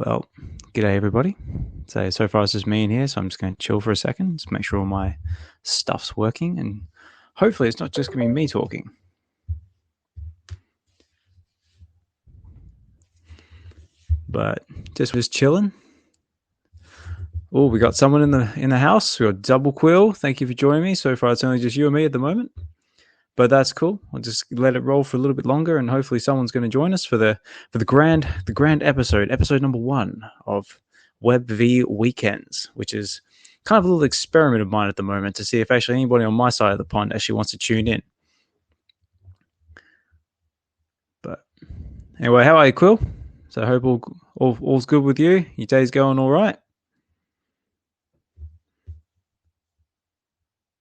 Well, g'day everybody. So far it's just me in here, so I'm just going to chill for a second, just make sure all my stuff's working, and hopefully it's not just going to be me talking. But just chilling. Oh, we got someone in the house. We got Doublequill. Thank you for joining me. So far it's only just you and me at the moment, but that's cool. I'll just let it roll for a little bit longer, and hopefully someone's going to join us for the grand episode number 1 of Veve Weekends, which is kind of a little experiment of mine at the moment to see if actually anybody on my side of the pond actually wants to tune in. But anyway, how are you, Quill? So I hope all's good with you. Your day's going all right.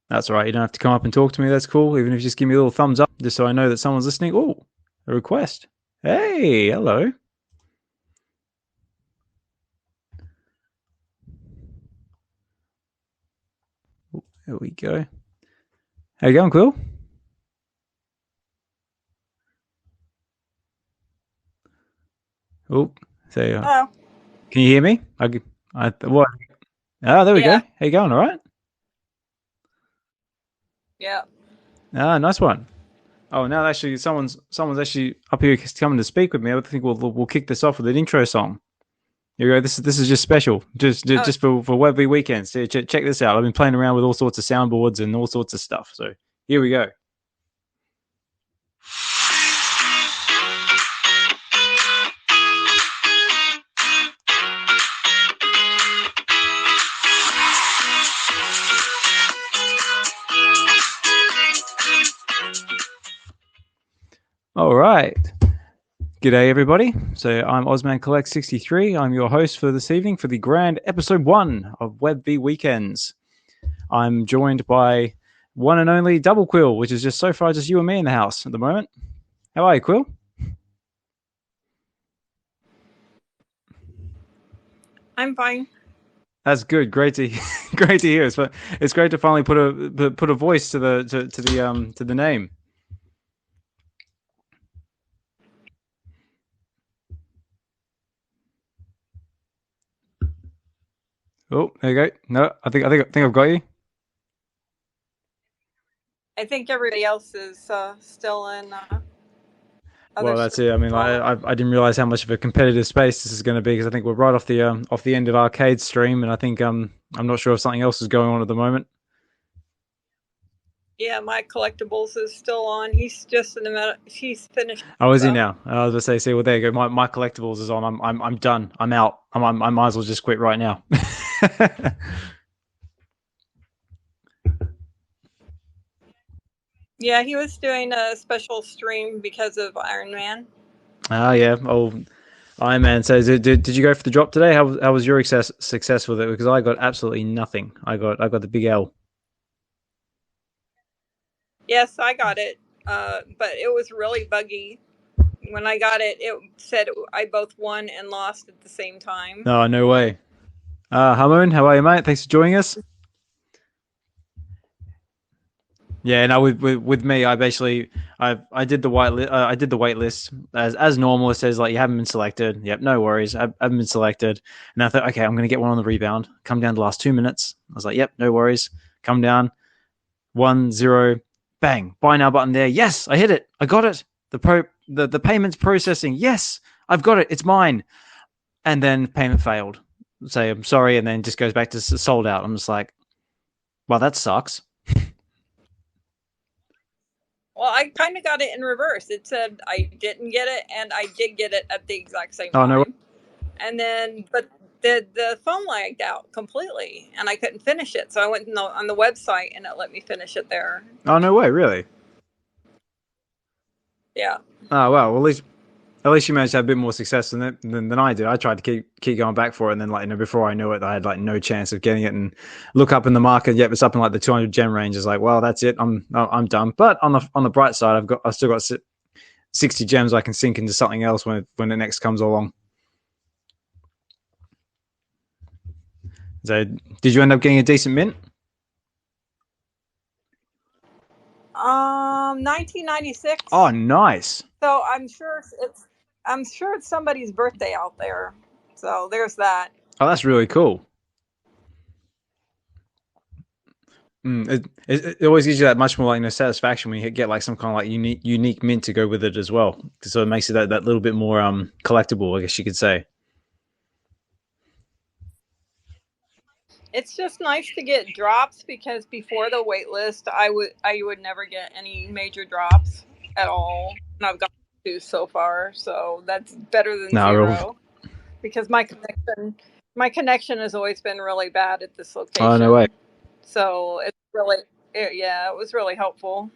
That's all right. You don't have to come up and talk to me. That's cool. Even if you just give me a little thumbs up, just so I know that someone's listening. Oh, a request. Hey, hello. There we go. How you going, Quill? Oh, so Hello. can you hear me? What? Oh, there we go. Yeah. How you going? All right. Yeah. Ah, nice one. Oh, now actually, someone's actually up here coming to speak with me. I think we'll kick this off with an intro song. Here we go. This is just special, just for Webby Weekends. So check this out. I've been playing around with all sorts of soundboards and all sorts of stuff. So here we go. All right. G'day, everybody. So I'm Osman Collect 63. I'm your host for this evening for the grand episode 1 of Webby Weekends. I'm joined by one and only Doublequill, which is just so far just you and me in the house at the moment. How are you, Quill? I'm fine. That's good. Great to hear. It's great to finally put a voice to the name. Oh, there you go. No, I think I've got you. I think everybody else is still in. Well, that's it. I mean, I didn't realize how much of a competitive space this is going to be because I think we're right off the end of arcade stream, and I think I'm not sure if something else is going on at the moment. Yeah, my collectibles is still on. He's just in the middle. He's finished. Oh, is he now? I was going to say, see, well, there you go. My collectibles is on. I'm done. I'm out. I might as well just quit right now. Yeah, he was doing a special stream because of Iron Man. Oh yeah. Oh, Iron Man says, did you go for the drop today? How was your success with it? Because I got absolutely nothing. I got the big L. Yes, I got it, but it was really buggy. When I got it, it said I both won and lost at the same time. Oh, no way. Hamon, how are you, mate? Thanks for joining us. Yeah, no, with me, I basically I did the I did the wait list as normal. It says like you haven't been selected. Yep, no worries. I haven't been selected. And I thought, okay, I'm going to get one on the rebound. Come down to the last 2 minutes. I was like, yep, no worries. Come down, 1-0, bang, buy now button there. Yes, I hit it. I got it. The payment's processing. Yes, I've got it. It's mine. And then payment failed. Say I'm sorry, and then just goes back to sold out. I'm just like, well, that sucks. Well, I kind of got it in reverse. It said I didn't get it, and I did get it at the exact same time. No. And then, but the phone lagged out completely, and I couldn't finish it. So I went on the website, and it let me finish it there. Oh, no way, really? Yeah. Oh, well, at least you managed to have a bit more success than I did. I tried to keep going back for it, and then before I knew it, I had no chance of getting it. And look up in the market, yep, it's up in the 200 gem range. It's like, well, that's it. I'm done. But on the bright side, I've still got 60 gems I can sink into something else when the next comes along. So, did you end up getting a decent mint? 1996. Oh, nice. So I'm sure it's somebody's birthday out there. So there's that. Oh, that's really cool. It always gives you that much more like satisfaction when you get like some kind of like unique mint to go with it as well. So it makes it that little bit more collectible, I guess you could say. It's just nice to get drops because before the wait list, I would never get any major drops at all, and I've got two so far, so that's better than No, zero. Because my connection has always been really bad at this oh no way. location, so it was really helpful.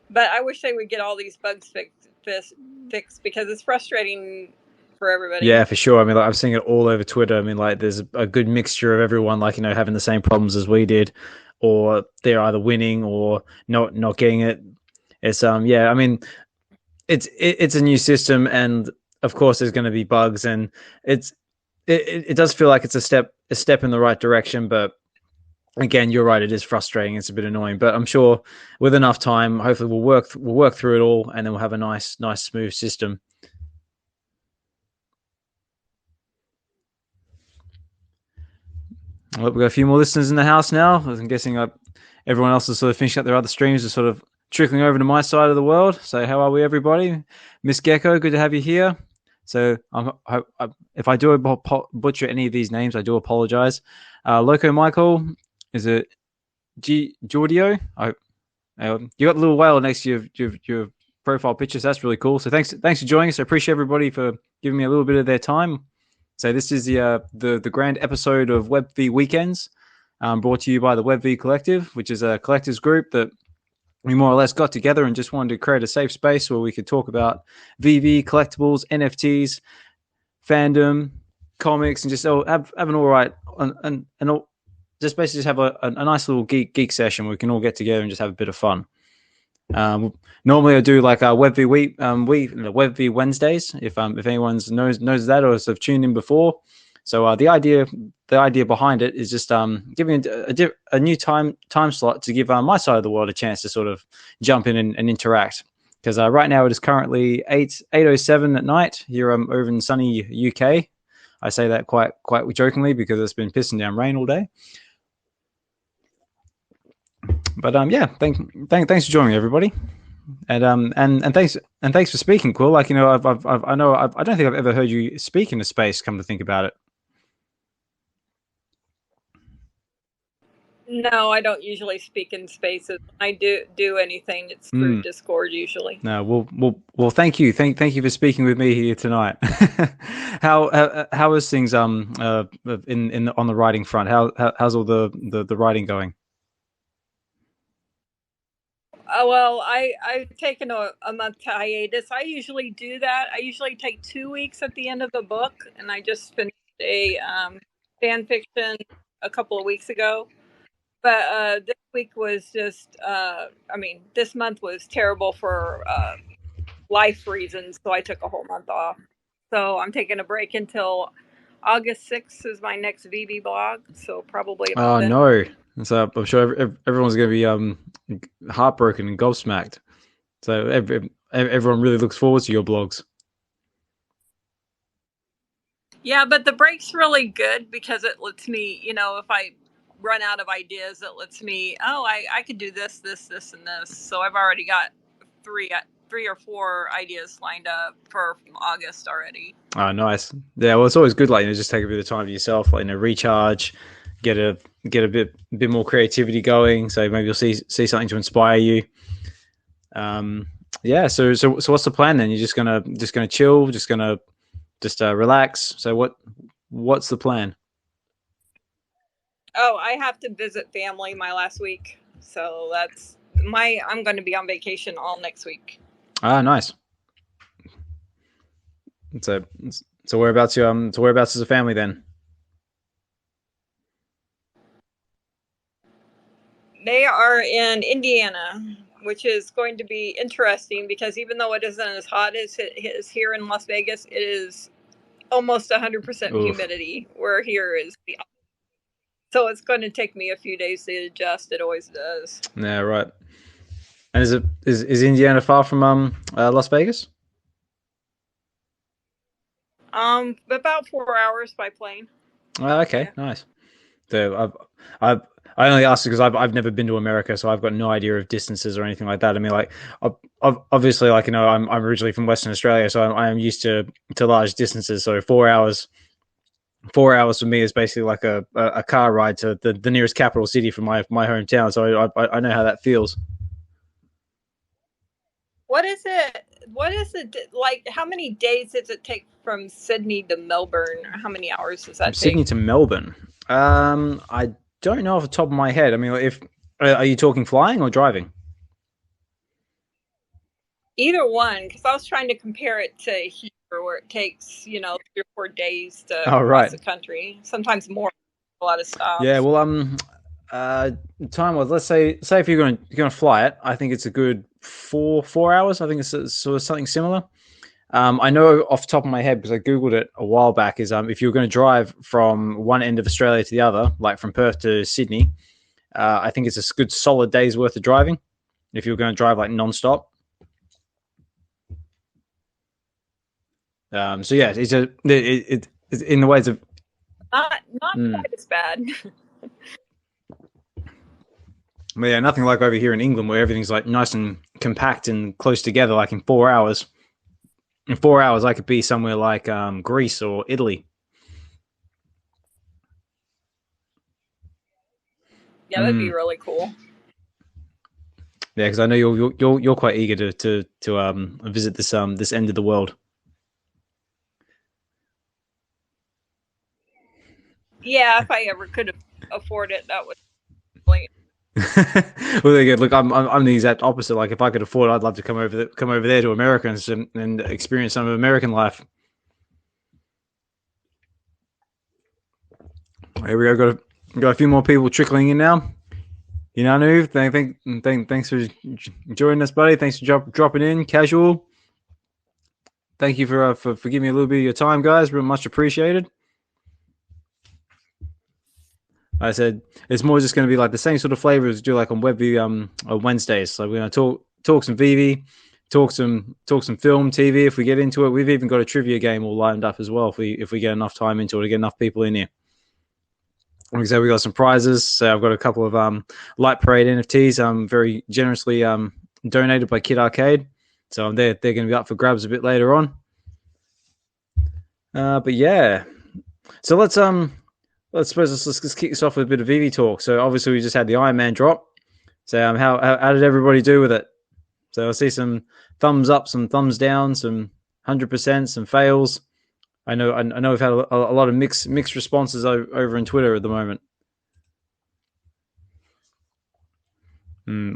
But I wish they would get all these bugs fixed because it's frustrating for everybody. Yeah, for sure. I mean, like, I'm seeing it all over Twitter. I mean, like, there's a good mixture of everyone, like, having the same problems as we did, or they're either winning or not getting it. It's yeah. I mean, it's a new system, and of course, there's going to be bugs, and it does feel like it's a step in the right direction, but again, you're right. It is frustrating. It's a bit annoying, but I'm sure with enough time, hopefully, we'll work through it all, and then we'll have a nice smooth system. Well, we've got a few more listeners in the house now. I'm guessing everyone else is sort of finishing up their other streams, just sort of trickling over to my side of the world. So, how are we, everybody? Miss Gecko, good to have you here. So, if I do butcher any of these names, I do apologize. Loco Michael, is it Giordio? You got the little whale next to your profile pictures. That's really cool. So, thanks for joining us. I appreciate everybody for giving me a little bit of their time. So this is the grand episode of WebV Weekends, brought to you by the WebV Collective, which is a collectors group that we more or less got together and just wanted to create a safe space where we could talk about VV, collectibles, NFTs, fandom, comics, and just have an all right and just basically just have a nice little geek session where we can all get together and just have a bit of fun. Normally I do like WebV WebV Wednesdays if anyone knows that or have tuned in before. So the idea behind it is just giving a new time slot to give my side of the world a chance to sort of jump in and interact. Because right now it is currently 8:07 at night here over in sunny UK. I say that quite jokingly because it's been pissing down rain all day. But yeah, thanks for joining me, everybody, and thanks for speaking, Quill. Like I don't think I've ever heard you speak in a space. Come to think about it. No, I don't usually speak in spaces. When I do anything, it's through Discord usually. No, well, thank you for speaking with me here tonight. How is things in on the writing front? How's all the writing going? Well, I've taken a month hiatus. I usually do that. I usually take 2 weeks at the end of the book, and I just finished a fan fiction a couple of weeks ago. But this week was just, this month was terrible for life reasons, so I took a whole month off. So I'm taking a break until August 6th is my next VB blog, so probably about then. No. So I'm sure everyone's going to be heartbroken and gobsmacked. So everyone really looks forward to your blogs. Yeah, but the break's really good because it lets me, if I run out of ideas, it lets me, I could do this, and this. So I've already got three or four ideas lined up for August already. Oh, nice. Yeah, well, it's always good, like, just take a bit of time for yourself, like, recharge, get a bit more creativity going. So maybe you'll see something to inspire you. Yeah. So what's the plan then? You're just gonna chill, just relax. So what's the plan? Oh, I have to visit family my last week, so I'm going to be on vacation all next week. Ah, nice. So whereabouts is the family then? They are in Indiana, which is going to be interesting because even though it isn't as hot as it is here in Las Vegas, it is almost 100% humidity, where here is the opposite. So it's going to take me a few days to adjust. It always does. Yeah, right. And is Indiana far from Las Vegas? About 4 hours by plane. Okay, Yeah. nice. So I only asked because I've never been to America, so I've got no idea of distances or anything like that. I mean, like obviously, like I'm originally from Western Australia, so I am used to large distances. So 4 hours, 4 hours for me is basically like a car ride to the nearest capital city from my hometown. So I know how that feels. What is it? What is it like? How many days does it take from Sydney to Melbourne? How many hours does From that take? Sydney to Melbourne, I don't know off the top of my head. I mean, if are you talking flying or driving? Either one, because I was trying to compare it to here, where it takes 3 or 4 days to Oh, cross right. the country, sometimes more. A lot of Yeah, stops. well, uh, time was, let's say if you're gonna fly it, I think it's a good four hours. I think it's sort of something similar. I know off the top of my head because I googled it a while back. Is if you're going to drive from one end of Australia to the other, like from Perth to Sydney, I think it's a good solid day's worth of driving. If you're going to drive like non-stop. So yeah, it's in the ways of. Not Mm. quite as bad. But yeah, nothing like over here in England where everything's like nice and compact and close together. Like in 4 hours, in 4 hours, I could be somewhere like Greece or Italy. Yeah, that'd be Mm. really cool. Yeah, because I know you're quite eager to visit this end of the world. Yeah, if I ever could afford it, that would really. Well, there you go. Look, I'm the exact opposite. Like, if I could afford it, I'd love to come over there to America and experience some of American life. Here we go. Got a few more people trickling in now. You know, Anu, thanks for joining us, buddy. Thanks for dropping in, casual. Thank you for giving me a little bit of your time, guys. Real much appreciated. I said it's more just going to be like the same sort of flavor as we do like on on Wednesdays. So we're going to talk some VV, talk some film, TV if we get into it. We've even got a trivia game all lined up as well if we get enough time into it to get enough people in here. Like I said, we got some prizes. So I've got a couple of Light Parade NFTs very generously donated by Kid Arcade. So they're going to be up for grabs a bit later on. But yeah, so let's kick this off with a bit of VV talk. So obviously we just had the Iron Man drop. So how did everybody do with it? So I see some thumbs up, some thumbs down, some 100%, some fails. I know we've had a lot of mixed responses over in Twitter at the moment.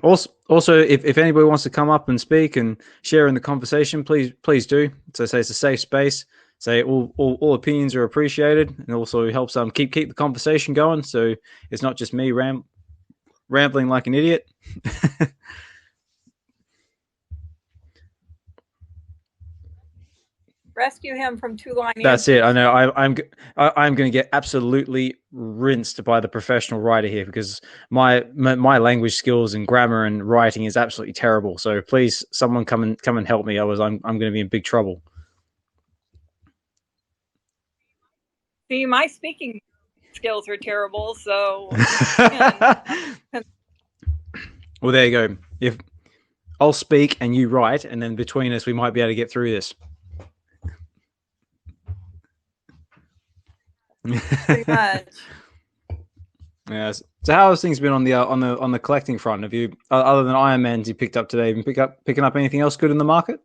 Also, if anybody wants to come up and speak and share in the conversation, please do. So say it's a safe space. Say all opinions are appreciated, and also helps keep the conversation going. So it's not just me rambling like an idiot. Rescue him from two line That's it. I answers. know. I'm going to get absolutely rinsed by the professional writer here because my language skills and grammar and writing is absolutely terrible. So please, someone come and help me. Otherwise, I'm going to be in big trouble. See, my speaking skills are terrible, so man. Well, there you go. If I'll speak and you write, and then between us, we might be able to get through this. Pretty much. Yes. So how has things been on the collecting front? Have you, other than Iron Man's you picked up today, been picking up anything else good in the market?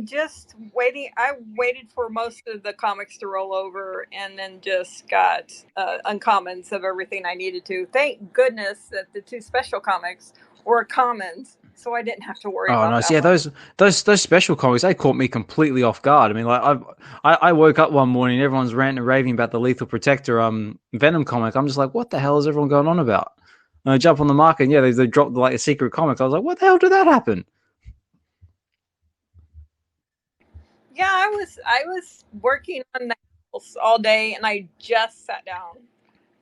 Just waiting. I waited for most of the comics to roll over, and then just got uncommons of everything I needed to. Thank goodness that the two special comics were commons, so I didn't have to worry Oh, about nice. that Yeah, one. those special comics they caught me completely off guard. I mean, like I woke up one morning, and everyone's ranting and raving about the Lethal Protector Venom comic. I'm just like, what the hell is everyone going on about? And I jump on the market, and yeah, they dropped like a secret comic. I was like, what the hell did that happen? Yeah, I was working on that all day, and I just sat down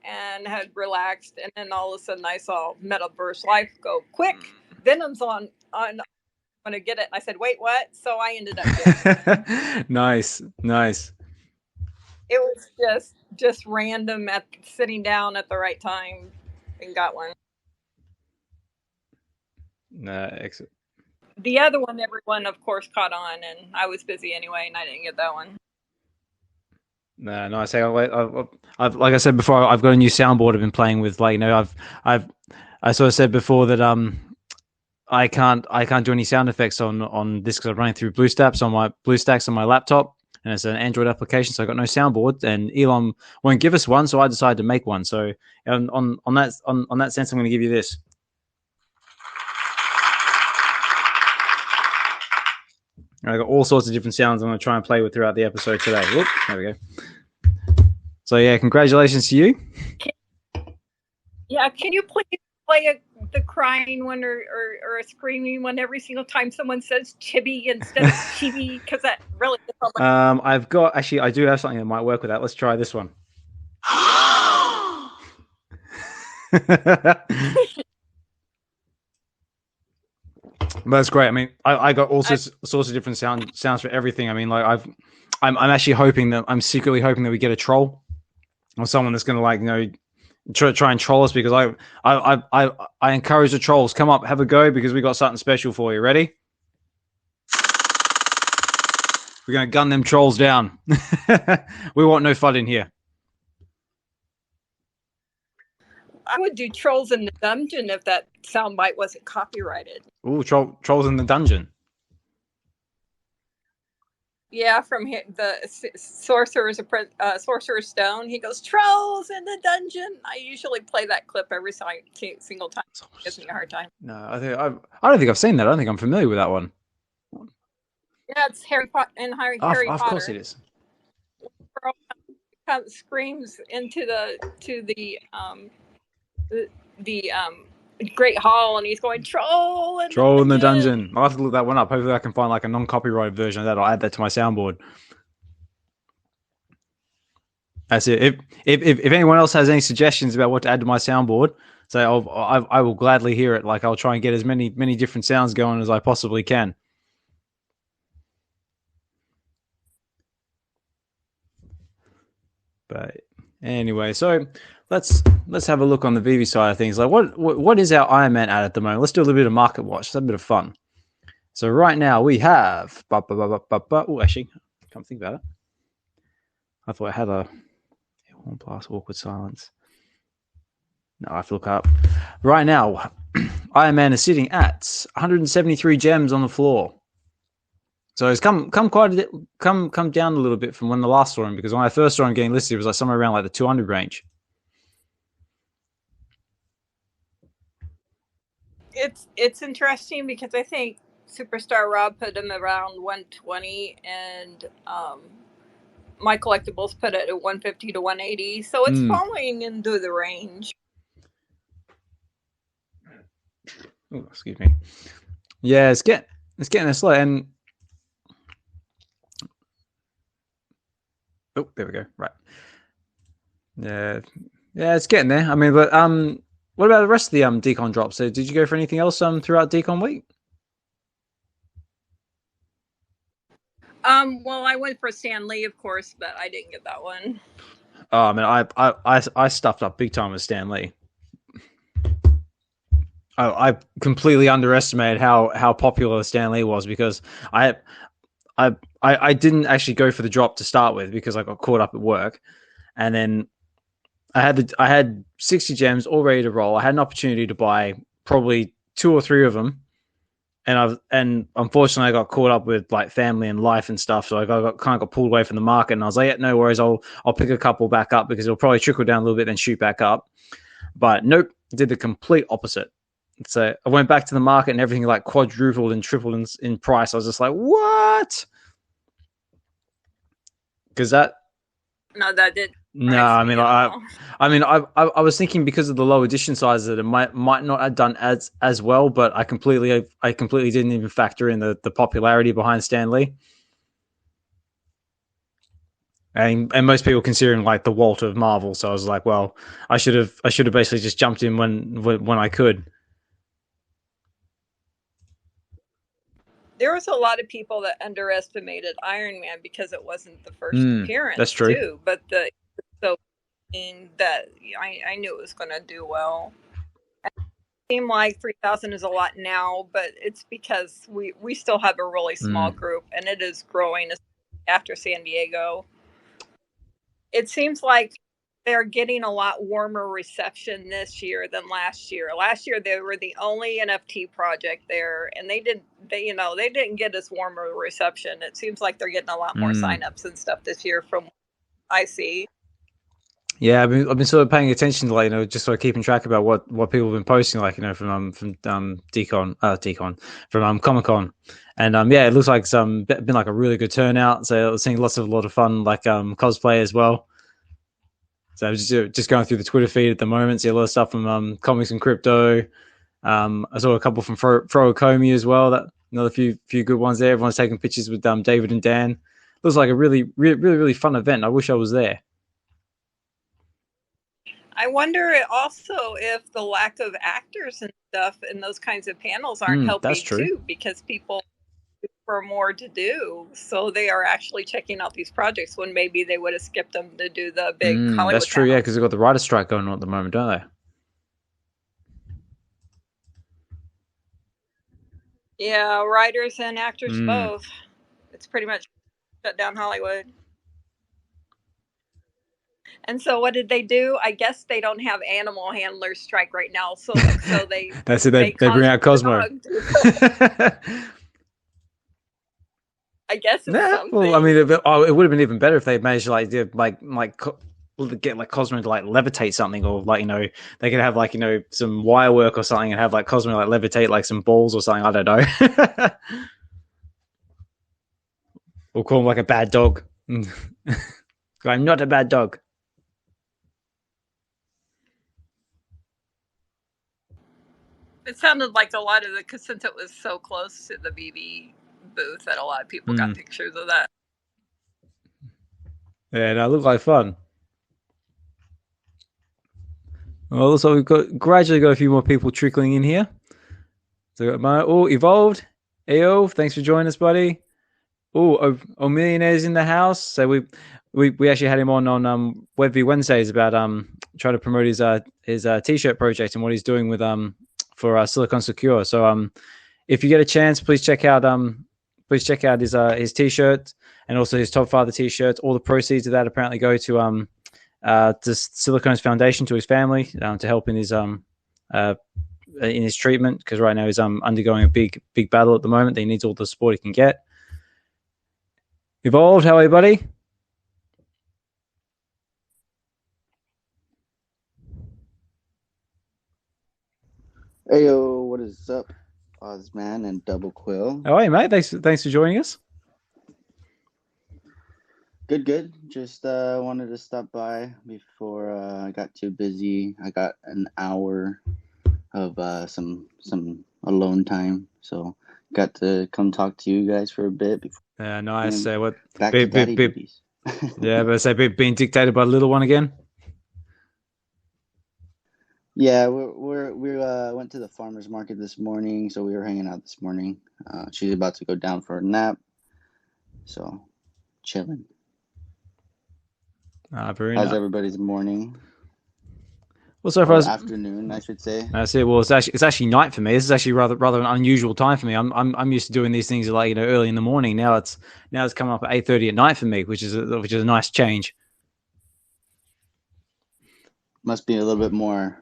and had relaxed, and then all of a sudden I saw Metaverse Life go quick. Venom's on want to get it. And I said, wait, what? So I ended up getting it. Nice. It was just random at sitting down at the right time and got one. Excellent. The other one, everyone, of course, caught on, and I was busy anyway, and I didn't get that one. No, I say, I've like I said before, I've got a new soundboard I've been playing with. Like, I sort of said before that I can't do any sound effects on this because I'm running through BlueStacks on my laptop, and it's an Android application, so I got no soundboard, and Elon won't give us one, so I decided to make one. So on that sense, I'm going to give you this. I got all sorts of different sounds I'm going to try and play with throughout the episode today. Whoop, there we go. So yeah, congratulations to you. Yeah, can you please play the crying one or a screaming one every single time someone says chibi instead of chibi? Because that really is I do have something that might work with that. Let's try this one. That's great. I mean, I got all sorts of different sounds for everything. I mean, like I'm actually I'm secretly hoping that we get a troll or someone that's going to try and troll us, because I encourage the trolls, come up, have a go, because we got something special for you. Ready? We're going to gun them trolls down. We want no fun in here. I would do Trolls in the Dungeon if that soundbite wasn't copyrighted. Ooh, trolls in the dungeon. Yeah, from the Sorcerer's Stone. He goes, Trolls in the Dungeon. I usually play that clip every single time. It gives me a hard time. No, I don't think I've seen that. I don't think I'm familiar with that one. Yeah, it's Harry Potter and Harry Potter. Of course it is. Screams into the Great Hall, and he's going, Troll in the dungeon. I'll have to look that one up. Hopefully I can find like a non-copyrighted version of that. I'll add that to my soundboard. That's it. If anyone else has any suggestions about what to add to my soundboard, so I will gladly hear it. Like, I'll try and get as many different sounds going as I possibly can. But anyway, so let's have a look on the Veve side of things. Like, what is our Iron Man at the moment? Let's do a little bit of market watch. Let's have a bit of fun. So right now we have. Oh, actually, can't think about it. I thought I had a 1+ awkward silence. No, I have to look up. Right now, Iron Man is sitting at 173 gems on the floor. So it's come down a little bit from when I last saw him, because when I first saw him getting listed, it was like somewhere around like the 200 range. It's interesting because I think Superstar Rob put him around 120, and my collectibles put it at 150 to 180. So it's falling into the range. Oh, excuse me. Yeah, it's getting a slow. And oh, there we go. Right. Yeah, it's getting there. I mean, but what about the rest of the decon drops? So did you go for anything else throughout decon week? Well, I went for Stan Lee, of course, but I didn't get that one. Oh, I mean, I stuffed up big time with Stan Lee. I completely underestimated how popular Stan Lee was, because I didn't actually go for the drop to start with, because I got caught up at work, and then I had 60 gems all ready to roll. I had an opportunity to buy probably 2 or 3 of them, and unfortunately I got caught up with like family and life and stuff, so I got pulled away from the market. And I was like, yeah, no worries, I'll pick a couple back up, because it'll probably trickle down a little bit then shoot back up. But nope, did the complete opposite. So I went back to the market and everything like quadrupled and tripled in price. I was just like, what? Because that did. No, I mean, I was thinking because of the low edition sizes that it might not have done as well, but I completely didn't even factor in the popularity behind Stan Lee. And most people consider him like the Walt of Marvel. So I was like, well, I should have basically just jumped in when I could. There was a lot of people that underestimated Iron Man because it wasn't the first That's appearance true. too, but so that I knew it was going to do well. It seemed like 3,000 is a lot now, but it's because we still have a really small group, and it is growing after San Diego. It seems like they're getting a lot warmer reception this year than last year. Last year they were the only NFT project there, and they didn't get as warm a reception. It seems like they're getting a lot more signups and stuff this year from what I see. Yeah, I've been sort of paying attention to, like, just sort of keeping track about what people have been posting, like, from Comic Con, and yeah, it looks like it's been like a really good turnout. So we're seeing a lot of fun, like, cosplay as well. So I'm just going through the Twitter feed at the moment, see a lot of stuff from Comics and Crypto. I saw a couple from Froakomi as well. That another few good ones there. Everyone's taking pictures with David and Dan. Looks like a really fun event. I wish I was there. I wonder also if the lack of actors and stuff in those kinds of panels aren't helping too, because people for more to do, so they are actually checking out these projects when maybe they would have skipped them to do the big Hollywood. That's true, panels. yeah, because they've got the writer's strike going on at the moment, don't they? Yeah, writers and actors both. It's pretty much shut down Hollywood. And so what did they do? I guess they don't have animal handlers strike right now, so they that's it. They bring out Cosmo. I guess it's something. Well, I mean, it would have been even better if they managed to get like Cosmo to like levitate something, or like, they could have like, some wire work or something, and have like Cosmo like levitate like some balls or something. I don't know. Or call him like a bad dog. I'm not a bad dog. It sounded like a lot of because since it was so close to the BB booth, that a lot of people got pictures of that. Yeah, that looked like fun. Well, so we've gradually got a few more people trickling in here. So Evolved. Ayo, thanks for joining us, buddy. Millionaires in the house. So we actually had him on Webby Wednesdays about trying to promote his t-shirt project and what he's doing with for Silicon Secure. So if you get a chance, please check out his t-shirt, and also his Top Father t-shirts. All the proceeds of that apparently go to Silicon's foundation, to his family, to help in his treatment, because right now he's undergoing a big battle at the moment. He needs all the support he can get. Evolved, how are you, buddy? Heyo, what is up, Ozman and Doublequill? How are you, mate? Thanks for joining us. Good. Just wanted to stop by before I got too busy. I got an hour of some alone time, so got to come talk to you guys for a bit. Yeah, nice. What? Back to daddy duties. Yeah, but say being dictated by the little one again. Yeah, we went to the farmer's market this morning, so we were hanging out this morning. She's about to go down for a nap, so chilling. Very How's nice. everybody's morning? Well, so far afternoon, I should say. That's it. Well, it's actually night for me. This is actually rather an unusual time for me. I'm used to doing these things like early in the morning. Now it's coming up at 8:30 at night for me, which is a nice change. Must be a little bit more,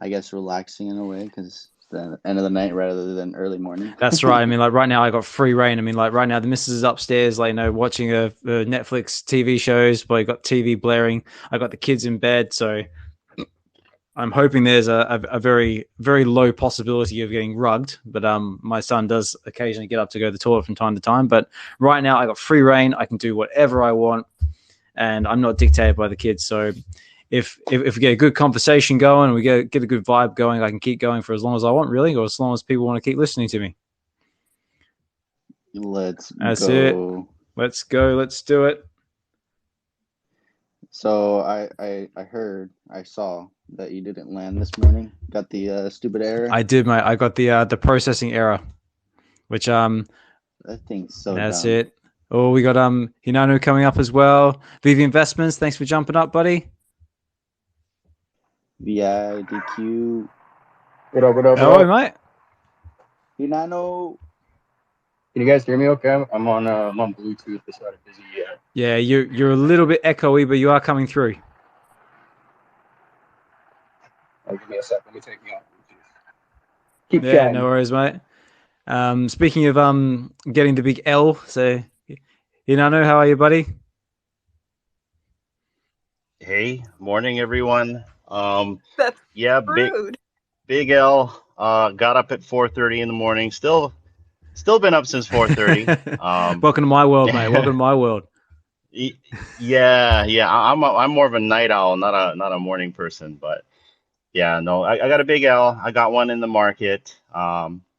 I guess, relaxing in a way, because it's the end of the night rather than early morning. That's right. I mean, like right now I got free reign. I mean, like right now the missus is upstairs, like watching a Netflix TV shows, but I got TV blaring. I got the kids in bed, so I'm hoping there's a very, very low possibility of getting rugged, but my son does occasionally get up to go to the toilet from time to time. But right now I got free reign. I can do whatever I want, and I'm not dictated by the kids. So if we get a good conversation going and we get a good vibe going, I can keep going for as long as I want, really, or as long as people want to keep listening to me. That's it. Let's go. Let's do it. So I saw that you didn't land this morning. Got the stupid error. I did, mate. I got the processing error, which That thing's so That's dumb. it. Oh, we got Hinano coming up as well. Veve Investments, thanks for jumping up, buddy. VIDQ. What up, what up, what Oh, up? mate. Hinano. Can you guys hear me okay? I'm on Bluetooth. It's not busy yet. Yeah, you're a little bit echoey, but you are coming through. Oh, give me a sec. Let me take you off Bluetooth. Keep Yeah, chatting. no worries, mate. Speaking of getting the big L, so Hinano, how are you, buddy? Hey, morning everyone. That's Yeah, rude. big L. Got up at 4:30 in the morning. Still been up since 4:30. Welcome to my world, mate. Welcome to my world. Yeah. I'm more of a night owl, not a morning person. But yeah, no, I got a big L. I got one in the market.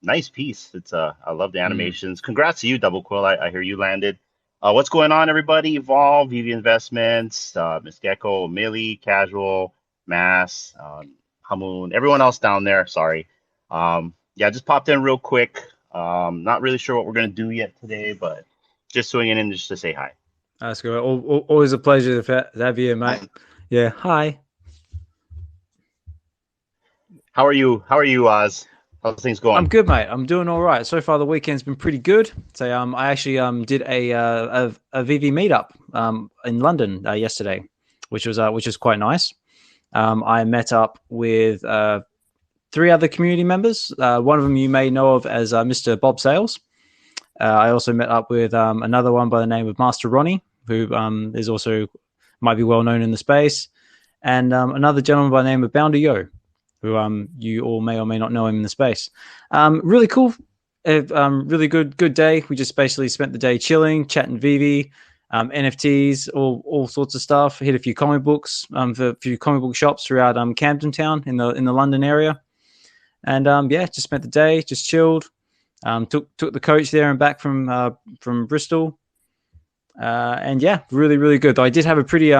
Nice piece. I love the animations. Congrats to you, Doublequill. I hear you landed. What's going on, everybody? Evolve, Veve Investments, Miss Gecko, Millie, Casual, Mass, Hamoon, everyone else down there. Sorry. Yeah, just popped in real quick. Not really sure what we're gonna do yet today, but just swinging in just to say hi. That's good. Always a pleasure to have you, mate. Yeah. Hi. How are you? Oz? How's things going? I'm good, mate. I'm doing all right. So far, the weekend's been pretty good. So, I actually did a VV meetup in London yesterday, which was quite nice. I met up with 3 other community members. One of them you may know of as Mr. Bob Sales. I also met up with another one by the name of Master Ronnie, who is also might be well known in the space, and another gentleman by the name of Bounder Yo, who you all may or may not know him in the space. Really cool, really good day. We just basically spent the day chilling, chatting VV, NFTs, all sorts of stuff. Hit a few comic books for a few comic book shops throughout Camden Town in the London area, and yeah, just spent the day, just chilled. Took the coach there and back from Bristol, and yeah, really good. Though I did have a pretty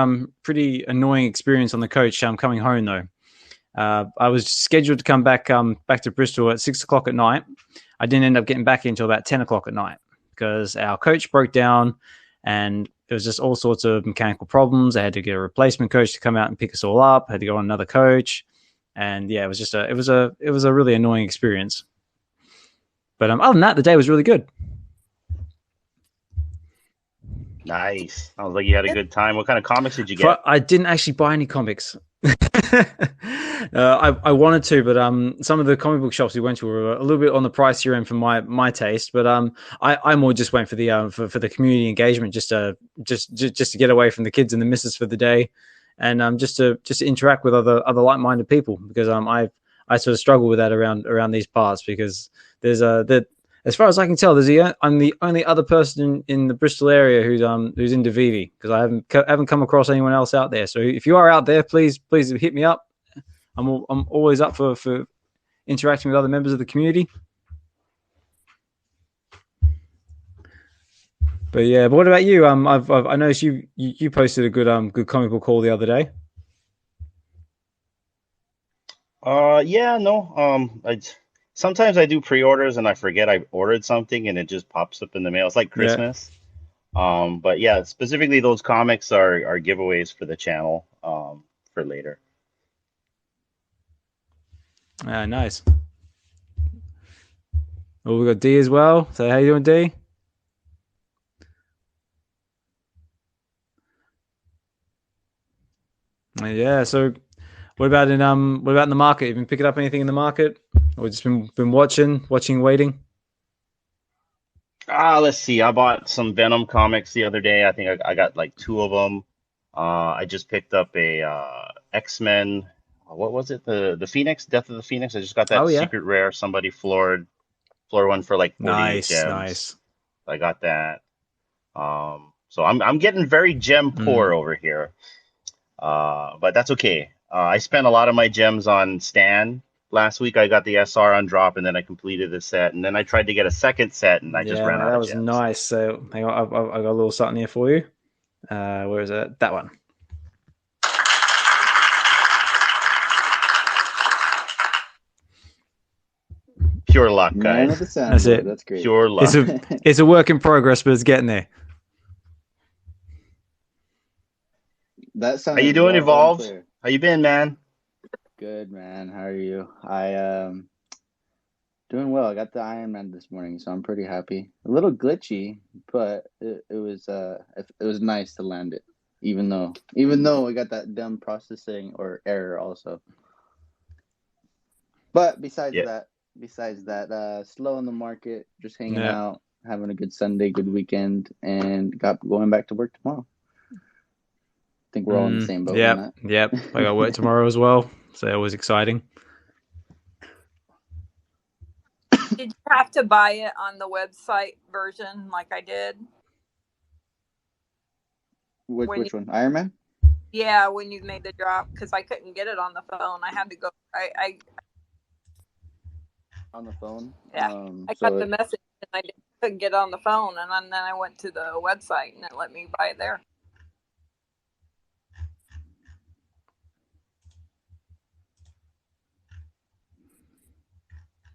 annoying experience on the coach coming home though. I was scheduled to come back to Bristol at 6 o'clock at night. I didn't end up getting back until about 10 o'clock at night because our coach broke down and it was just all sorts of mechanical problems. I had to get a replacement coach to come out and pick us all up. I had to go on another coach, and yeah, it was just it was a really annoying experience. But other than that, the day was really good. Nice. Sounds like you had a good time. What kind of comics did you get? I didn't actually buy any comics. I wanted to, but some of the comic book shops we went to were a little bit on the pricier end for my taste. But I more just went for the for the community engagement, just to get away from the kids and the missus for the day, and just to interact with other like-minded people, because I sort of struggle with that around these parts, because there's as far as I can tell, I'm the only other person in the Bristol area who's into Vivi, because I haven't come across anyone else out there. So if you are out there, please hit me up. I'm always up for interacting with other members of the community. But yeah, but what about you? I noticed you posted a good comic book haul the other day. Yeah, no. Sometimes I do pre-orders and I forget I ordered something and it just pops up in the mail. It's like Christmas. Yeah. But yeah, specifically those comics are giveaways for the channel for later. Nice. Well, we got D as well. So how you doing, D? Yeah. So what about in the market? You been picking up anything in the market, or just been watching, waiting? Let's see. I bought some Venom comics the other day. I think I got like 2 of them. I just picked up a X-Men. What was it? The Phoenix, Death of the Phoenix. I just got that secret rare. Somebody floored one for like 48 gems. Nice. I got that. So I'm getting very gem poor over here. But that's okay. I spent a lot of my gems on Stan. Last week I got the SR on drop, and then I completed the set, and then I tried to get a second set, and I just ran out of gems. That was nice. So hang on, I've got a little something here for you. Where is it? That one. Pure luck, Man guys. with the That's soundboard. it. That's great. Pure luck. It's a work in progress, but it's getting there. That How you sounded doing, loud and Evolved? clear. How you been, man? Good, man. How are you? I doing well. I got the Ironman this morning, so I'm pretty happy. A little glitchy, but it was nice to land it, even though I got that dumb processing or error also. But besides Yeah. that, slow in the market, just hanging Yeah. out, having a good Sunday, good weekend, and going back to work tomorrow. I think we're all in the same boat on that. Yep. I got work tomorrow as well, so that was exciting. Did you have to buy it on the website version like I did? Which one? Ironman? Yeah, when you made the drop, because I couldn't get it on the phone. I had to go. I On the phone? Yeah, I got the message and I couldn't get it on the phone, and then I went to the website and it let me buy it there.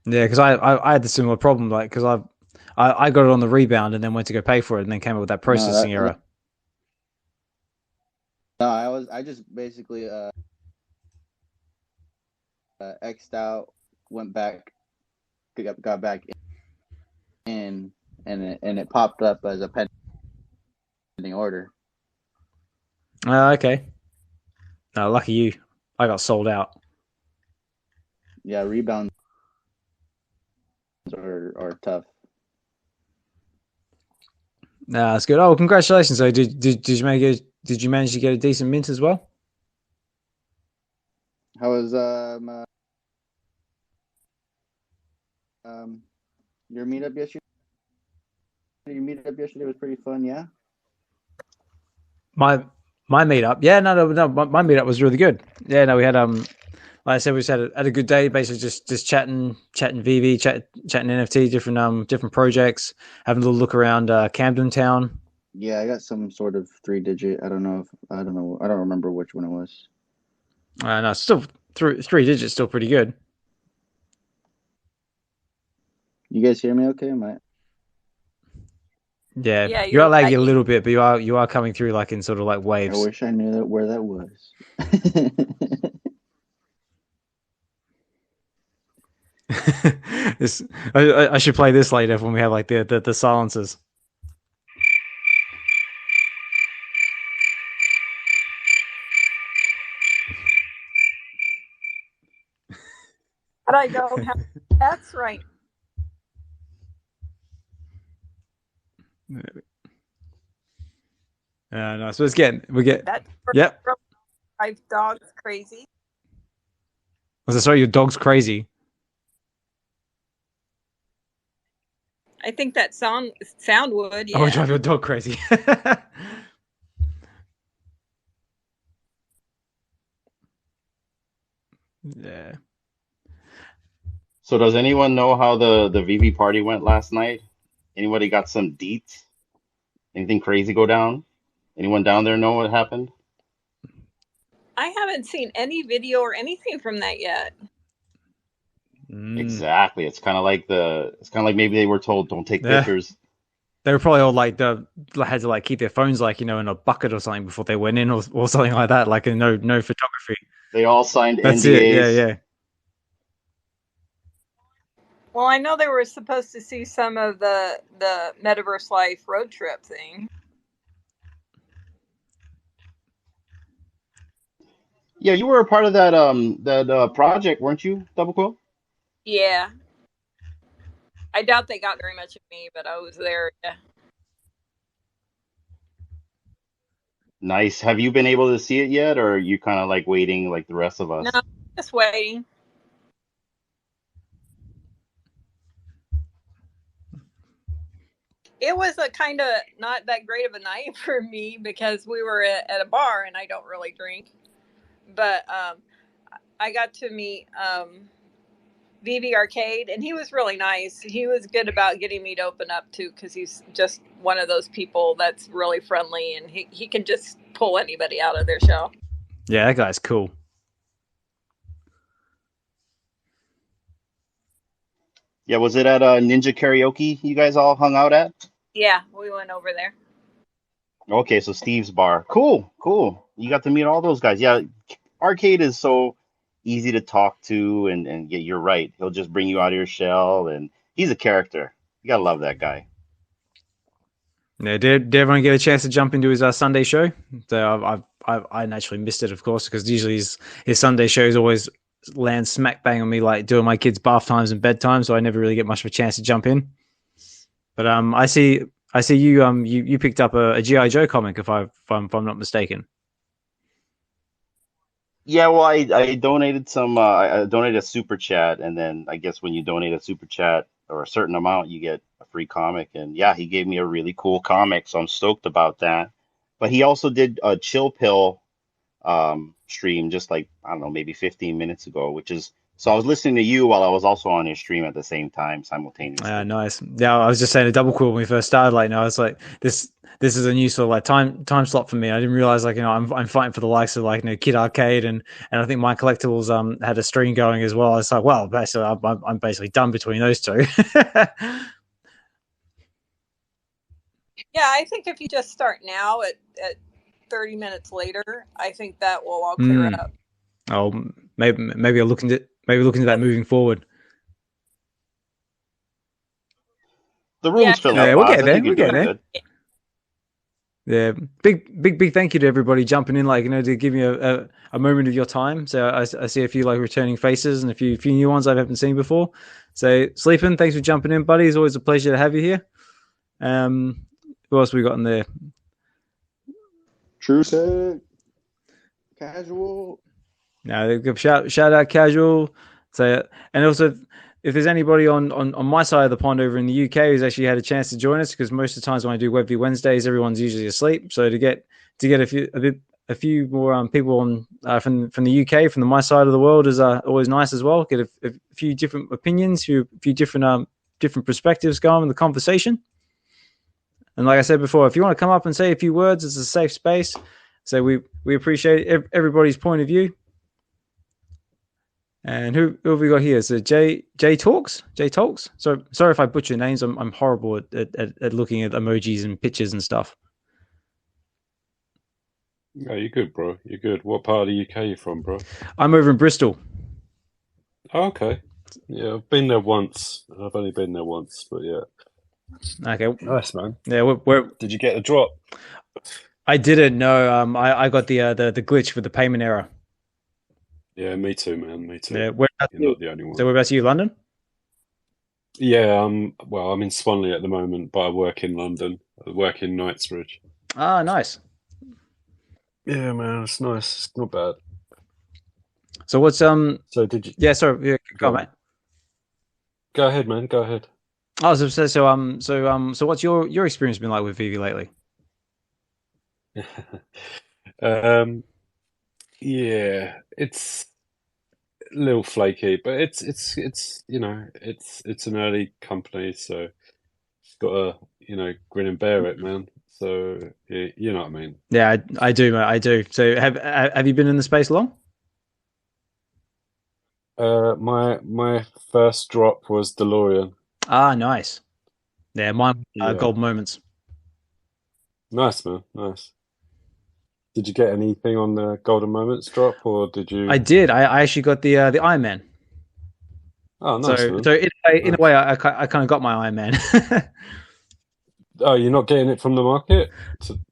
Yeah, because I had the similar problem, like because I got it on the rebound and then went to go pay for it and then came up with that processing error. No, I just basically X'd out, went back, got back in, and it popped up as a pending order. Okay. No, lucky you. I got sold out. Yeah, rebounds are tough. Nah, that's good. Oh, congratulations! So did you make it? Did you manage to get a decent mint as well? How was your meetup yesterday? Your meetup yesterday was pretty fun, yeah. My meetup, yeah, no, my meetup was really good. Yeah, no, we had like I said, we just had a good day, basically just chatting VV, chatting NFT, different projects, having a little look around Camden Town. Yeah, I got some sort of 3-digit. I don't know. I don't remember which one it was. No, still three digits, still pretty good. You guys hear me okay? Yeah, you're laggy a little bit, but you are coming through like in sort of like waves. I wish I knew where that was. I should play this later when we have like the silences. But I don't have that's right. No, so we're getting That yep. My dog's crazy. Was it sorry? Your dog's crazy. I think that sound would. Yeah. I would drive your dog crazy. Yeah. So does anyone know how the VV party went last night? Anybody got some deets? Anything crazy go down? Anyone down there know what happened? I haven't seen any video or anything from that yet. Exactly. It's kind of like maybe they were told don't take pictures. They were probably all like had to like keep their phones like in a bucket or something before they went in or something like that. Like no photography. They all signed That's NDAs. It. Yeah. Well, I know they were supposed to see some of the Metaverse Life road trip thing. Yeah, you were a part of that project, weren't you, Doublequill? Yeah. I doubt they got very much of me, but I was there. Yeah. Nice. Have you been able to see it yet, or are you kind of like waiting like the rest of us? No, just waiting. It was a kind of not that great of a night for me because we were at a bar and I don't really drink. But I got to meet Veve Arcade, and he was really nice. He was good about getting me to open up too, because he's just one of those people that's really friendly, and he can just pull anybody out of their shell. Yeah, that guy's cool. Yeah, was it at Ninja Karaoke you guys all hung out at? Yeah, we went over there. Okay, so Steve's bar. Cool, cool. You got to meet all those guys. Yeah, Arcade is so easy to talk to, and yeah, you're right. He'll just bring you out of your shell, and he's a character. You gotta love that guy. Yeah, did everyone get a chance to jump into his Sunday show? So I naturally missed it, of course, because usually his Sunday shows always land smack bang on me, like doing my kids' bath times and bedtime, so I never really get much of a chance to jump in. But I see you picked up a GI Joe comic, if I'm not mistaken. Yeah, well, I donated some. I donated a super chat, and then I guess when you donate a super chat or a certain amount, you get a free comic. And yeah, he gave me a really cool comic, so I'm stoked about that. But he also did a chill pill stream just like, I don't know, maybe 15 minutes ago, which is so I was listening to you while I was also on your stream at the same time simultaneously. Nice. Yeah, I was just saying to Doublequill when we first started. Like, no, it's like this is a new sort of like time slot for me. I didn't realize, like, I'm fighting for the likes of, like, Kid Arcade and I think My Collectibles had a stream going as well. It's like, well, basically I'm basically done between those two. Yeah, I think if you just start now at 30 minutes later, I think that will all clear up. Oh, maybe I'll look into that moving forward. The room's filling up. Yeah, we'll get there. We'll get there. Yeah, big thank you to everybody jumping in, like, to give me a moment of your time. So I see a few like returning faces and a few new ones I haven't seen before. So Sleepin, thanks for jumping in, buddy. It's always a pleasure to have you here. Who else we got in there? True Tech, Casual. No, shout out Casual. So, and also, if there's anybody on my side of the pond over in the UK who's actually had a chance to join us, because most of the times when I do Webview Wednesdays, everyone's usually asleep. So to get a few more people on from the UK, from my side of the world, is always nice as well. Get a few different opinions, a few different perspectives going in the conversation. And like I said before, if you want to come up and say a few words, it's a safe space. So we appreciate everybody's point of view. And who have we got here? So J Talks. So sorry if I butcher names. I'm horrible at looking at emojis and pictures and stuff. No, you're good, bro. You're good. What part of the UK are you from, bro? I'm over in Bristol. Oh, okay. Yeah, I've been there once. I've only been there once, but yeah. Okay. Nice, man. Yeah. Where did you get a drop? I didn't. No. I got the glitch with the payment error. Yeah, me too, man. Me too. Yeah, you're not the only one. So whereabouts are you, London? Yeah, well, I'm in Swanley at the moment, but I work in London. I work in Knightsbridge. Ah, nice. Yeah, man, it's nice. It's not bad. So what's So did you? Yeah, sorry. Go on, mate. Go ahead, man. Go ahead. Oh, so what's your experience been like with Veve lately? Yeah, it's a little flaky, but it's it's an early company, so it's got to grin and bear it, man. So yeah, you know what I mean. Yeah, I do, mate. I do. So have you been in the space long? My first drop was DeLorean. Ah, nice. Yeah, mine gold moments. Nice, man. Nice. Did you get anything on the Golden Moments drop, or did you? I did. I actually got the Iron Man. Oh, nice. So in a way, I kind of got my Iron Man. Oh, you're not getting it from the market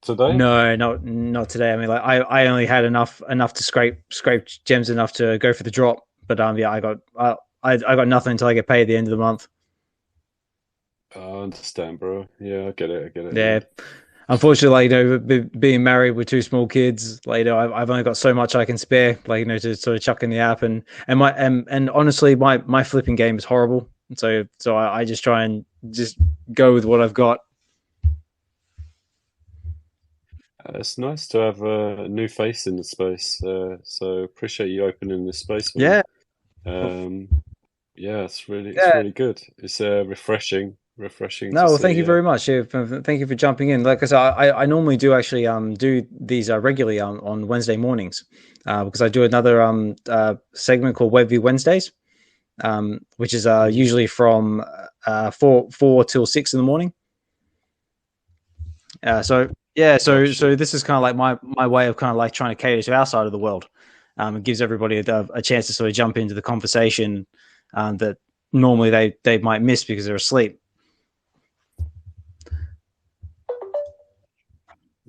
today? No, not today. I mean, like I only had enough to scrape gems enough to go for the drop. But yeah, I got nothing until I get paid at the end of the month. I understand, bro. Yeah, I get it. Yeah. Man. Unfortunately, like, being married with two small kids, like, I've only got so much I can spare, like, to sort of chuck in the app, and honestly, my flipping game is horrible. So I just try and just go with what I've got. It's nice to have a new face in the space. So appreciate you opening this space. Man. Yeah. Yeah, it's really good. It's refreshing. No, well, thank you very much. Yeah, thank you for jumping in. Like I said, I normally do actually do these regularly on Wednesday mornings because I do another segment called Webview Wednesdays. which is usually from 4 till 6 in the morning. So this is kind of like my way of kind of like trying to cater to our side of the world. It gives everybody a chance to sort of jump into the conversation that normally they might miss because they're asleep.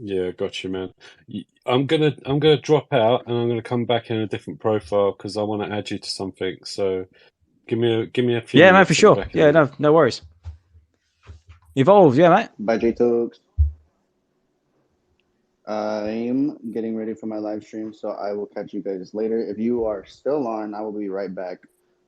Yeah, gotcha, man. I'm gonna drop out and I'm gonna come back in a different profile because I want to add you to something. So give me a few Yeah, minutes. mate, for sure. Yeah, no worries. Evolve, yeah, mate. Bye, J-Tokes. I'm getting ready for my live stream, so I will catch you guys later. If you are still on, I will be right back.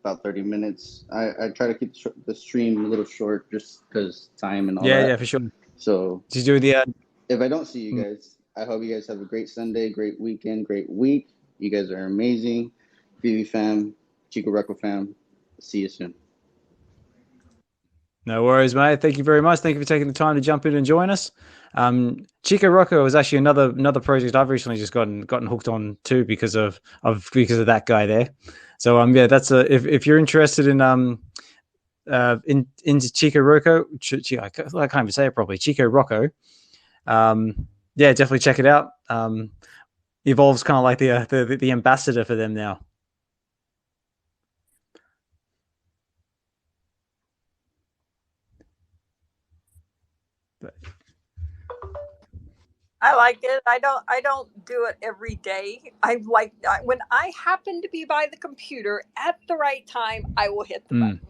About 30 minutes. I try to keep the stream a little short just because time and all that. Yeah, for sure. So did you do the? If I don't see you guys, I hope you guys have a great Sunday, great weekend, great week. You guys are amazing. Veve fam, Chico Reco fam. See you soon. No worries, mate. Thank you very much. Thank you for taking the time to jump in and join us. Chico Rocco was actually another project I've recently just gotten hooked on too because of that guy there. So yeah, that's if you're interested in into Chico Rocco, I can't even say it properly. Chico Rocco. Yeah, definitely check it out. Evolve's kind of like the ambassador for them now. I like it. I don't do it every day. When I happen to be by the computer at the right time, I will hit the button.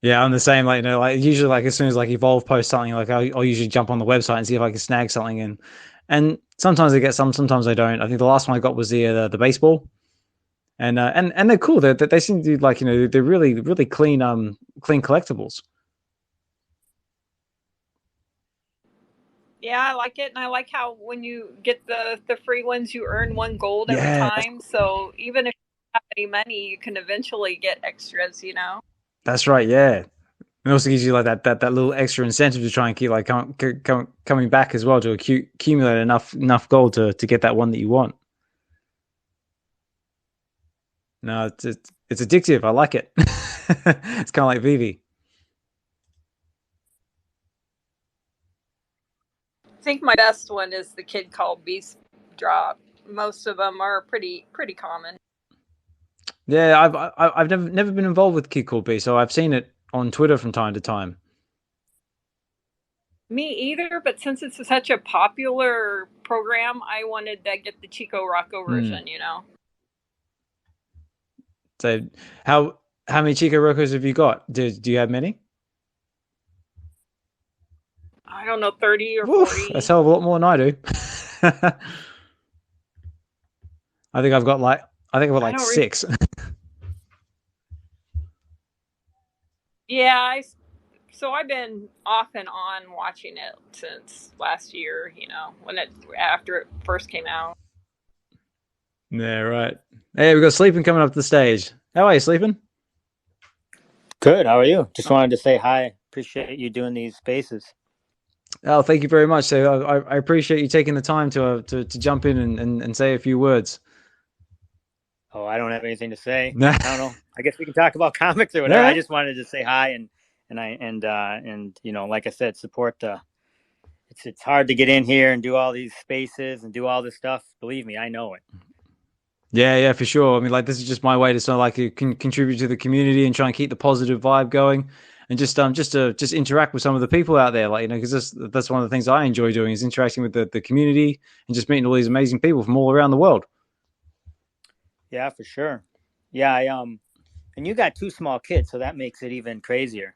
Yeah, I'm the same. Like, like usually, like as soon as like Evolve posts something, like I'll usually jump on the website and see if I can snag something. And sometimes I get some, sometimes I don't. I think the last one I got was the baseball, and they're cool. They seem to be like they're really clean collectibles. Yeah, I like it, and I like how when you get the free ones, you earn 1 gold every time. So even if you don't have any money, you can eventually get extras. That's right. Yeah. It also gives you like that little extra incentive to try and keep like coming back as well to accumulate enough gold to get that one that you want. No, it's addictive. I like it. It's kind of like Veve. I think my best one is the Kid Called Beast drop. Most of them are pretty common. Yeah, I've never been involved with Kid Called Beast, so I've seen it on Twitter from time to time. Me either, but since it's such a popular program, I wanted to get the Chico Rocco version. So how many Chico Roccos have you got? Do you have many? I don't know, 30 or 40. That's a hell of a lot more than I do. I think I've got like 6. Yeah, so I've been off and on watching it since last year, after it first came out. Yeah, right. Hey, we've got Sleepin coming up to the stage. How are you, Sleepin? Good. How are you? Just wanted to say hi. Appreciate you doing these spaces. Oh, thank you very much. So I appreciate you taking the time to jump in and say a few words. Oh, I don't have anything to say. I don't know. I guess we can talk about comics or whatever. Yeah. I just wanted to say hi and like I said, support the. It's hard to get in here and do all these spaces and do all this stuff. Believe me, I know it. Yeah, for sure. I mean, like this is just my way to sort of like contribute to the community and try and keep the positive vibe going, and just interact with some of the people out there, like because that's one of the things I enjoy doing is interacting with the community and just meeting all these amazing people from all around the world. Yeah, for sure. Yeah, and you got 2 small kids, so that makes it even crazier.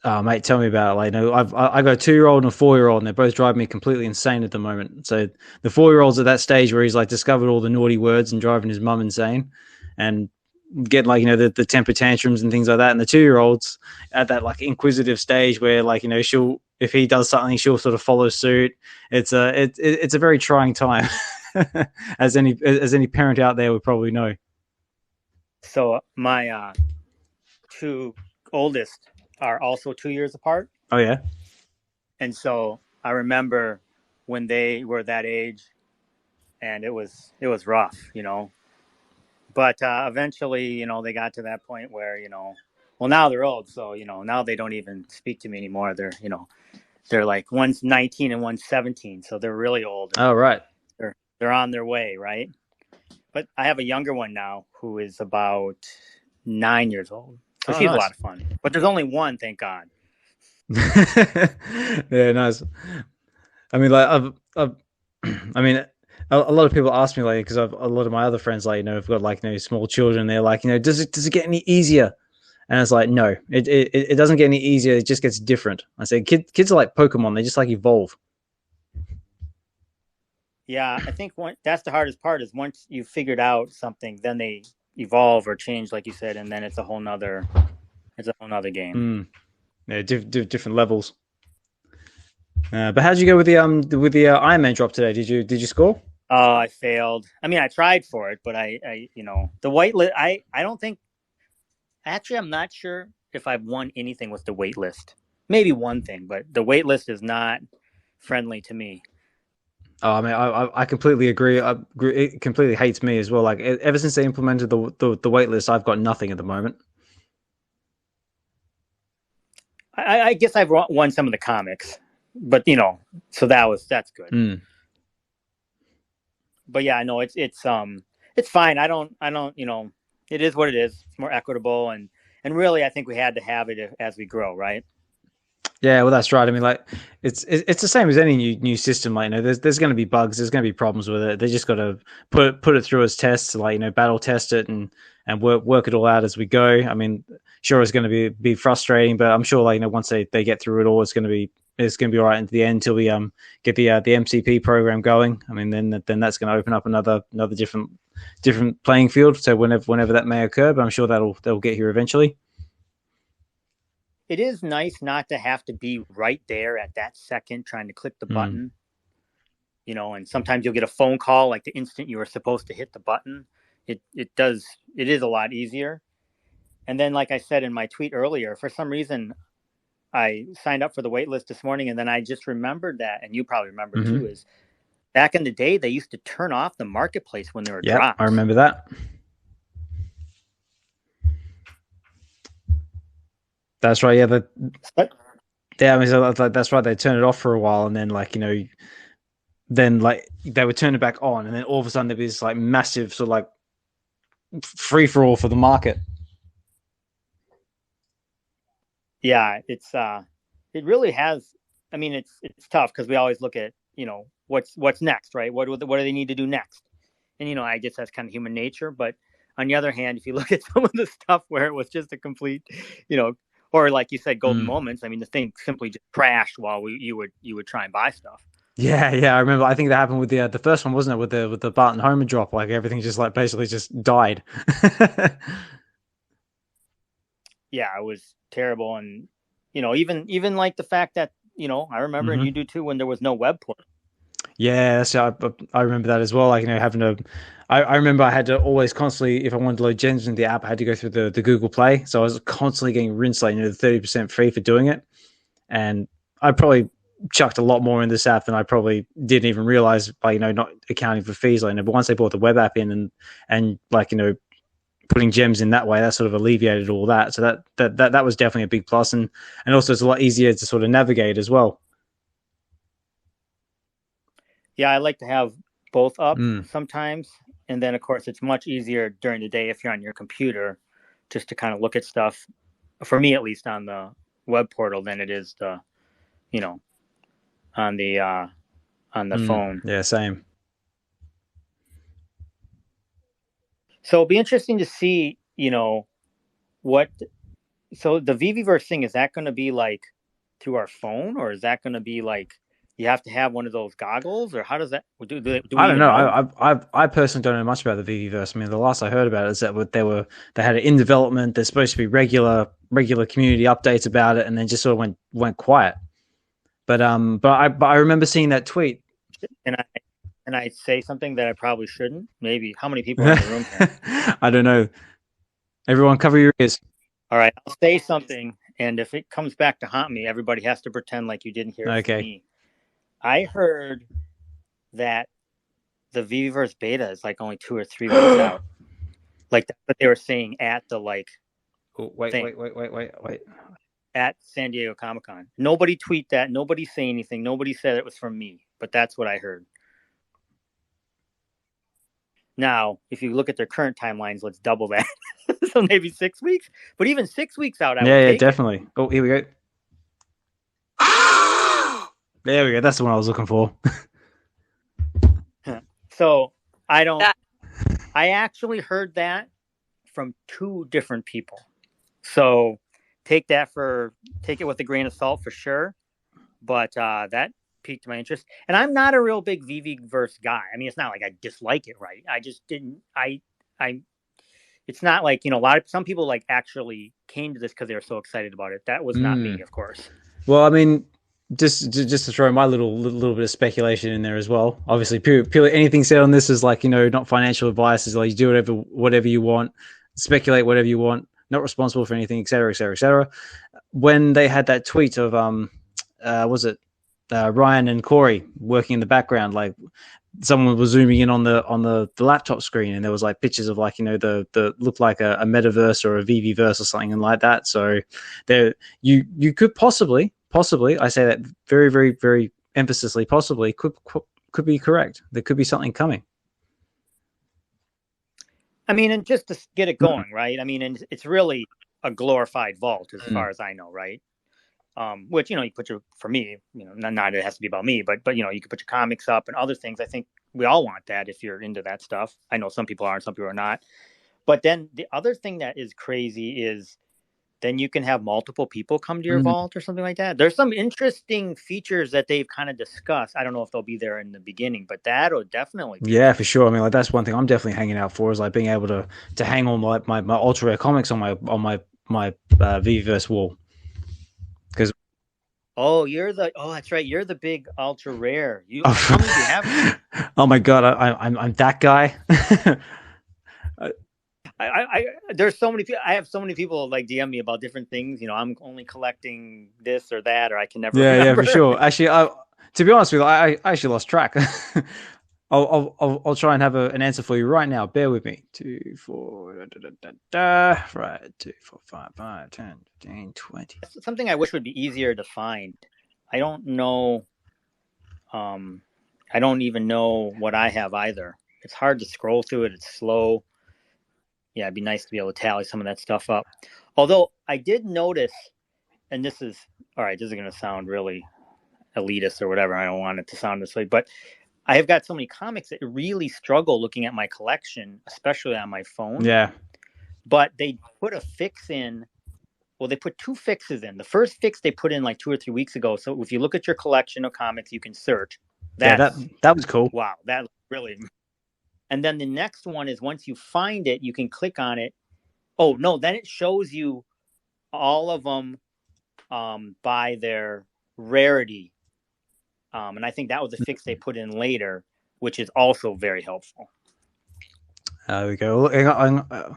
Oh, mate, tell me about it. Like, I got a 2-year-old and a 4-year-old, and they're both driving me completely insane at the moment. So the 4-year-old's at that stage where he's like discovered all the naughty words and driving his mum insane, and getting like the temper tantrums and things like that. And the 2-year-old's at that like inquisitive stage where like she'll, if he does something, she'll sort of follow suit. It's a very trying time, as any parent out there would probably know. So my 2 oldest are also 2 years apart. Oh yeah. And so I remember when they were that age, and it was rough, But eventually, they got to that point where, well, now they're old. So, now they don't even speak to me anymore. They're like, one's 19 and one's 17. So they're really old. Oh, right. They're on their way, right? But I have a younger one now who is about 9 years old. So she's nice. a lot of fun. But there's only one, thank God. Yeah, nice. I mean, like, I mean, a lot of people ask me, like, because a lot of my other friends, like, have got like, small children. They're like, does it get any easier? And it's like, no, it doesn't get any easier. It just gets different. I say, kids are like Pokemon. They just like evolve. Yeah, I think that's the hardest part is once you've figured out something, then they evolve or change, like you said, and then it's a whole nother game. Yeah, different levels. But how'd you go with the Iron Man drop today? Did you score? Oh, I failed. I mean, I tried for it, but I the whitelist. I don't think. Actually, I'm not sure if I've won anything with the waitlist. Maybe one thing, but the waitlist is not friendly to me. Oh, I mean, I completely agree. It completely hates me as well. Like ever since they implemented the waitlist, I've got nothing at the moment. I guess I've won some of the comics, but so that's good. But yeah, I know it's fine. I don't it is what it is. It's more equitable and really I think we had to have it as we grow, right? Yeah, well, that's right. I mean, like, it's the same as any new system. Like, there's going to be bugs, there's going to be problems with it. They just got to put it through as tests, like, battle test it and work it all out as we go. I mean, sure, it's going to be frustrating, but I'm sure, like, once they get through it all, it's going to be all right into the end until we get the MCP program going. I mean, then that's going to open up another different playing field. So whenever that may occur, but I'm sure that'll get here eventually. It is nice not to have to be right there at that second trying to click the button, and sometimes you'll get a phone call like the instant you were supposed to hit the button. It is a lot easier. And then, like I said in my tweet earlier, for some reason, I signed up for the waitlist this morning, and then I just remembered that, and you probably remember too, is back in the day, they used to turn off the marketplace when there were drops. I remember that. That's right. Yeah, I mean, so that's right. They turned it off for a while, and then then like they would turn it back on, and then all of a sudden there'd be this like massive sort of like free for all for the market. Yeah, it really has. I mean, it's tough because we always look at what's next, right? What do they need to do next? And I guess that's kind of human nature. But on the other hand, if you look at some of the stuff where it was just a complete, or like you said, golden moments. I mean, the thing simply just crashed while you would try and buy stuff. Yeah, I remember. I think that happened with the first one, wasn't it? With the Barton Homer drop, like everything just like basically just died. Yeah, it was terrible, and even like the fact that I remember, and you do too, when there was no web port. Yeah, so I remember that as well. Like having to, I remember I had to always constantly, if I wanted to load gems into the app, I had to go through the Google Play. So I was constantly getting rinsed, like the 30% free for doing it, and I probably chucked a lot more in this app than I probably didn't even realize by not accounting for fees. Like, but once they brought the web app in and like putting gems in that way, that sort of alleviated all that. So that was definitely a big plus, and also it's a lot easier to sort of navigate as well. Yeah, I like to have both up sometimes. And then, of course, it's much easier during the day if you're on your computer just to kind of look at stuff, for me at least, on the web portal than it is on the phone. Yeah, same. So it'll be interesting to see, what. So the Viveverse thing, is that going to be like through our phone, or is that going to be like you have to have one of those goggles, or how does that do I don't know. I personally don't know much about the Viveverse. I mean, the last I heard about it is that they had it in development. There's supposed to be regular community updates about it, and then just sort of went quiet. But I remember seeing that tweet. And I say something that I probably shouldn't. Maybe. How many people are in the room here? I don't know. Everyone cover your ears. All right, I'll say something, and if it comes back to haunt me, everybody has to pretend like you didn't hear it from me. I heard that the Viveverse beta is like only 2 or 3 weeks out. Like that's what they were saying at the like. Oh, wait, thing. wait. At San Diego Comic-Con. Nobody tweet that. Nobody say anything. Nobody said it was from me, but that's what I heard. Now, if you look at their current timelines, let's double that. So maybe 6 weeks, but even 6 weeks out, I would take definitely. it. Oh, here we go. There we go. That's the one I was looking for. So I actually heard that from 2 different people. So take it with a grain of salt for sure. But that piqued my interest. And I'm not a real big Veveverse guy. I mean, it's not like I dislike it, right? I just didn't. It's not like, some people like actually came to this because they were so excited about it. That was not me, of course. Well, I mean, just to throw my little bit of speculation in there as well. Obviously, purely anything said on this is like, not financial advice. Is like you do whatever you want, speculate whatever you want, not responsible for anything, et cetera, et cetera, et cetera. When they had that tweet of was it Ryan and Corey working in the background, like someone was zooming in on the laptop screen, and there was like pictures of like the looked like a Metaverse or a Veveverse or something like that. So there you could possibly, I say that very, very, very emphatically, possibly could be correct. There could be something coming. I mean, and just to get it going, right? I mean, and it's really a glorified vault as far as I know, right? Which, you put for me, not it has to be about me, but you can put your comics up and other things. I think we all want that if you're into that stuff. I know some people are and some people are not. But then the other thing that is crazy is then you can have multiple people come to your vault or something like that. There's some interesting features that they've kind of discussed. I don't know if they'll be there in the beginning, but that'll definitely be for sure. I mean, like that's one thing I'm definitely hanging out for, is like being able to hang all my ultra rare comics on my Veveverse wall. Because that's right. You're the big ultra rare. How many do you have? Oh my god, I'm that guy. There's so many people. I have so many people like DM me about different things. I'm only collecting this or that, or I can never. Yeah, for sure. Actually, to be honest with you, I actually lost track. I'll try and have an answer for you right now. Bear with me. 2, 4, right. 2, 4, 5, 5, 10, 15, 20. That's something I wish would be easier to find. I don't know. I don't even know what I have either. It's hard to scroll through it. It's slow. Yeah, it'd be nice to be able to tally some of that stuff up. Although I did notice, and this is going to sound really elitist or whatever. I don't want it to sound this way, but I have got so many comics that really struggle looking at my collection, especially on my phone. Yeah. But they put a fix in. Well, they put 2 fixes in. The first fix they put in like 2 or 3 weeks ago. So if you look at your collection of comics, you can search. That was cool. Wow, that really. And then the next one is once you find it, you can click on it. Oh, no, then it shows you all of them by their rarity. And I think that was a fix they put in later, which is also very helpful. There we go.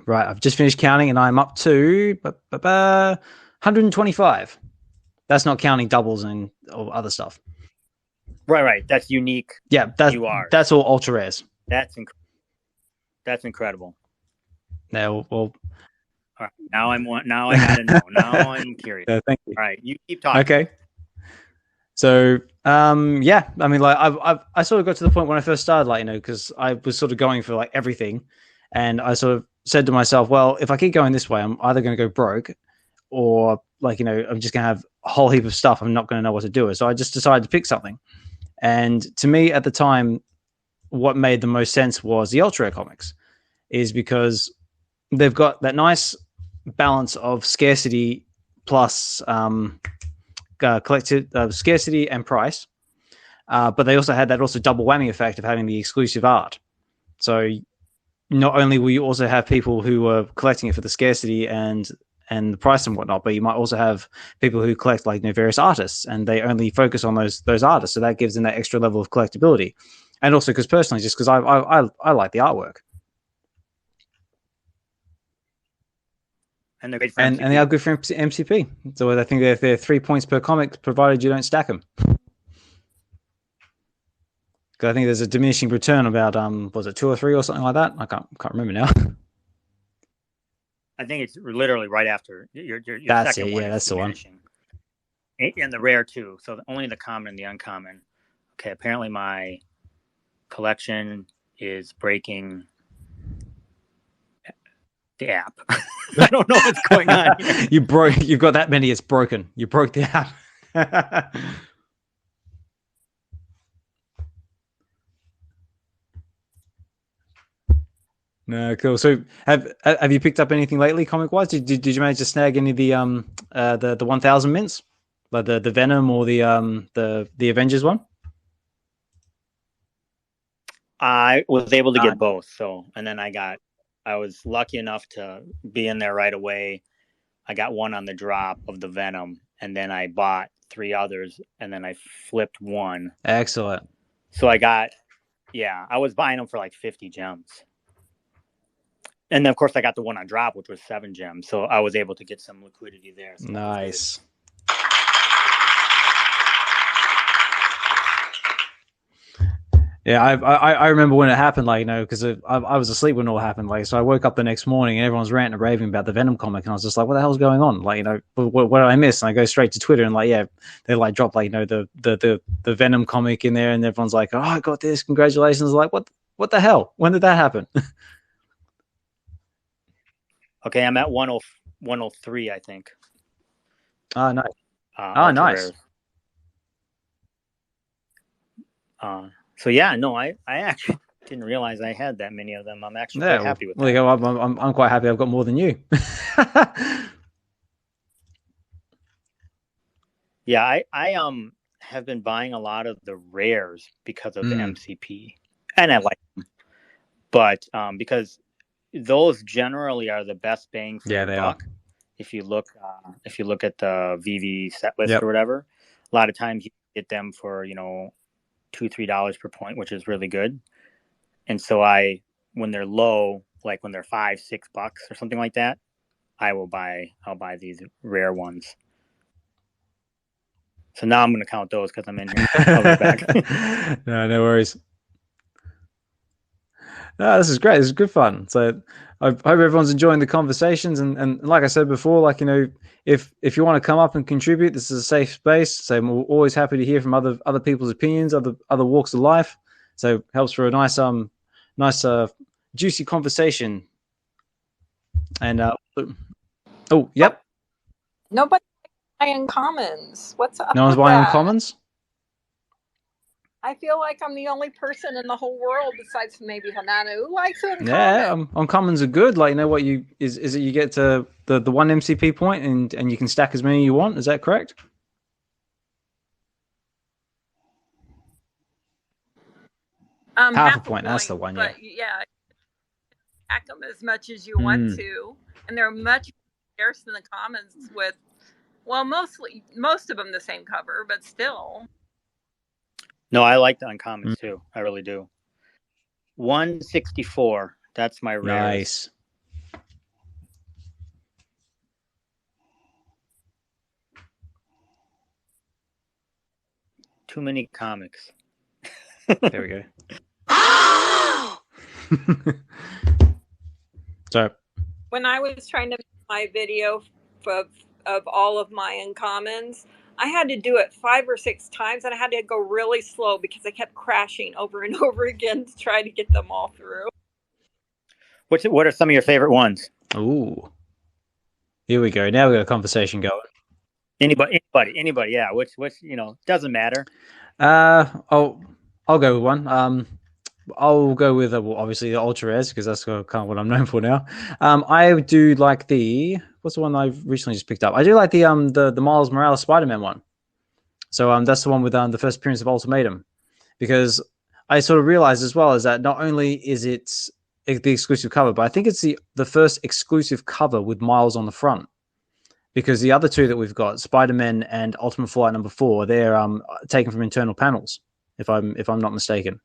Right, I've just finished counting, and I'm up to 125. That's not counting doubles and other stuff. Right. That's unique. Yeah, that's all ultra rares. That's incredible. Now, well, all right. Now I gotta know. Now I'm curious. Thank you. All right, you keep talking. Okay. So, I mean, like, I sort of got to the point when I first started, like, because I was sort of going for like everything, and I sort of said to myself, well, if I keep going this way, I'm either going to go broke, or like, I'm just going to have a whole heap of stuff. I'm not going to know what to do with. So I just decided to pick something. And to me at the time, what made the most sense was the ultra rare comics, is because they've got that nice balance of scarcity plus collected scarcity and price, but they also had that double whammy effect of having the exclusive art. So not only will you also have people who are collecting it for the scarcity and the price and whatnot, but you might also have people who collect like various artists, and they only focus on those artists. So that gives them that extra level of collectability. And also because personally, just because I like the artwork. And they're great for and they are good for MCP. So I think they're 3 points per comic, provided you don't stack them. Because I think there's a diminishing return about was it 2 or 3 or something like that? I can't remember now. I think it's literally right after your That's second it. one. Yeah, Is that's the one. diminishing. And the rare too. So only the common and the uncommon. Okay, apparently my collection is breaking the app. I don't know what's going on here. You've got that many. It's broken. You broke the app. No, cool. So have you picked up anything lately, comic wise? Did you manage to snag any of the 1,000 mints, like the Venom or the Avengers one? I was able to get both. So, and then I was lucky enough to be in there right away. I got one on the drop of the Venom, and then I bought 3 others, and then I flipped one. Excellent. So I was buying them for like 50 gems. And then, of course, I got the one on drop, which was 7 gems. So I was able to get some liquidity there. So nice. Yeah, I remember when it happened, like, because I was asleep when it all happened, like, so I woke up the next morning and everyone's ranting and raving about the Venom comic, and I was just like, what the hell's going on? Like, what did I miss? And I go straight to Twitter and like, yeah, they like dropped like, the Venom comic in there, and everyone's like, oh, I got this, congratulations. Like, what the hell? When did that happen? Okay, I'm at 103, I think. Oh, nice. Nice. So yeah, no, I actually didn't realize I had that many of them. I'm actually quite happy with that. Well, I'm quite happy I've got more than you. Yeah, I have been buying a lot of the rares because of the MCP, and I like them, but because those generally are the best bang for your buck. If you look at the Veve set list or whatever, a lot of times you get them for $2-3 per point, which is really good. And so when they're low, like when they're $5-6 or something like that, I'll buy these rare ones. So now I'm going to count those because I'm in here. I'll be back. No worries. No, this is great. This is good fun. So I hope everyone's enjoying the conversations. And like I said before, like, if you want to come up and contribute, this is a safe space. So we're always happy to hear from other people's opinions, other walks of life. So it helps for a nice juicy conversation. And yep. Nobody buying commons. What's up? No one's buying commons? I feel like I'm the only person in the whole world besides maybe Hanana who likes it. Yeah, uncommons are good. Like, what is it? You get to the one MCP point, and you can stack as many you want. Is that correct? Half a point. That's the one. But yeah, stack them as much as you want to, and they're much scarce than the commons. With most of them the same cover, but still. No, I like the uncommons too. I really do. 164. That's my rare. Nice. Too many comics. There we go. So when I was trying to make my video of all of my uncommons, I had to do it 5 or 6 times, and I had to go really slow because I kept crashing over and over again to try to get them all through. What are some of your favorite ones? Ooh, here we go. Now we got a conversation going. Anybody? Yeah, which doesn't matter. I'll go with one. I'll go with obviously the ultra rares because that's kind of what I'm known for now. I do like what's the one I've recently just picked up? I do like the Miles Morales Spider-Man one. So that's the one with the first appearance of Ultimatum, because I sort of realized as well is that not only is it the exclusive cover, but I think it's the first exclusive cover with Miles on the front, because the other two that we've got, Spider-Man and Ultimate Flight number 4, they're taken from internal panels, if I'm not mistaken.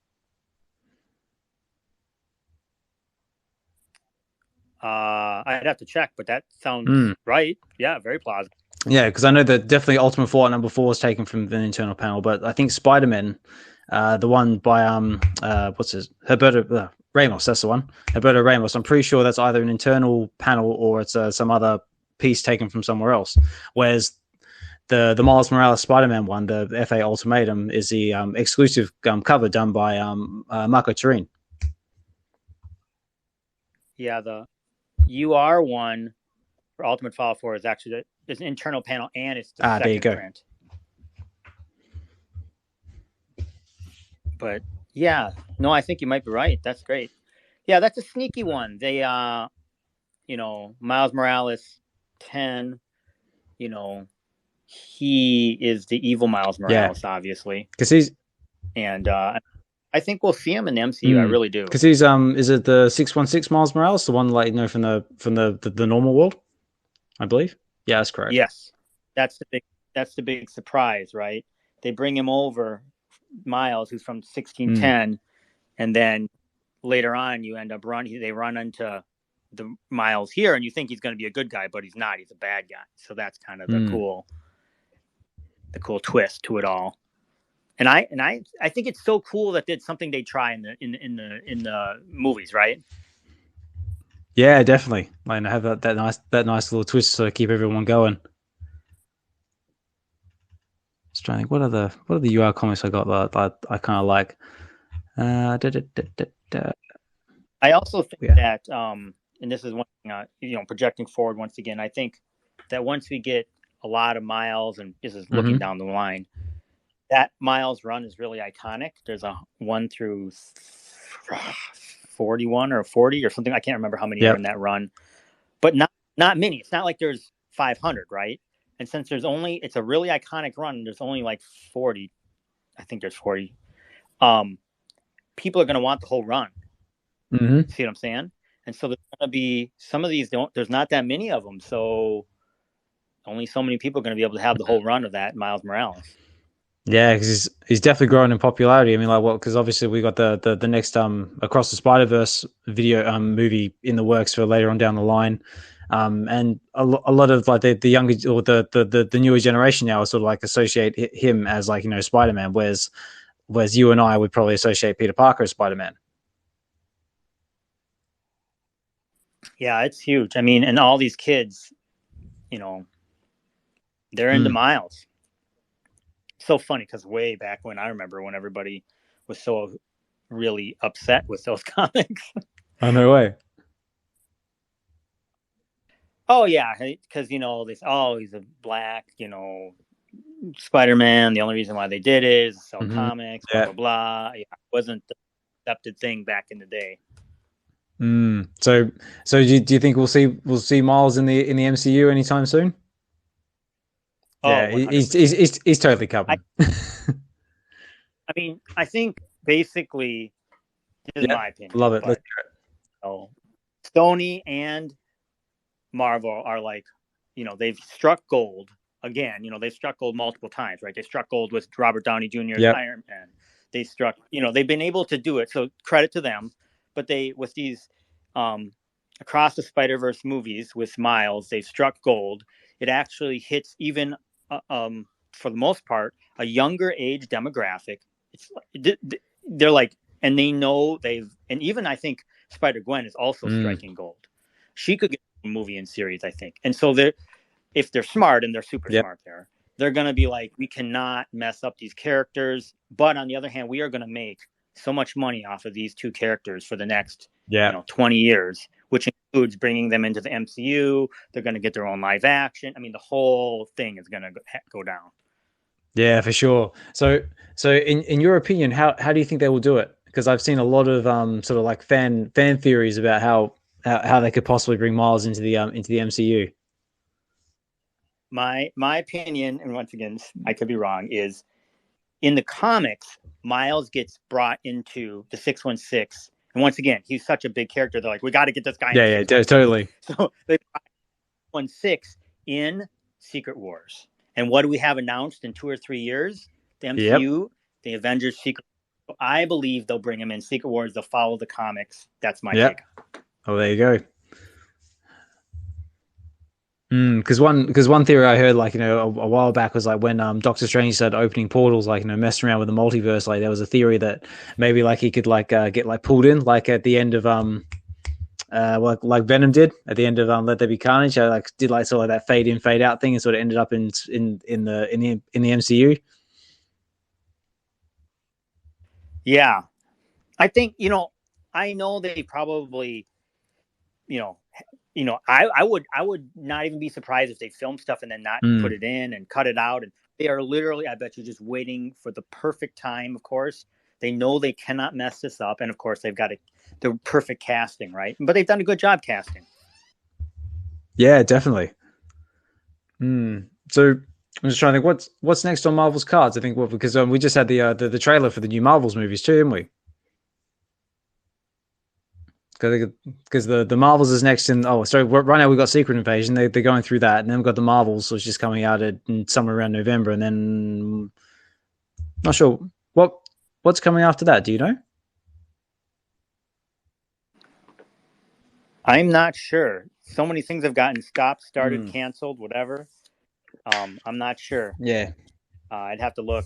I'd have to check, but that sounds right. Yeah, very plausible. Yeah, because I know that definitely Ultimate Flight number 4 is taken from the internal panel, but I think Spider-Man, the one by what's his Herberto Ramos, that's the one. Alberto Ramos. I'm pretty sure that's either an internal panel or it's some other piece taken from somewhere else. Whereas the Miles Morales Spider-Man one, the FA Ultimatum, is the exclusive cover done by Marco Turin. Yeah, the UR one for Ultimate Fallout 4 is actually there's an internal panel and it's the second print. But yeah, no, I think you might be right. That's great. Yeah, that's a sneaky one. They, you know, Miles Morales 10, you know, he is the evil Miles Morales, obviously. Because he's... And I think we'll see him in the MCU. I really do. Because he's is it the 616 Miles Morales, the one like you know from the normal world, I believe. Yeah, that's correct. Yes, that's the big surprise, right? They bring him over, Miles, who's from 1610, and then later on you end up they run into the Miles here, and you think he's going to be a good guy, but he's not. He's a bad guy. So that's kind of the cool twist to it all. And I think it's so cool that it's something they try in the movies, right? Yeah, definitely. Like have that nice little twist to keep everyone going. Just trying to think, what are the UR comics I got that I kind of like. I also think that, and this is one thing, projecting forward once again. I think that once we get a lot of Miles, and this is looking down the line, that Miles run is really iconic. There's a 1 through 41 or 40 or something. I can't remember how many are in that run, but not many. It's not like there's 500, right? And since it's a really iconic run, and there's only like 40. I think there's 40. People are going to want the whole run. See what I'm saying? And so there's going to be some of these there's not that many of them. So only so many people are going to be able to have the whole run of that Miles Morales. Yeah, because he's definitely growing in popularity. I mean, like, because obviously we got the next Across the Spider-Verse video movie in the works for later on down the line, and a lot of like the younger or the newer generation now sort of like associate him as like Spider-Man, whereas you and I would probably associate Peter Parker as Spider-Man. Yeah, it's huge. I mean, and all these kids, they're into Miles. So funny because way back when I remember when everybody was so really upset with those comics. Oh, no way. Oh yeah, because he's a black, Spider-Man. The only reason why they did it is sell comics, blah blah blah. Yeah, it wasn't the accepted thing back in the day. So do you think we'll see Miles in the MCU anytime soon? Yeah, he's totally coming. I mean, I think basically, this is my opinion. Love it. Sony and Marvel are like, they've struck gold again. They've struck gold multiple times, right? They struck gold with Robert Downey Jr.'s Iron Man. They struck, they've been able to do it. So credit to them. But with these Across the Spider-Verse movies with Miles, they've struck gold. It actually hits even, for the most part, a younger age demographic. They're like, and they know and even I think Spider-Gwen is also striking gold. She could get a movie and series, I think. And so if they're smart, and they're super smart they're going to be like, we cannot mess up these characters. But on the other hand, we are going to make so much money off of these two characters for the next 20 years, which includes bringing them into the MCU. They're going to get their own live action. I mean, the whole thing is going to go down. Yeah, for sure. So in your opinion, how do you think they will do it? Because I've seen a lot of sort of like fan theories about how they could possibly bring Miles into the MCU. My opinion, and once again, I could be wrong, is in the comics, Miles gets brought into the 616. And once again, he's such a big character. They're like, we got to get this guy. Yeah, totally. So they brought 616 in Secret Wars. And what do we have announced in 2 or 3 years? The MCU, the Avengers Secret Wars. So I believe they'll bring him in Secret Wars. They'll follow the comics. That's my take. Oh, there you go. Because one theory I heard, like, a while back, was like when Doctor Strange started opening portals, like, messing around with the multiverse, like there was a theory that maybe like he could like get like pulled in, like at the end of like Venom did at the end of Let There Be Carnage. I like did like sort of that fade in fade out thing and sort of ended up in the MCU. Yeah, I think I know they probably I would not even be surprised if they film stuff and then not put it in and cut it out. And they are literally, I bet you, just waiting for the perfect time. Of course, they know they cannot mess this up, and of course, they've got the perfect casting, right? But they've done a good job casting. Yeah, definitely. So I'm just trying to think what's next on Marvel's cards. I think because we just had the trailer for the new Marvels movies too, didn't we? Because the Marvels is next in. Oh, sorry. Right now we've got Secret Invasion. They're going through that, and then we've got the Marvels, which is coming out in somewhere around November, and then not sure what's coming after that. Do you know? I'm not sure. So many things have gotten stopped, started, canceled, whatever. I'm not sure. Yeah, I'd have to look.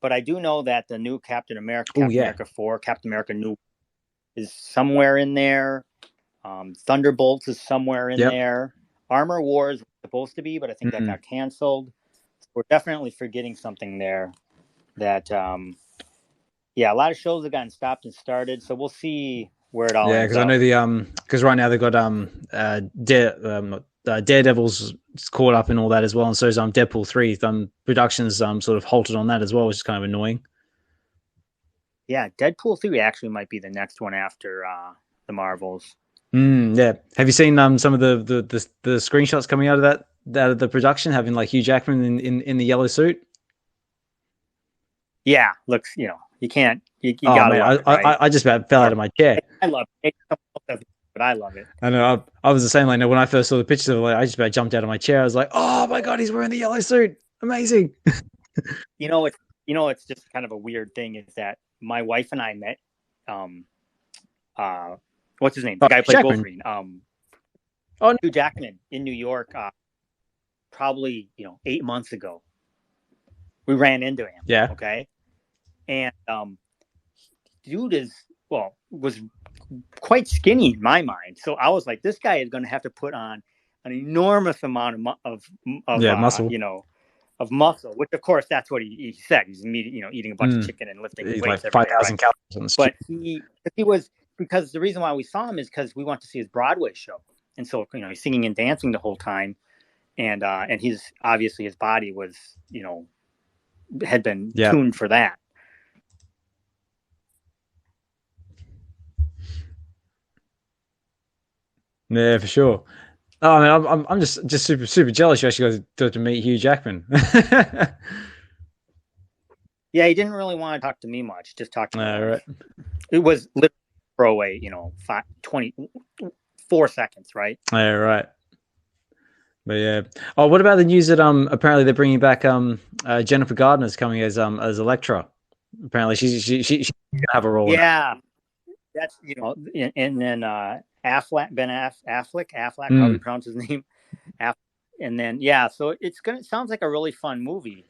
But I do know that the new Captain America, America 4, Captain America New is somewhere in there. Thunderbolts is somewhere in there. Armor Wars was supposed to be, but I think that got canceled. We're definitely forgetting something there. That a lot of shows have gotten stopped and started. So we'll see where it all ends because I know because right now they've got Daredevil's caught up in all that as well, and so is Deadpool 3. Production's sort of halted on that as well, which is kind of annoying. Yeah, Deadpool 3 actually might be the next one after the Marvels. Yeah. Have you seen some of the screenshots coming out of the production, having like Hugh Jackman in the yellow suit? Yeah, looks, you can't, you gotta love it, right? I just about fell out of my chair. I love it, but I love it. I know. I was the same. Like, when I first saw the pictures of it, like, I just about jumped out of my chair. I was like, "Oh my god, he's wearing the yellow suit! Amazing!" It's just kind of a weird thing is that my wife and I met, what's his name? The guy who played Wolverine. Hugh Jackman in New York, probably 8 months ago. We ran into him. Yeah. Okay. And dude was quite skinny in my mind. So I was like, this guy is going to have to put on an enormous amount of muscle. Of muscle, which of course that's what he said. He's eating a bunch of chicken and lifting weights. Like 5,000 calories. But he was, because the reason why we saw him is because we went to see his Broadway show, and so he's singing and dancing the whole time, and his obviously his body was had been tuned for that. Yeah, for sure. Oh, I mean, I'm just super jealous you actually got to meet Hugh Jackman. Yeah, he didn't really want to talk to me much. Just talk to me. Right. It was literally throwaway, 24 seconds, right? Yeah, right. But yeah. Oh, what about the news that apparently they're bringing back Jennifer Gardner's coming as Elektra. Apparently she's gonna have a role. Yeah, that's and then Ben Affleck, how do you pronounce his name? And then so it sounds like a really fun movie.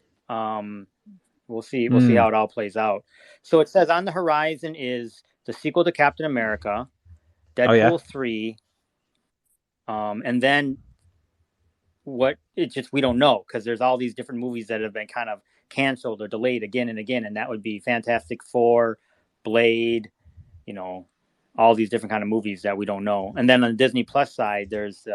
We'll see how it all plays out. So it says on the horizon is the sequel to Captain America, Deadpool 3, and then we don't know, because there's all these different movies that have been kind of canceled or delayed again and again, and that would be Fantastic Four, Blade, all these different kind of movies that we don't know. And then on the Disney Plus side, there's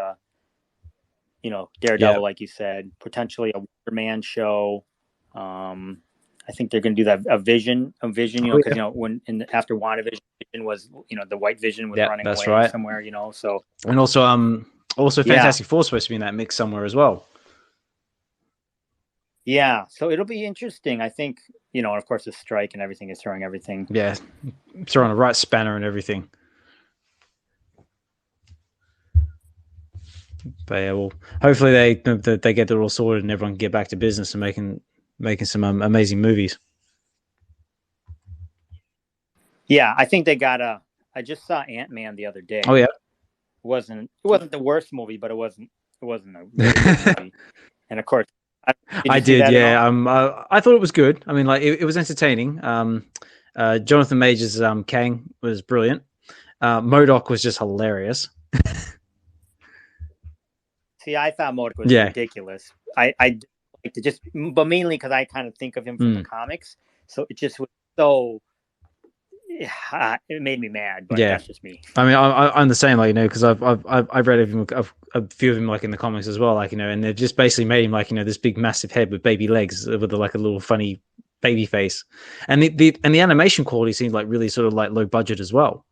Daredevil, like you said, potentially a Wonder Man show. I think they're going to do that a Vision, because when after WandaVision was the White Vision was running away somewhere, so. And also Fantastic Four supposed to be in that mix somewhere as well. Yeah, so it'll be interesting. I think, of course the strike and everything is throwing everything. Yeah, throwing a right spanner and everything. But yeah, well, hopefully they get it all sorted and everyone can get back to business and making some amazing movies. Yeah, I think they I just saw Ant-Man the other day. Oh yeah. It wasn't the worst movie, but it wasn't It wasn't a very good movie. And of course, I you see did, that at all? yeah. I thought it was good. I mean, like it was entertaining. Jonathan Majors Kang was brilliant. MODOK was just hilarious. See, I thought MODOK was ridiculous. I like to just, but mainly because I kind of think of him from the comics. So it just was so. It made me mad, but that's just me. I mean, I'm the same, like, you know, because I've read of him, a few of him, like in the comics as well, like, you know, and they've just basically made him like, you know, this big massive head with baby legs with like a little funny baby face, and the animation quality seemed like really sort of like low budget as well.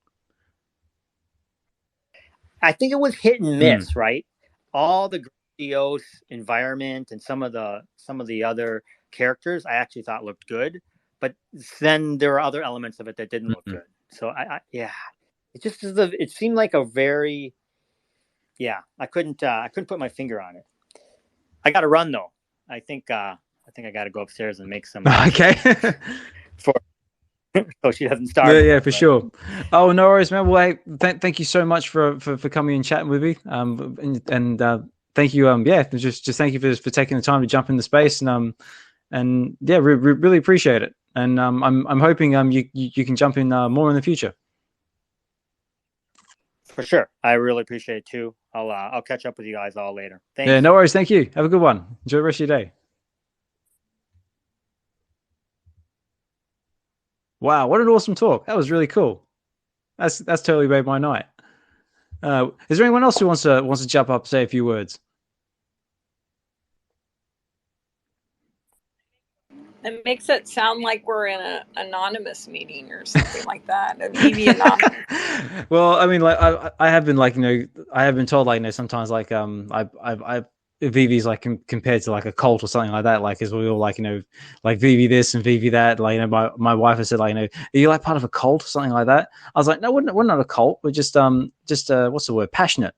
I think it was hit and miss, right? All the grandiose environment and some of the other characters I actually thought looked good. But then there are other elements of it that didn't look good. So it just it seemed like a very, I couldn't put my finger on it. I got to run though. I think I got to go upstairs and make some. Okay. So she doesn't start. Yeah, for sure. Oh, no worries, man. Well, thank you so much for coming and chatting with me. And thank you. Just thank you for taking the time to jump into space and really appreciate it. And I'm hoping you can jump in more in the future. For sure, I really appreciate it too. I'll catch up with you guys all later. Thanks. Yeah, no worries. Thank you. Have a good one. Enjoy the rest of your day. Wow, what an awesome talk! That was really cool. That's totally made my night. Is there anyone else who wants to jump up, say a few words? It makes it sound like we're in an anonymous meeting or something like that. A Veve anonymous. Well, I mean, like I have been like, you know, I have been told like, you know, sometimes like I Veve's like compared to like a cult or something like that. Like, as we all like, you know, like Veve this and Veve that. Like, you know, my wife has said like, you know, are you like part of a cult or something like that? I was like, no, we're not a cult. We're just what's the word? Passionate.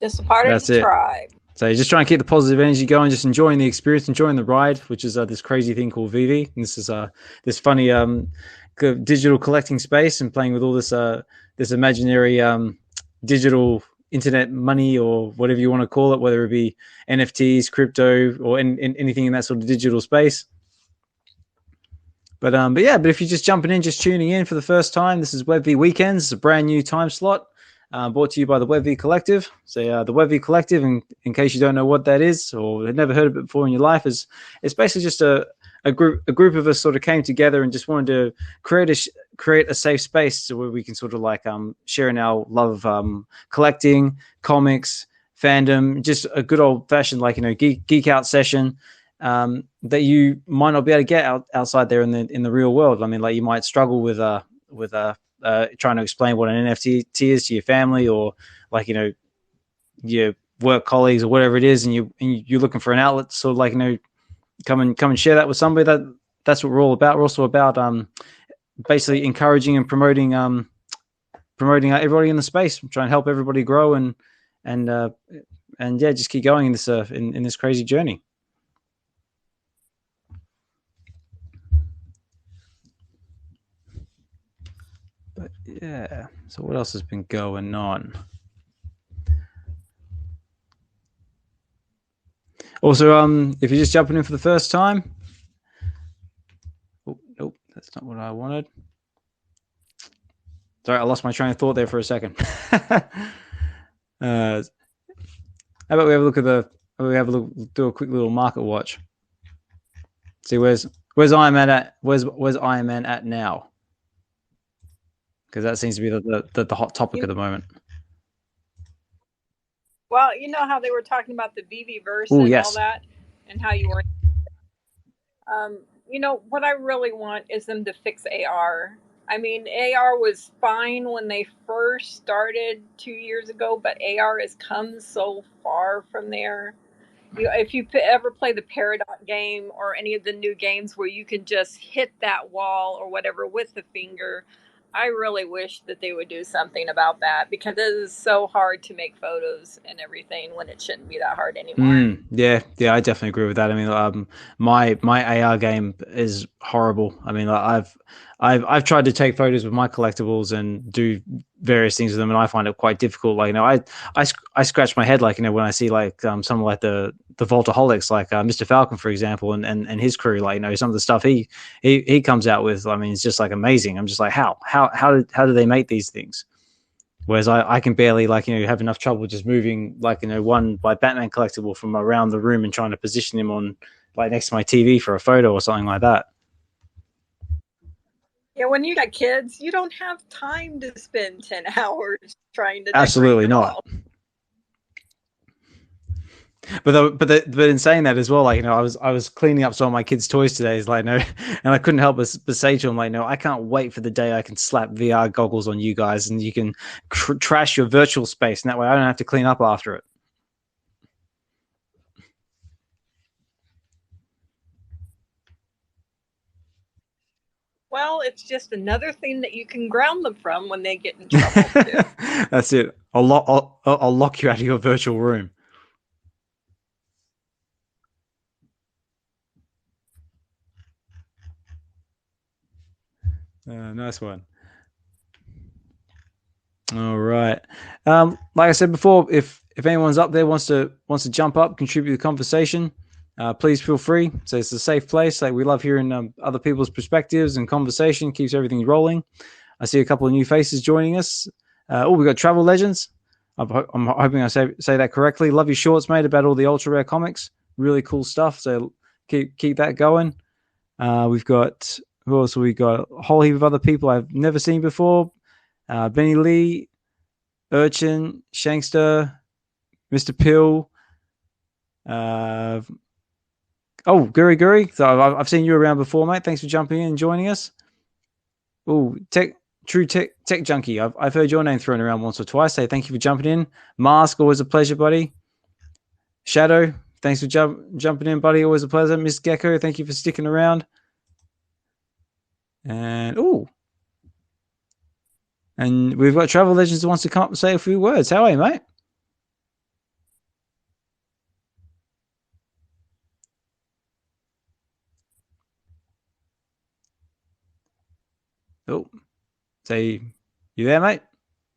Just a part of the tribe. So you're just trying to keep the positive energy going, just enjoying the experience, enjoying the ride, which is this crazy thing called Veve. And this is this funny digital collecting space and playing with all this this imaginary digital internet money or whatever you want to call it, whether it be NFTs, crypto, or anything in that sort of digital space. But if you're just jumping in, just tuning in for the first time, this is WebV Weekends. It's a brand new time slot. Brought to you by the WebV Collective. So the WebV Collective, in case you don't know what that is or had never heard of it before in your life, it's basically just a group of us sort of came together and just wanted to create a safe space where we can sort of like share in our love of collecting, comics, fandom, just a good old fashioned like, you know, geek out session that you might not be able to get outside there in the real world. I mean, like you might struggle with trying to explain what an NFT is to your family or like, you know, your work colleagues or whatever it is, and you're looking for an outlet, sort of like, you know, come and share that with somebody. That's what we're all about. We're also about basically encouraging and promoting everybody in the space, trying to help everybody grow and just keep going in this in this crazy journey. But yeah, so what else has been going on? Also, if you're just jumping in for the first time, oh nope, that's not what I wanted. Sorry, I lost my train of thought there for a second. How about we have a look at do a quick little market watch. See where's Iron Man at? Where's Iron Man at now? Because that seems to be the hot topic at the moment. Well, you know how they were talking about the Veveverse and all that, and how you were. You know what I really want is them to fix AR. I mean, AR was fine when they first started 2 years ago, but AR has come so far from there. If you ever play the Paradox game or any of the new games where you can just hit that wall or whatever with the finger, I really wish that they would do something about that, because it is so hard to make photos and everything when it shouldn't be that hard anymore. Yeah, I definitely agree with that. I mean, my AR game is horrible. I mean, I've tried to take photos with my collectibles and do various things with them, and I find it quite difficult. Like, I scratch my head, like, when I see like some like the Voltaholics, like Mr. Falcon, for example, and his crew, like, some of the stuff he comes out with. I mean, it's just like amazing. I'm just like, how do they make these things? Whereas I can barely, like, have enough trouble just moving, like, one like Batman collectible from around the room and trying to position him on, like, next to my TV for a photo or something like that. Yeah, when you got kids, you don't have time to spend 10 hours trying to Absolutely not. But in saying that as well, like, I was cleaning up some of my kids' toys today, is like, and I couldn't help but say to them, like, I can't wait for the day I can slap VR goggles on you guys and you can trash your virtual space, and that way I don't have to clean up after it. Well, it's just another thing that you can ground them from when they get in trouble too. That's it. I'll lock you out of your virtual room. Nice one. All right. Like I said before, if anyone's up there wants to jump up, contribute to the conversation, please feel free. So it's a safe place. Like, we love hearing other people's perspectives, and conversation keeps everything rolling. I see a couple of new faces joining us. We got Travelegends. I'm hoping I say that correctly. Love your shorts, mate, about all the ultra rare comics. Really cool stuff. So keep that going. We've got, who else? We got a whole heap of other people I've never seen before. Benny Lee, Urchin, Shankster, Mr. Pill. Guri. So I've seen you around before, mate. Thanks for jumping in and joining us. True Tech Junkie. I've heard your name thrown around once or twice. Say thank you for jumping in. Mask, always a pleasure, buddy. Shadow, thanks for jumping in, buddy. Always a pleasure. Miss Gecko, thank you for sticking around. And we've got Travelegends who wants to come up and say a few words. How are you, mate? Say, you there, mate?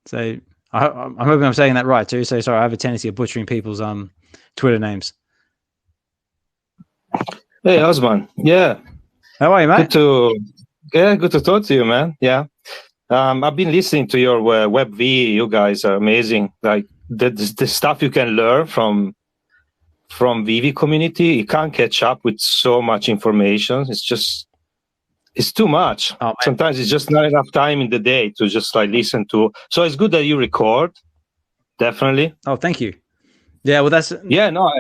So I'm hoping I'm saying that right too. So sorry, I have a tendency of butchering people's Twitter names. Hey, Osman. Yeah. How are you, mate? Good to talk to you, man. Yeah. I've been listening to your WebV. You guys are amazing. Like the stuff you can learn from Veve community, you can't catch up with so much information. It's too much. Oh, sometimes it's just not enough time in the day to just like listen to. So it's good that you record. Definitely. Oh, thank you. Yeah. Well, that's. Yeah. No.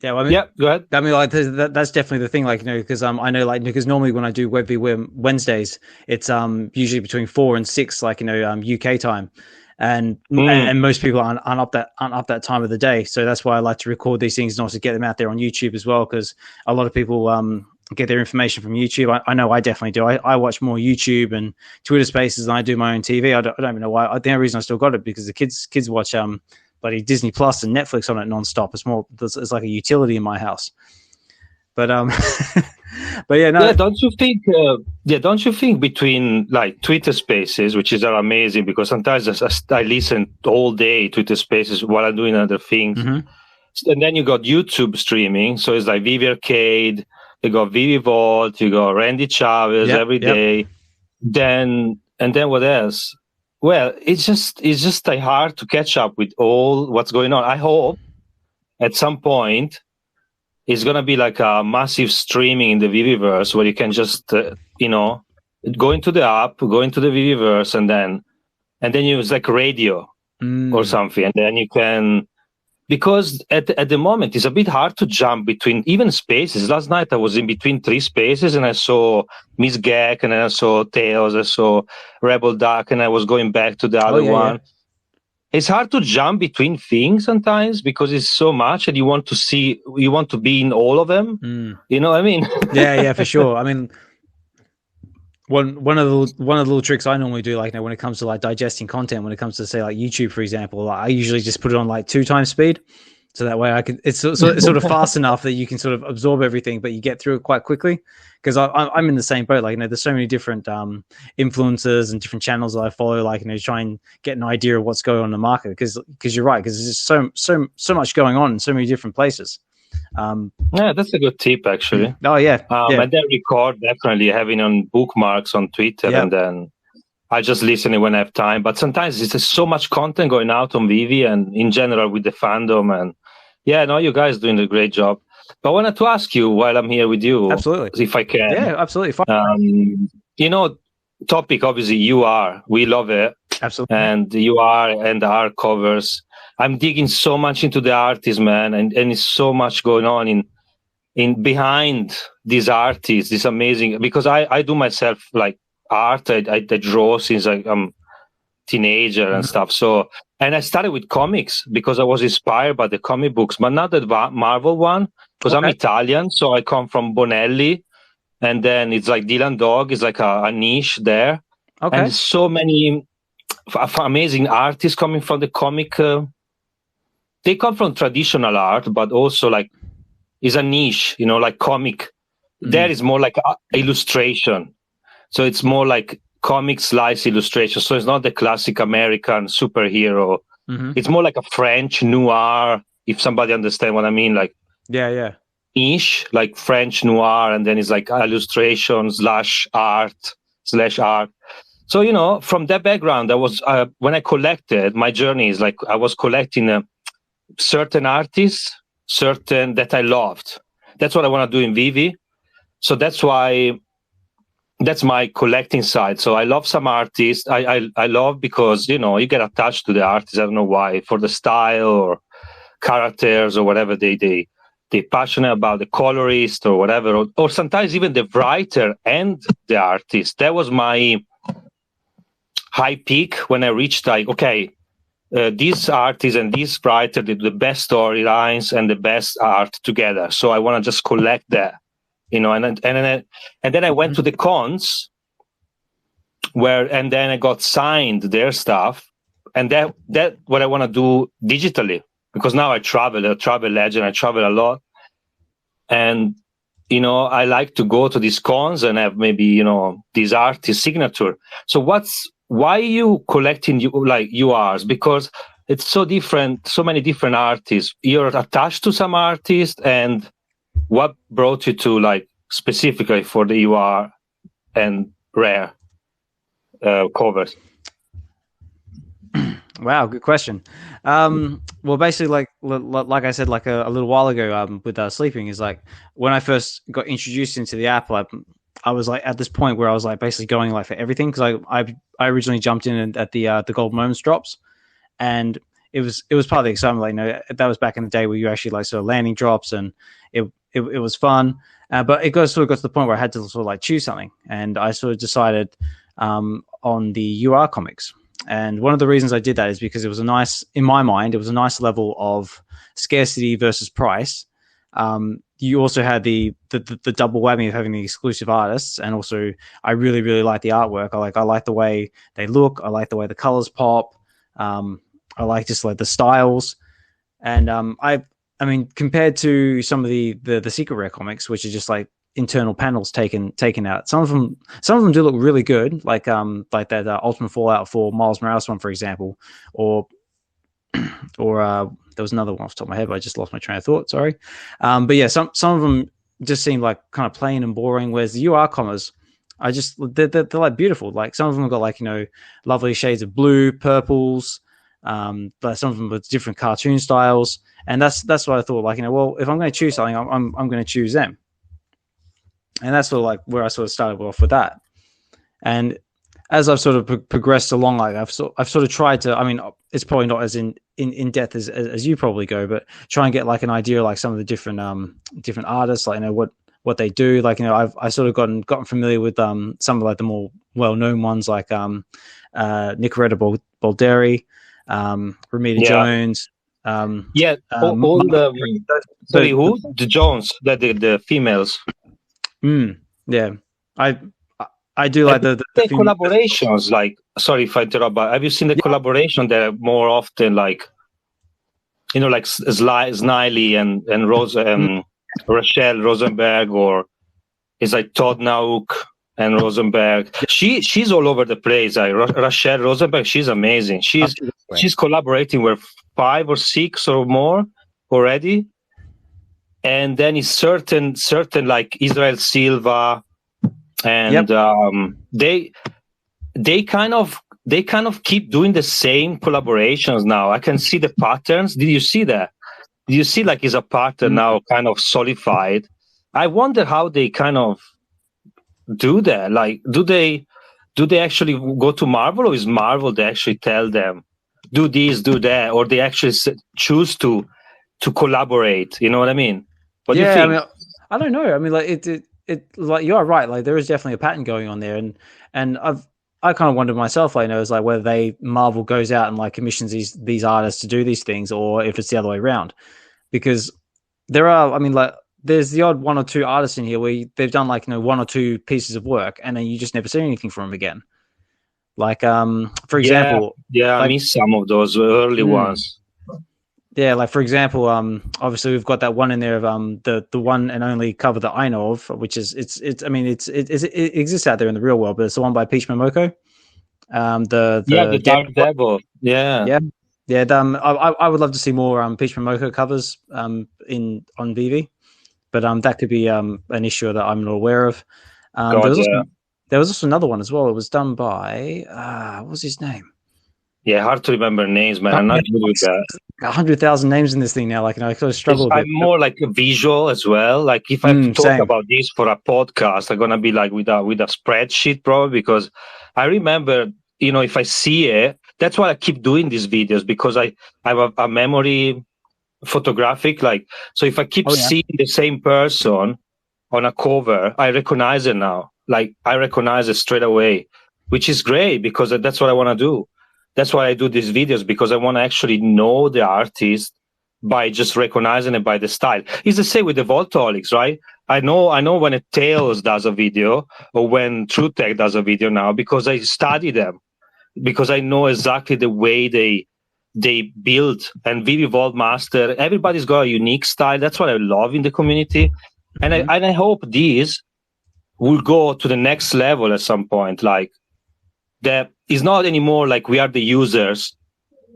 Yeah, well, I mean, yeah, go ahead. I mean, like that's definitely the thing, like, because I know, like, because normally when I do WebV Wednesdays, it's usually between 4 and 6, like, UK time, and most people aren't up that time of the day, so that's why I like to record these things and also get them out there on YouTube as well, because a lot of people get their information from YouTube. I know I definitely do. I watch more YouTube and Twitter Spaces than I do my own TV. I don't even know why. The only reason I still got it because the kids watch bloody Disney Plus and Netflix on it nonstop. It's like a utility in my house. But but yeah, no. Yeah, don't you think between like Twitter Spaces, which are amazing because sometimes I listen all day Twitter Spaces while I'm doing other things, and then you got YouTube streaming, so it's like Veve Arcade, you got Veve Vault, you got Randy Chavez every day. Then what else? Well, it's just like hard to catch up with all what's going on. I hope at some point it's gonna be like a massive streaming in the Veveverse where you can just go into the app, go into the Veveverse, and then use like radio or something, and then you can. Because at the moment, it's a bit hard to jump between even spaces. Last night, I was in between 3 spaces, and I saw Miss Gek, and then I saw Tails, I saw Rebel Duck, and I was going back to the other one. Yeah. It's hard to jump between things sometimes because it's so much, and you want to be in all of them. You know what I mean? Yeah, for sure. I mean, one of the little tricks I normally do, like, when it comes to like digesting content, when it comes to say like YouTube, for example, like, I usually just put it on like 2x speed, so that way it's sort of fast enough that you can sort of absorb everything, but you get through it quite quickly. Because I'm in the same boat. Like, there's so many different influencers and different channels that I follow. Like, try and get an idea of what's going on in the market. Because you're right. Because there's just so much going on in so many different places. Yeah, that's a good tip, actually. Oh yeah, And then record, definitely having on bookmarks on Twitter, and then I just listen when I have time. But sometimes there's just so much content going out on Veve and in general with the fandom. And you guys doing a great job. But I wanted to ask you while I'm here with you, absolutely, if I can. Yeah, absolutely. Fine. Topic obviously DYOR. We love it. Absolutely. And DYOR and the art covers. I'm digging so much into the artists, man, and it's so much going on in behind these artists. This amazing, because I do myself like art. I draw since I'm teenager and stuff. So, and I started with comics because I was inspired by the comic books, but not the Marvel one, because I'm Italian. So I come from Bonelli, and then it's like Dylan Dog is like a niche there. Okay. And so many amazing artists coming from the comic. They come from traditional art, but also like is a niche, like comic. There is more like illustration. So it's more like comic slice illustration. So it's not the classic American superhero. It's more like a French noir, if somebody understands what I mean. Like niche, like French noir, and then it's like illustration / art. So, from that background, I was, when I collected, my journey is like I was collecting certain artists, certain that I loved. That's what I want to do in Veve. So that's why, that's my collecting side. So I love some artists. I love because, you get attached to the artist. I don't know why, for the style or characters or whatever they're passionate about, the colorist or whatever, or sometimes even the writer and the artist. That was my high peak when I reached like, okay, these artists and these writers did the best storylines and the best art together. So I want to just collect that, and then I went to the cons and then I got signed their stuff. And that what I want to do digitally, because now I travel legend. I travel a lot. And, I like to go to these cons and have maybe, these artist signature. So why are you collecting URs? Because it's so different, so many different artists. You're attached to some artists, and what brought you to like specifically for the UR and rare covers? Wow, good question. Well, basically, like I said, like a little while ago, with Sleeping, is like when I first got introduced into the app, like I was like at this point where I was like basically going like for everything, because I originally jumped in at the Gold Moments drops, and it was part of the excitement. Like, that was back in the day where you actually like sort of landing drops, and it was fun. But it sort of got to the point where I had to sort of like choose something, and I sort of decided on the UR comics. And one of the reasons I did that is because it was in my mind, it was a nice level of scarcity versus price. You also had the double whammy of having the exclusive artists, and also I really, really like the artwork. I like the way they look. I like the way the colors pop. I like just like the styles, and I mean, compared to some of the secret rare comics, which are just like internal panels taken out. Some of them do look really good, like that Ultimate Fallout 4 Miles Morales one, for example, or there was another one off the top of my head, but I just lost my train of thought. Sorry. But yeah, some of them just seem like kind of plain and boring. Whereas the UR commas, they're like beautiful. Like some of them have got like, lovely shades of blue, purples, but some of them with different cartoon styles. And that's what I thought. Like, well, if I'm going to choose something, I'm going to choose them. And that's sort of like where I sort of started off with that. And as I've sort of progressed along, like I've sort of tried to, I mean, it's probably not as in depth as you probably go, but try and get like an idea, like some of the different artists, like, what they do. Like, I sort of gotten familiar with some of like the more well-known ones, like Nicoretta Balderi, Ramita Jones. All the sorry, who? The Jones, the females. Yeah, I I do Have like you the seen the collaborations? Like, sorry if I interrupt, but have you seen the collaboration that are more often like, you know, like Sniley and Rose, Rachelle Rosenberg, or it's like Todd Nauk and Rosenberg. She's all over the place. Like Rachelle Rosenberg, she's amazing. She's collaborating with 5 or 6 or more already. And then it's certain like Israel Silva, and they kind of keep doing the same collaborations now. I can see the patterns. Did you see that? Did you see like is a pattern now kind of solidified? I wonder how they kind of do that. Like, do they actually go to Marvel, or is Marvel they actually tell them do this, do that, or they actually choose to collaborate? You know what I mean? What do you think? I mean, I don't know. I mean, like it like you're right. Like there is definitely a pattern going on there, and I kind of wondered myself, like, you know, it's like whether Marvel goes out and like commissions these artists to do these things, or if it's the other way around. Because there are, I mean, like there's the odd 1 or 2 artists in here where they've done like, you know, 1 or 2 pieces of work, and then you just never see anything from them again. Like, for example, I missed some of those early ones. Yeah, like for example, obviously we've got that one in there of the one and only cover that I know of, which is it exists out there in the real world, but it's the one by Peach Momoko. The Dark Devil. Yeah. I would love to see more Peach Momoko covers on Veve, but that could be an issue that I'm not aware of. There was also another one as well. It was done by what was his name? Yeah, hard to remember names, man. I'm not good with that. 100,000 names in this thing now. Like, you know, I sort of struggle with it. I'm more like a visual as well. Like, if I have to talk about this for a podcast, I'm gonna be like with a spreadsheet probably, because I remember, you know, if I see it, that's why I keep doing these videos, because I have a memory photographic. Like, so if I keep seeing the same person on a cover, I recognize it now. Like, I recognize it straight away, which is great because that's what I want to do. That's why I do these videos, because I want to actually know the artist by just recognizing it by the style. It's the same with the Voltolics, right? I know when a Tails does a video or when True Tech does a video now, because I study them, because I know exactly the way they build. And Veve Vault Master, everybody's got a unique style. That's what I love in the community. And I hope these will go to the next level at some point. Like, that is not anymore like we are the users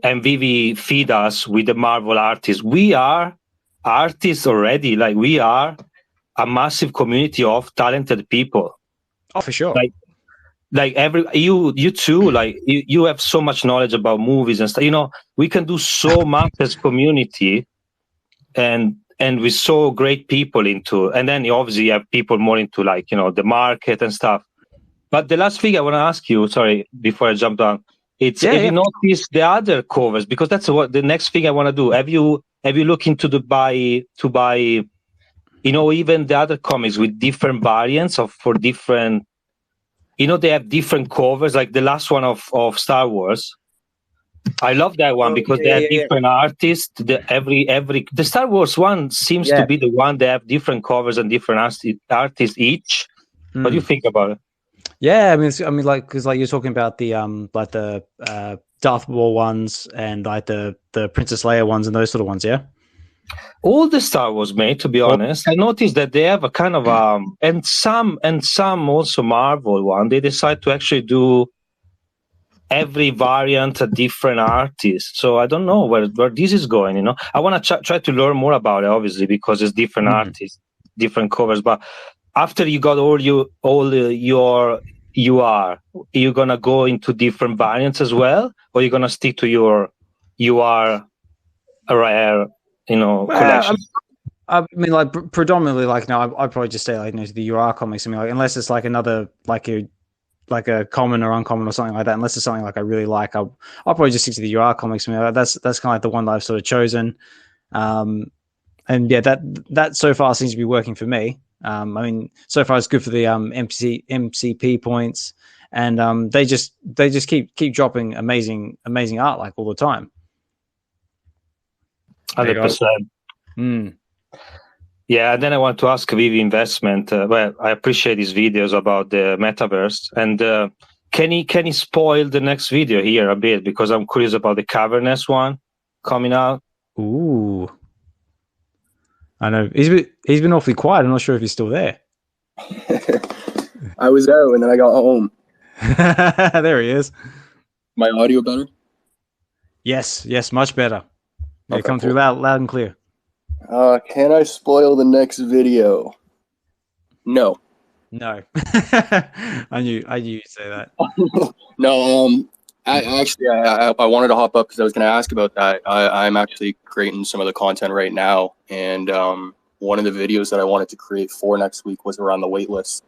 and Veve feed us with the Marvel artists. We are artists already. Like, we are a massive community of talented people. Oh, for sure. Like you too, like you have so much knowledge about movies and stuff. You know, we can do so much as community, and with so great people into, and then you obviously have people more into, like, you know, the market and stuff. But the last thing I want to ask you, sorry, before I jump down, it's have you noticed the other covers? Because that's what the next thing I want to do. Have you looked into to buy, you know, even the other comics with different variants for different, you know, they have different covers, like the last one of Star Wars. I love that one because they have different artists. The Star Wars one seems to be the one that have different covers and different artists each. What do you think about it? Yeah, I mean, like, because like you're talking about the like the Darth Maul ones and like the Princess Leia ones and those sort of ones, yeah. All the Star Wars, mate. To be honest, I noticed that they have a kind of and some also Marvel one. They decide to actually do every variant a different artist. So I don't know where this is going. You know, I want to try to learn more about it, obviously, because it's different artists, different covers, but. After you got all your UR, you're gonna go into different variants as well, or you're gonna stick to your UR rare, you know, collection. I mean, like predominantly, like, no, I'd probably just stay like, you know, to the UR comics. I mean, like, unless it's like another like a common or uncommon or something like that. Unless it's something like I really like, I'll probably just stick to the UR comics. I mean, that's kind of like the one that I've sort of chosen. And yeah, that so far seems to be working for me. I mean, so far it's good for the MCP points, and they just keep dropping amazing art like all the time. 100%. Yeah, and then I want to ask Veve Investment. Well, I appreciate his videos about the metaverse, and can he spoil the next video here a bit, because I'm curious about the cavernous one coming out. Ooh, I know he's been awfully quiet. I'm not sure if he's still there. I was out and then I got home. There he is. My audio better? Yes, much better. Yeah, Okay, come through cool. loud and clear. Can I spoil the next video? No. No. I knew you'd say that. No, I wanted to hop up because I was going to ask about that. I'm actually creating some of the content right now, and one of the videos that I wanted to create for next week was around the wait list,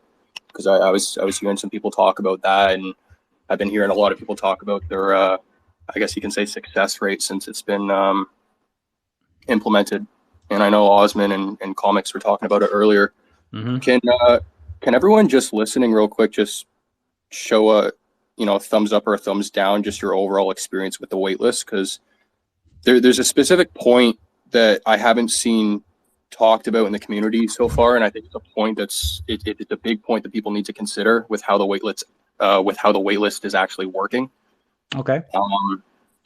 because I was hearing some people talk about that, and I've been hearing a lot of people talk about their, I guess you can say, success rate since it's been implemented. And I know Osman and Comics were talking about it earlier. Mm-hmm. Can everyone just listening real quick just show a thumbs up or a thumbs down, just your overall experience with the waitlist? Because there's a specific point that I haven't seen talked about in the community so far, and I think it's a point it's a big point that people need to consider with how the waitlist is actually working. Okay.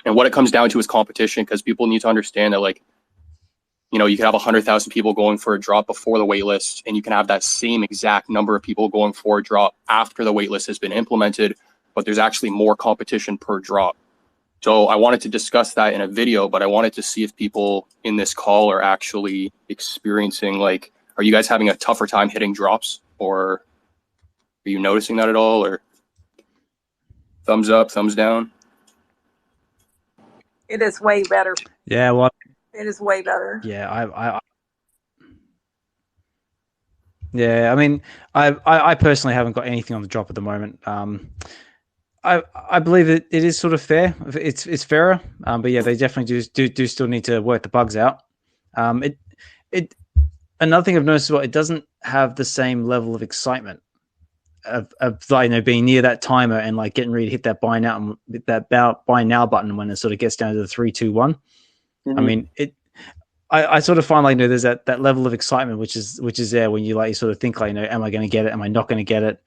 And what it comes down to is competition, because people need to understand that, like, you can have 100,000 people going for a drop before the waitlist, and you can have that same exact number of people going for a drop after the waitlist has been implemented, but there's actually more competition per drop. So I wanted to discuss that in a video, but I wanted to see if people in this call are actually experiencing, like, are you guys having a tougher time hitting drops, or are you noticing that at all? Or thumbs up, thumbs down? It is way better. Yeah, well, it is way better. Yeah, I mean, I personally haven't got anything on the drop at the moment. I believe it is sort of fair. It's fairer, but yeah, they definitely do still need to work the bugs out. Another thing I've noticed as well, it doesn't have the same level of excitement of being near that timer and like getting ready to hit that buy now button when it sort of gets down to the 3, 2, 1. Mm-hmm. I mean, I sort of find, like, there's that level of excitement which is there when you sort of think, like, am I going to get it? Am I not going to get it?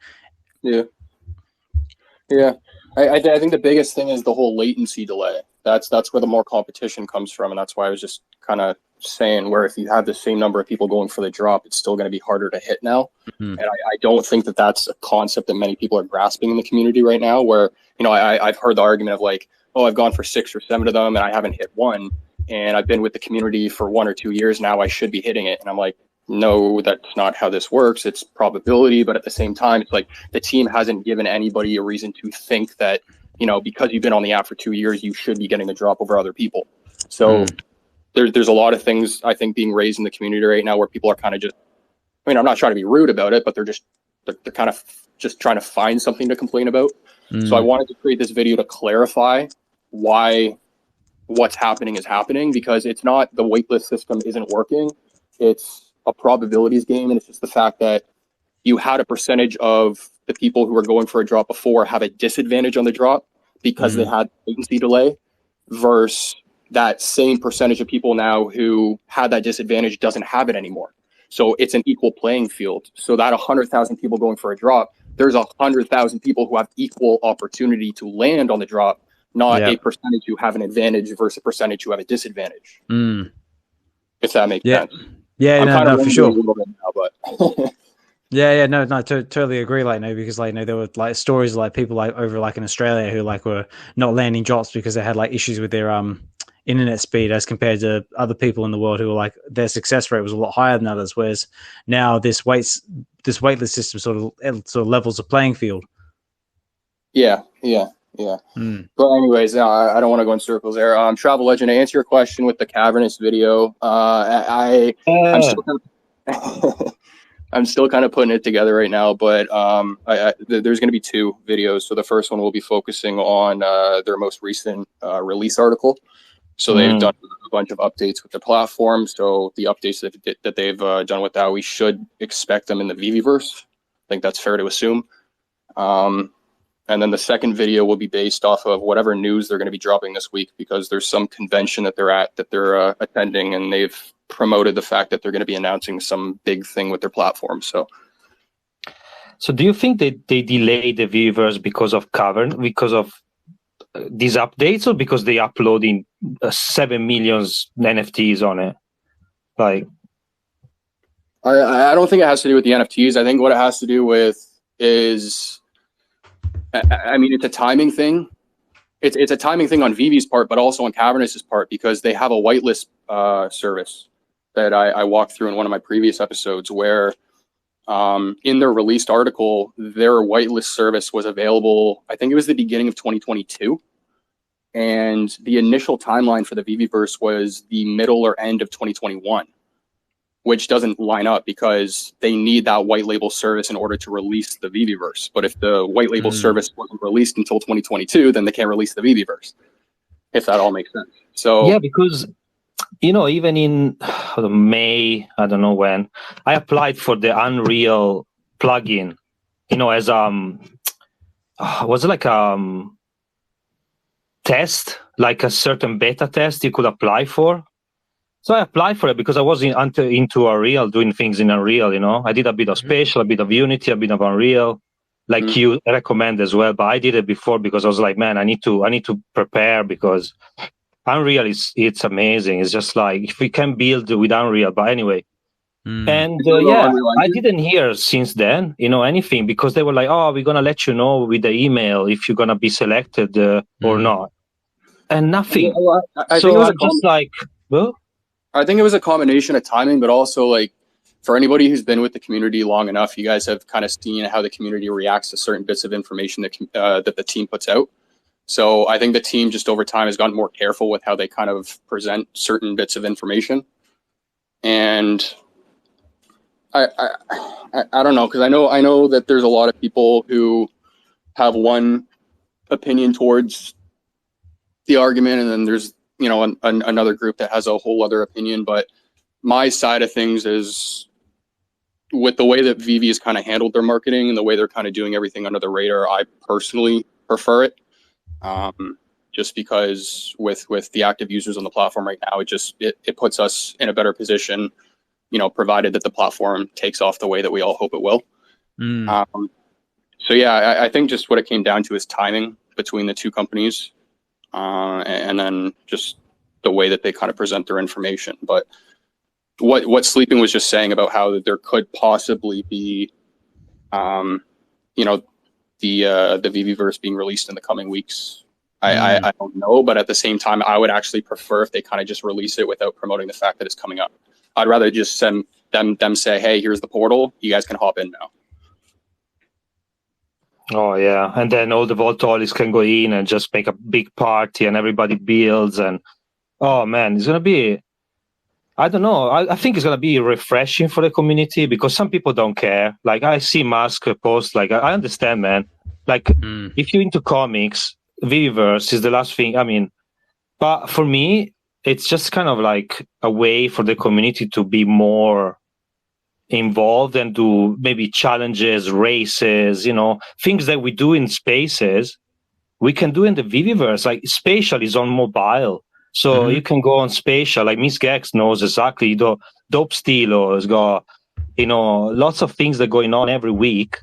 Yeah. I think the biggest thing is the whole latency delay. That's where the more competition comes from, and that's why I was just kind of saying, where if you have the same number of people going for the drop, it's still going to be harder to hit now. Mm-hmm. And I don't think that that's a concept that many people are grasping in the community right now, where, I've heard the argument of, like, oh, I've gone for 6 or 7 of them and I haven't hit one, and I've been with the community for 1 or 2 years now, I should be hitting it. And I'm like, no, that's not how this works. It's probability, but at the same time, it's like the team hasn't given anybody a reason to think that, because you've been on the app for 2 years, you should be getting the drop over other people. So there's a lot of things, I think, being raised in the community right now where people are kind of just, I'm not trying to be rude about it, but they're kind of just trying to find something to complain about. So I wanted to create this video to clarify why what's happening is happening, because it's not the waitlist system isn't working. It's a probabilities game, and it's just the fact that you had a percentage of the people who were going for a drop before have a disadvantage on the drop because they had latency delay, versus that same percentage of people now who had that disadvantage doesn't have it anymore. So it's an equal playing field. So that 100,000 people going for a drop, there's 100,000 people who have equal opportunity to land on the drop, not a percentage who have an advantage versus a percentage who have a disadvantage. If that makes sense. Yeah, no, for sure. Now, but no, totally agree. Because there were stories people over in Australia who were not landing drops because they had issues with their internet speed as compared to other people in the world who were their success rate was a lot higher than others. Whereas now this waitlist system sort of levels the playing field. Yeah. But anyways, I don't want to go in circles there. Travelegend, to answer your question with the cavernous video, I'm still kind of putting it together right now, but there's going to be 2 videos. So the first one will be focusing on their most recent release article. So they've done a bunch of updates with the platform. So the updates that they've done with that, we should expect them in the Veveverse. I think that's fair to assume. And then the second video will be based off of whatever news they're going to be dropping this week, because there's some convention that they're attending, and they've promoted the fact that they're going to be announcing some big thing with their platform. So do you think they delay the Weverse because of these updates, or because they uploading 7 million NFTs on it? Like, I don't think it has to do with the NFTs. I think what it has to do with is, I mean, it's a timing thing. It's a timing thing on Veve's part, but also on Cavernous' part, because they have a whitelist service that I walked through in one of my previous episodes, where in their released article, their whitelist service was available, I think it was the beginning of 2022. And the initial timeline for the Veveverse was the middle or end of 2021, which doesn't line up, because they need that white label service in order to release the Veveverse. But if the white label service wasn't released until 2022, then they can't release the Veveverse, if that all makes sense. So yeah, because, you know, even in May, I don't know when, I applied for the Unreal plugin, you know, as was it like test, like a certain beta test you could apply for. So I applied for it because I was into Unreal, doing things in Unreal, you know. I did a bit of Spatial, a bit of Unity, a bit of Unreal, like you recommend as well. But I did it before because I was like, man, I need to prepare, because Unreal it's amazing. It's just like, if we can build with Unreal, but anyway. And yeah, I didn't hear since then, you know, anything, because they were like, oh, we're going to let you know with the email if you're going to be selected or not. And nothing. Well, I so I'm just like, well, I think it was a combination of timing, but also, like, for anybody who's been with the community long enough, you guys have kind of seen how the community reacts to certain bits of information that the team puts out. So I think the team just over time has gotten more careful with how they kind of present certain bits of information. And I don't know, because I know that there's a lot of people who have one opinion towards the argument, and then there's, you know, another group that has a whole other opinion. But my side of things is, with the way that Veve has kind of handled their marketing and the way they're kind of doing everything under the radar, I personally prefer it. Just because with the active users on the platform right now, it puts us in a better position, you know, provided that the platform takes off the way that we all hope it will. So yeah, I think just what it came down to is timing between the two companies, and then just the way that they kind of present their information. But what Sleeping was just saying about how there could possibly be, you know, the Veveverse being released in the coming weeks, I don't know. But at the same time, I would actually prefer if they kind of just release it without promoting the fact that it's coming up. I'd rather just send them say, hey, here's the portal, you guys can hop in now. Oh yeah, and then all the Voltolists can go in and just make a big party, and everybody builds, and oh man, it's gonna be, I don't know, I think it's gonna be refreshing for the community, because some people don't care. Like, I see Musk post, like, I understand, man. Like, if you're into comics, Veveverse is the last thing. I mean, but for me, it's just kind of like a way for the community to be more involved and do maybe challenges, races, you know, things that we do in Spaces, we can do in the Veveverse. Like, Spatial is on mobile, so you can go on Spatial. Like, Miss Gex knows exactly. Dope Stilo has got, you know, lots of things that are going on every week,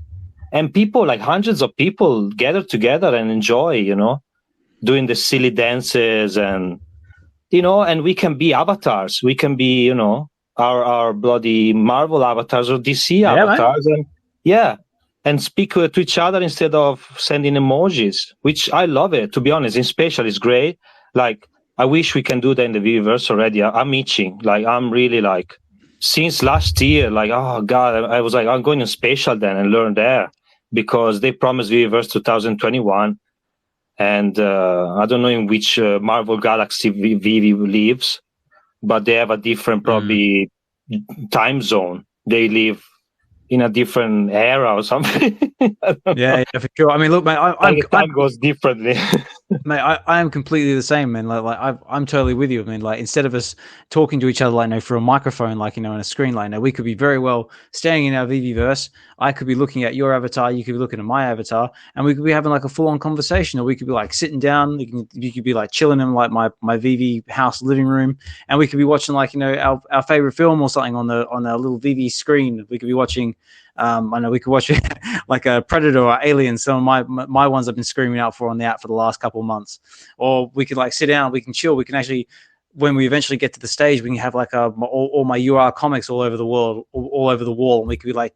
and people, like hundreds of people, gather together and enjoy, you know, doing the silly dances, and you know, and we can be avatars. We can be, you know, our bloody Marvel avatars or DC avatars, and speak to each other instead of sending emojis, which I love it, to be honest. In Spatial, it's great. Like, I wish we can do that in the Veveverse already. I'm itching. Like, I'm really, like, since last year, like, oh God, I was like, I'm going to Spatial then and learn there, because they promised Veveverse 2021. And I don't know in which Marvel Galaxy Veve lives, but they have a different probably time zone. They live in a different era or something. Yeah, for sure. I mean, look, man, time goes differently. Mate, I am completely the same, man. I'm totally with you. I mean, like, instead of us talking to each other, like, through a microphone, like, on a screen, like, we could be very well standing in our VVverse. I could be looking at your avatar, you could be looking at my avatar, and we could be having like a full on conversation, or we could be like sitting down. You could be like chilling in like my VV house living room, and we could be watching like our favorite film or something on our little VV screen. We could be watching. I know we could watch like a Predator or Alien. Some of my ones I've been screaming out for on the app for the last couple of months. Or we could like sit down, we can chill, we can actually, when we eventually get to the stage, we can have like all my UR comics all over the world, all over the wall, and we could be like,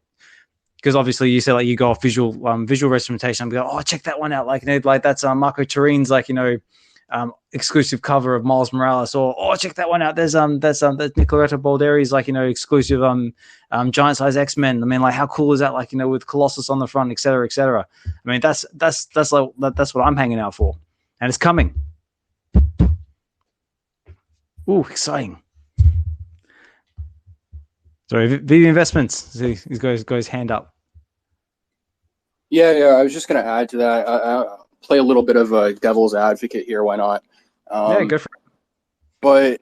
because obviously you said like you go off visual representation, and we go, oh, check that one out, like like that's Marco Turin's like exclusive cover of Miles Morales, or oh, check that one out. There's Nicoletta Balderi's like exclusive giant size X-Men. I mean, like, how cool is that? Like, with Colossus on the front, et cetera, et cetera. I mean, that's what I'm hanging out for, and it's coming. Ooh, exciting! Sorry, Veve Investments. He goes hand up. Yeah. I was just going to add to that. I play a little bit of a devil's advocate here. Why not? Yeah, go for it. But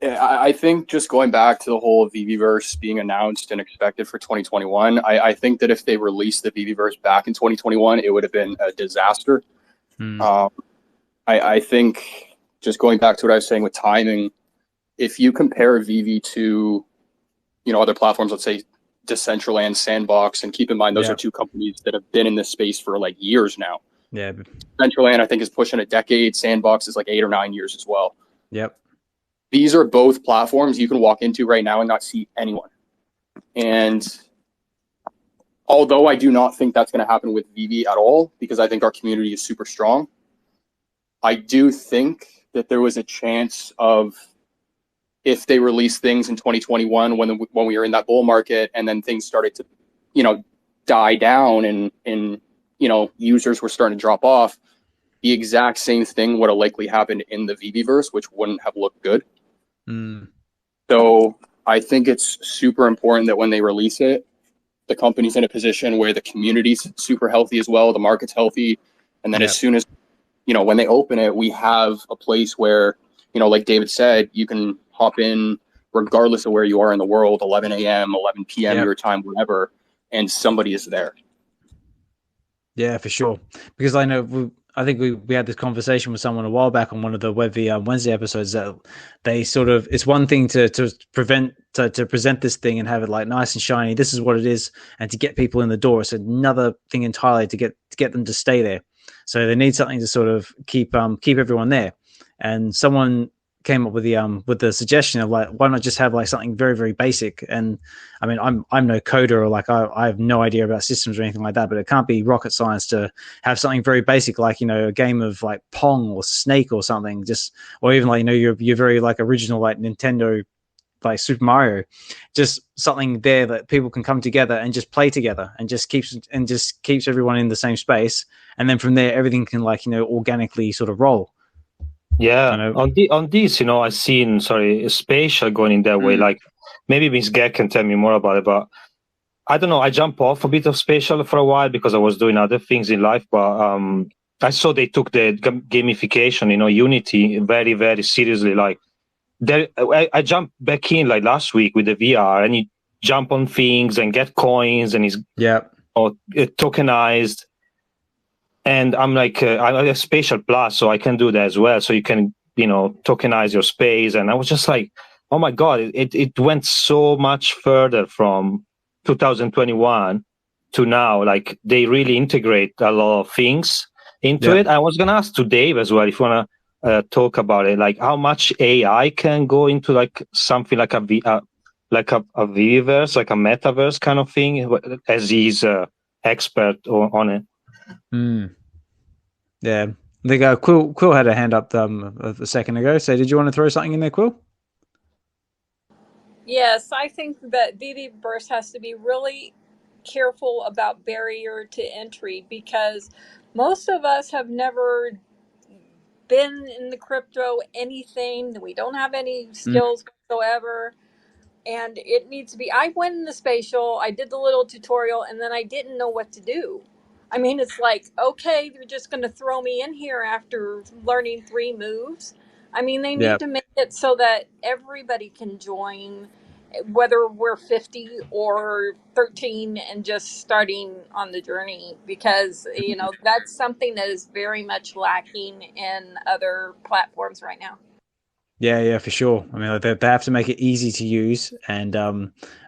I think just going back to the whole VVverse being announced and expected for 2021, I think that if they released the VVverse back in 2021, it would have been a disaster. I think just going back to what I was saying with timing, if you compare VV to, other platforms, let's say Decentraland, Sandbox, and keep in mind those are two companies that have been in this space for like years now. Yeah. Decentraland, I think, is pushing a decade. Sandbox is like 8 or 9 years as well. Yep. These are both platforms you can walk into right now and not see anyone. And although I do not think that's going to happen with VV at all, because I think our community is super strong, I do think that there was a chance of, if they release things in 2021 when we were in that bull market, and then things started to, die down and users were starting to drop off, the exact same thing would have likely happened in the VVverse, which wouldn't have looked good. So I think it's super important that when they release it, the company's in a position where the community's super healthy as well, the market's healthy, and then as soon as, when they open it, we have a place where, like David said, you can hop in regardless of where you are in the world, 11 a.m., 11 p.m. your time, whatever, and somebody is there. Yeah, for sure. Because I think we had this conversation with someone a while back on one of the WebV Wednesday episodes, that they sort of, it's one thing to present this thing and have it like nice and shiny. This is what it is, and to get people in the door, it's another thing entirely to get them to stay there. So they need something to sort of keep everyone there. And someone came up with the suggestion of like, why not just have like something very, very basic? And I mean, I'm no coder, or like I have no idea about systems or anything like that, but it can't be rocket science to have something very basic, like a game of like Pong or Snake or something, just, or even like your very like original like Nintendo, like Super Mario, just something there that people can come together and just play together, and just keeps everyone in the same space, and then from there everything can like organically sort of roll. Yeah, on this, I've seen Spatial going in that way. Like, maybe Miss Gek can tell me more about it, but I don't know. I jumped off a bit of Spatial for a while because I was doing other things in life. But I saw they took the gamification, Unity, very, very seriously. Like, I jumped back in like last week with the VR, and you jump on things and get coins, and it's tokenized. And I'm like, I have Spatial Plus, so I can do that as well. So you can, tokenize your space. And I was just like, oh my God, it went so much further from 2021 to now. Like, they really integrate a lot of things into it. I was going to ask to Dave as well, if you want to talk about it, like how much AI can go into like something like a Vverse, like a Metaverse kind of thing, as he's expert on it. Yeah, I think Quill had a hand up a second ago. So did you want to throw something in there, Quill? Yes, I think that VVverse has to be really careful about barrier to entry, because most of us have never been in the crypto anything. We don't have any skills whatsoever. And it needs to be, I went in the Spatial, I did the little tutorial, and then I didn't know what to do. I mean, it's like, okay, they're just going to throw me in here after learning 3 moves. I mean, they Yeah. need to make it so that everybody can join, whether we're 50 or 13 and just starting on the journey, because, you know, that's something that is very much lacking in other platforms right now. Yeah, for sure. I mean, like, they have to make it easy to use and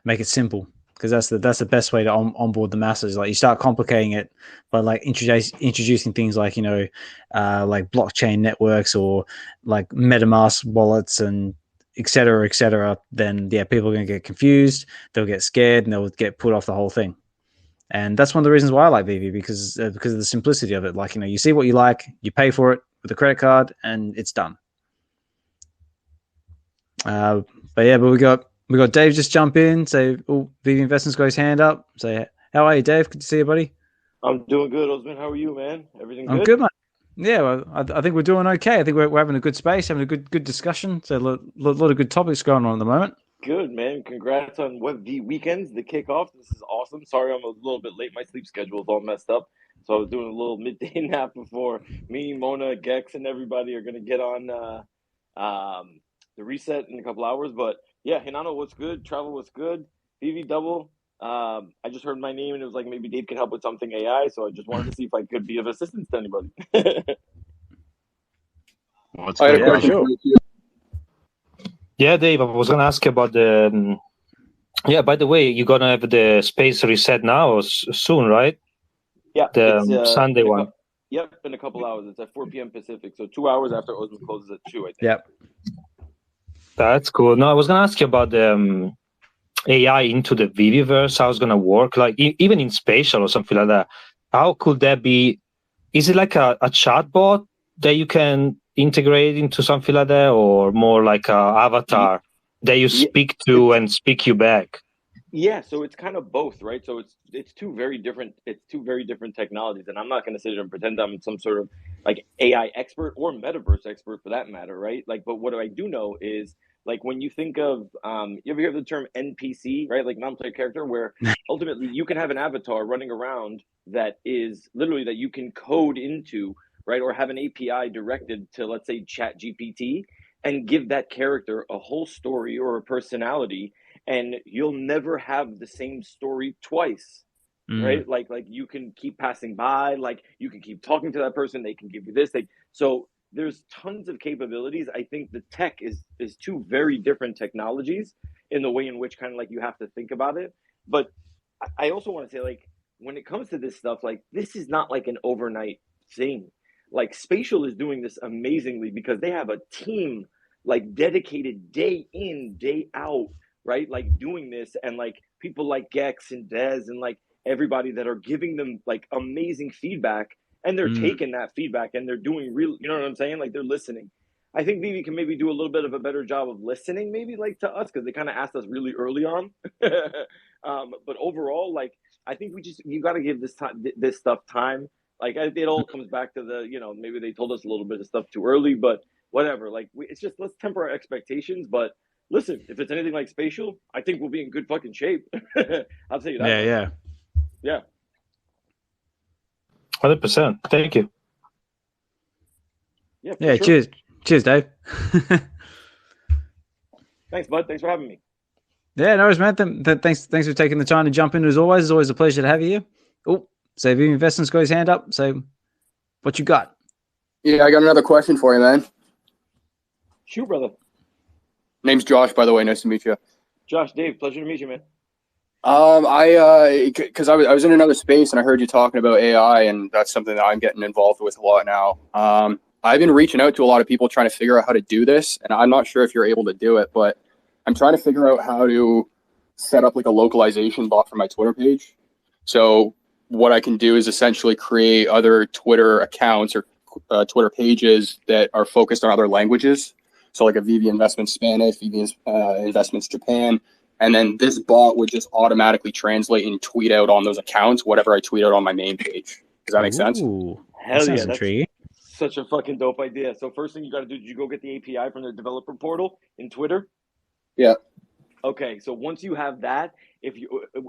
make it simple, because that's the best way to onboard the masses. Like, you start complicating it by like introducing things like, you know, like blockchain networks or like MetaMask wallets and et cetera, then yeah, people are going to get confused, they'll get scared, and they'll get put off the whole thing. And that's one of the reasons why I like Vivi, because of the simplicity of it. Like, you know, you see what you like, you pay for it with a credit card, and it's done. But we got Dave just jump in. Say, oh, Veve Investments got his hand up. Say, how are you, Dave? Good to see you, buddy. I'm doing good, Osman. How are you, man? Everything good? I'm good, mate. Yeah, well, I think we're doing okay. I think we're having a good space, having a good discussion. So a lot of good topics going on at the moment. Good, man. Congrats on the weekends, the kickoff. This is awesome. Sorry I'm a little bit late. My sleep schedule is all messed up. So I was doing a little midday nap before me, Mona, Gex, and everybody are going to get on the reset in a couple hours. But yeah, Hinano, what's good? Travel, what's good? VV Double. I just heard my name and it was like maybe Dave can help with something AI. So I just wanted to see if I could be of assistance to anybody. What's I had good, a brother? question for you. Yeah, Dave, I was going to ask about the. Yeah, by the way, you're going to have the space reset now soon, right? Yeah, The Sunday one. Yep, in a couple hours. It's at 4 p.m. Pacific, so 2 hours after Osman closes at 2, I think. Yep. That's cool. No, I was going to ask you about the AI into the Viviverse. How it's going to work, like even in spatial or something like that. How could that be? Is it like a chatbot that you can integrate into something like that, or more like a avatar that you speak to and speak you back? Yeah, so it's kind of both, right? So it's two very different technologies, and I'm not going to sit here and pretend I'm some sort of like AI expert or metaverse expert for that matter, right? Like, but what I do know is like when you think of you ever hear the term NPC, right? Like non-player character, where ultimately you can have an avatar running around that is literally that you can code into, right? Or have an API directed to, let's say, Chat GPT, and give that character a whole story or a personality, and you'll never have the same story twice, right? Like you can keep passing by, like you can keep talking to that person, they can give you this. So there's tons of capabilities. I think the tech is two very different technologies in the way in which kind of like you have to think about it. But I also want to say, like, when it comes to this stuff, like this is not like an overnight thing. Like Spatial is doing this amazingly because they have a team like dedicated day in, day out, right? Like doing this, and like people like Gex and Dez and like everybody that are giving them like amazing feedback, and they're taking that feedback and they're doing real, you know what I'm saying? Like they're listening. I think Vivi can maybe do a little bit of a better job of listening, maybe like to us, because they kind of asked us really early on. But overall, like I think you got to give this stuff time. Like it all comes back to the, you know, maybe they told us a little bit of stuff too early, but whatever. Like it's just, let's temper our expectations. But listen, if it's anything like Spatial, I think we'll be in good fucking shape. I'll tell you that. Yeah. 100%. Thank you. Yeah. Sure. Cheers, Dave. Thanks, bud. Thanks for having me. Yeah, no worries, man. Thanks for taking the time to jump in. As always, it's always a pleasure to have you here. Oh, so Veve Investments got his hand up. So, what you got? Yeah, I got another question for you, man. Shoot, brother. Name's Josh, by the way. Nice to meet you. Josh, Dave, pleasure to meet you, man. Because I was in another space and I heard you talking about AI, and that's something that I'm getting involved with a lot now. I've been reaching out to a lot of people trying to figure out how to do this, and I'm not sure if you're able to do it, but I'm trying to figure out how to set up like a localization bot for my Twitter page. So what I can do is essentially create other Twitter accounts or Twitter pages that are focused on other languages. So like a Veve Investments Spanish, Veve Investments Japan, and then this bot would just automatically translate and tweet out on those accounts whatever I tweet out on my main page. Does that make sense? Hell yeah, that's such a fucking dope idea. So first thing you got to do, did you go get the API from the developer portal in Twitter? Yeah. Okay, so once you have that,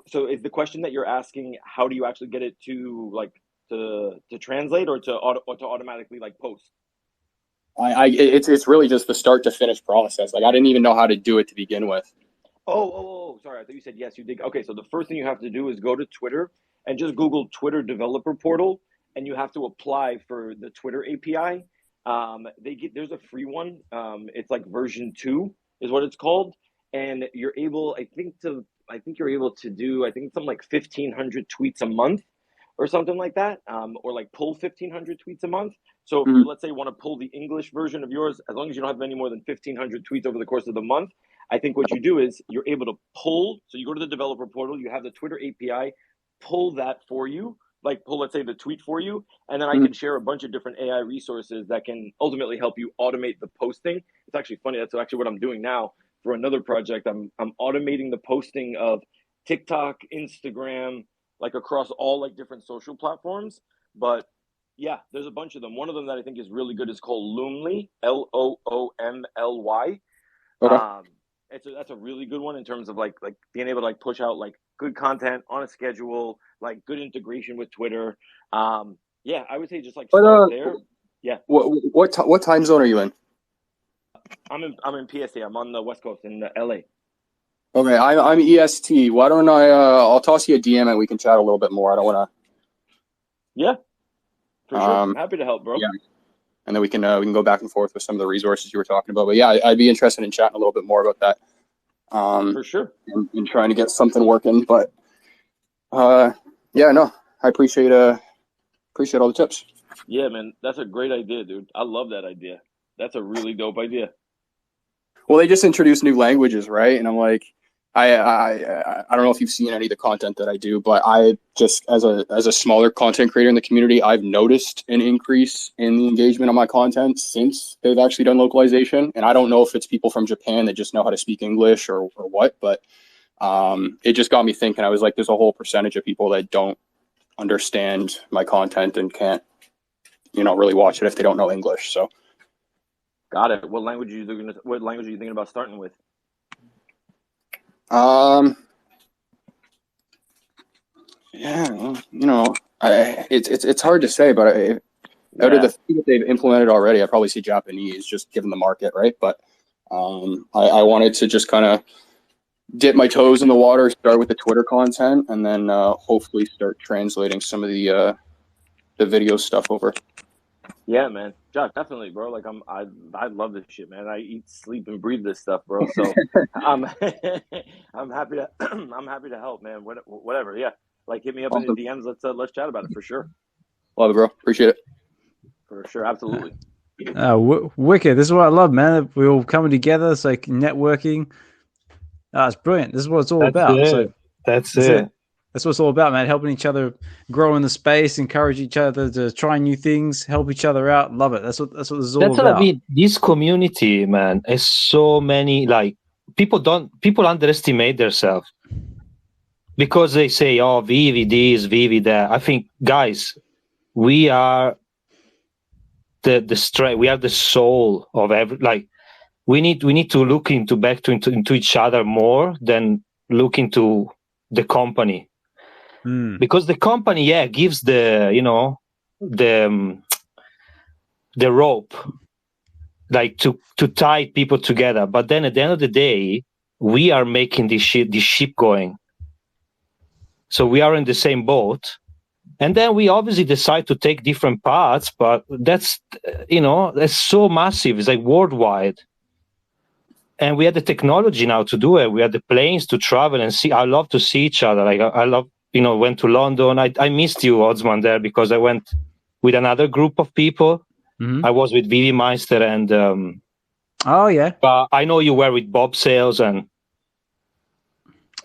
so is the question that you're asking, how do you actually get it to like to translate or to automatically like post? It's really just the start to finish process. Like I didn't even know how to do it to begin with. Oh, sorry. I thought you said yes, you did. Okay, so the first thing you have to do is go to Twitter and just Google Twitter Developer Portal, and you have to apply for the Twitter API. There's a free one. It's like version 2 is what it's called, and you're able, I think you're able to do, I think something like 1,500 tweets a month or something like that, or like pull 1,500 tweets a month. So if you, let's say, want to pull the English version of yours, as long as you don't have any more than 1,500 tweets over the course of the month, I think what you do is you're able to pull. So you go to the developer portal, you have the Twitter API, pull that for you, like pull, let's say, the tweet for you, and then I can share a bunch of different AI resources that can ultimately help you automate the posting. It's actually funny. That's actually what I'm doing now for another project. I'm automating the posting of TikTok, Instagram, like across all like different social platforms. But yeah, there's a bunch of them. One of them that I think is really good is called Loomly, Loomly. Okay. That's a really good one in terms of like being able to like push out like good content on a schedule, like good integration with Twitter. Yeah, I would say just like start there. Yeah. What time zone are you in? I'm in PST. I'm on the West Coast in LA. Okay, I'm EST. Why don't I'll toss you a DM and we can chat a little bit more. I don't want to. Yeah, for sure. I'm happy to help, bro. Yeah. And then we can go back and forth with some of the resources you were talking about. But yeah, I'd be interested in chatting a little bit more about that. For sure. And trying to get something working. But yeah, no, I appreciate all the tips. Yeah, man, that's a great idea, dude. I love that idea. That's a really dope idea. Well, they just introduced new languages, right? And I'm like, I don't know if you've seen any of the content that I do, but I just as a smaller content creator in the community, I've noticed an increase in the engagement on my content since they've actually done localization. And I don't know if it's people from Japan that just know how to speak English or what, but it just got me thinking. I was like, there's a whole percentage of people that don't understand my content and can't, really watch it if they don't know English. So got it. What language are you thinking about starting with? Yeah, well, it's hard to say, but out of the things that they've implemented already, I probably see Japanese, just given the market, right? But I wanted to just kind of dip my toes in the water, start with the Twitter content, and then hopefully start translating some of the video stuff over. Yeah, man, Josh, definitely, bro. Like I love this shit, man. I eat, sleep, and breathe this stuff, bro. So I'm happy to help, man. Whatever, yeah. Like hit me up in the DMs. Let's chat about it for sure. Love it, bro. Appreciate it. For sure, absolutely. Wicked. This is what I love, man. We're all coming together. It's like networking. It's brilliant. This is what it's all about. That's it. That's what it's all about, man. Helping each other grow in the space, encourage each other to try new things, help each other out. Love it. That's what this is all about. That's what I mean. This community, man, is so many. Like people underestimate themselves because they say, "Oh, Vivi this, Vivi that." I think, guys, we are the strength. We are the soul of every. Like we need to look back into each other more than look into the company. Because the company, gives the rope, like to tie people together. But then at the end of the day, we are making this ship going. So we are in the same boat, and then we obviously decide to take different paths. But that's that's so massive. It's like worldwide, and we have the technology now to do it. We have the planes to travel and see. I love to see each other. Like I love. Went to London. I missed you, Oddsman, there because I went with another group of people. I was with Vivi Meister and oh yeah. But I know you were with Bob Sales and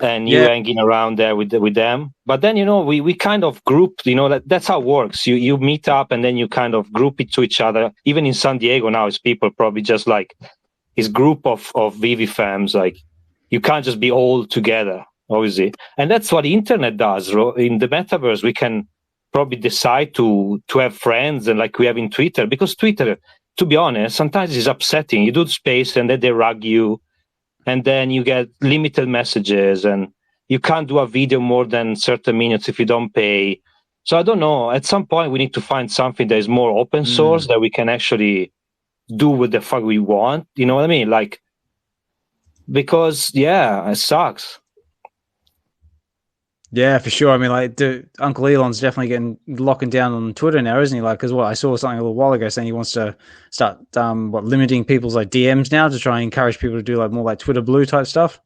you hanging around there with them. But then we kind of grouped. That's how it works. You meet up and then you kind of group it to each other. Even in San Diego now, it's people probably just like this group of Vivi fans. Like you can't just be all together. Obviously, and that's what the internet does. In the metaverse, we can probably decide to have friends and like we have in Twitter, because Twitter, to be honest, sometimes is upsetting. You do the space and then they rug you, and then you get limited messages, and you can't do a video more than certain minutes if you don't pay. So I don't know. At some point, we need to find something that is more open source that we can actually do what the fuck we want. You know what I mean? Like, because it sucks. Yeah, for sure. I mean, like, Uncle Elon's definitely locking down on Twitter now, isn't he? Like, because I saw something a little while ago saying he wants to start limiting people's like DMs now to try and encourage people to do like more like Twitter Blue type stuff.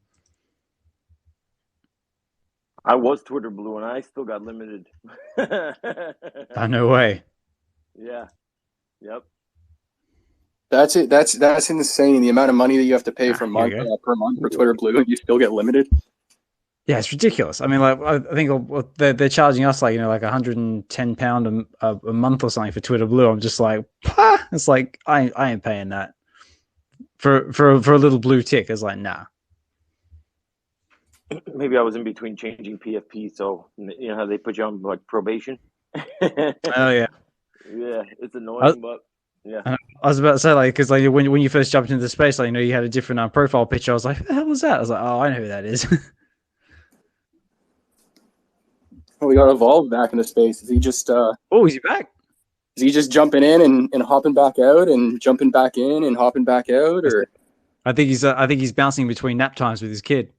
I was Twitter Blue and I still got limited. Oh, no way. Yeah. Yep. That's it. That's insane. The amount of money that you have to pay per month for Twitter Blue, and you still get limited. Yeah, it's ridiculous. I mean, like, I think they're charging us like, like £110 a month or something for Twitter Blue. I'm just like, it's like I ain't paying that for a little blue tick. It's like, nah. Maybe I was in between changing PFP, so you know how they put you on like probation. Oh yeah. Yeah, it's annoying, but yeah. I was about to say, like, because like when you first jumped into the space, like, you had a different profile picture. I was like, who the hell was that? I was like, oh, I know who that is. Oh, we got Evolve back into space. Is he just? Oh, is he back? Is he just jumping in and hopping back out and jumping back in and hopping back out, or? I think he's bouncing between nap times with his kid.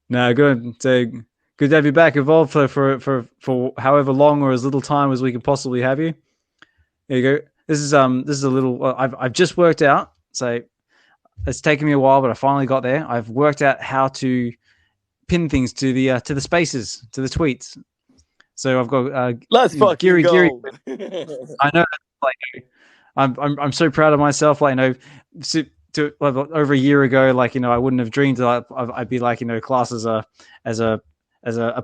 No, good. So good to have you back, Evolve, for however long or as little time as we can possibly have you. There you go. This is a little. I've just worked out. So it's taken me a while, but I finally got there. I've worked out how to pin things to the spaces, to the tweets. So I've got let's fucking go. I know, like, I'm so proud of myself. Like, over a year ago, like, I wouldn't have dreamed that I'd be like, classed as a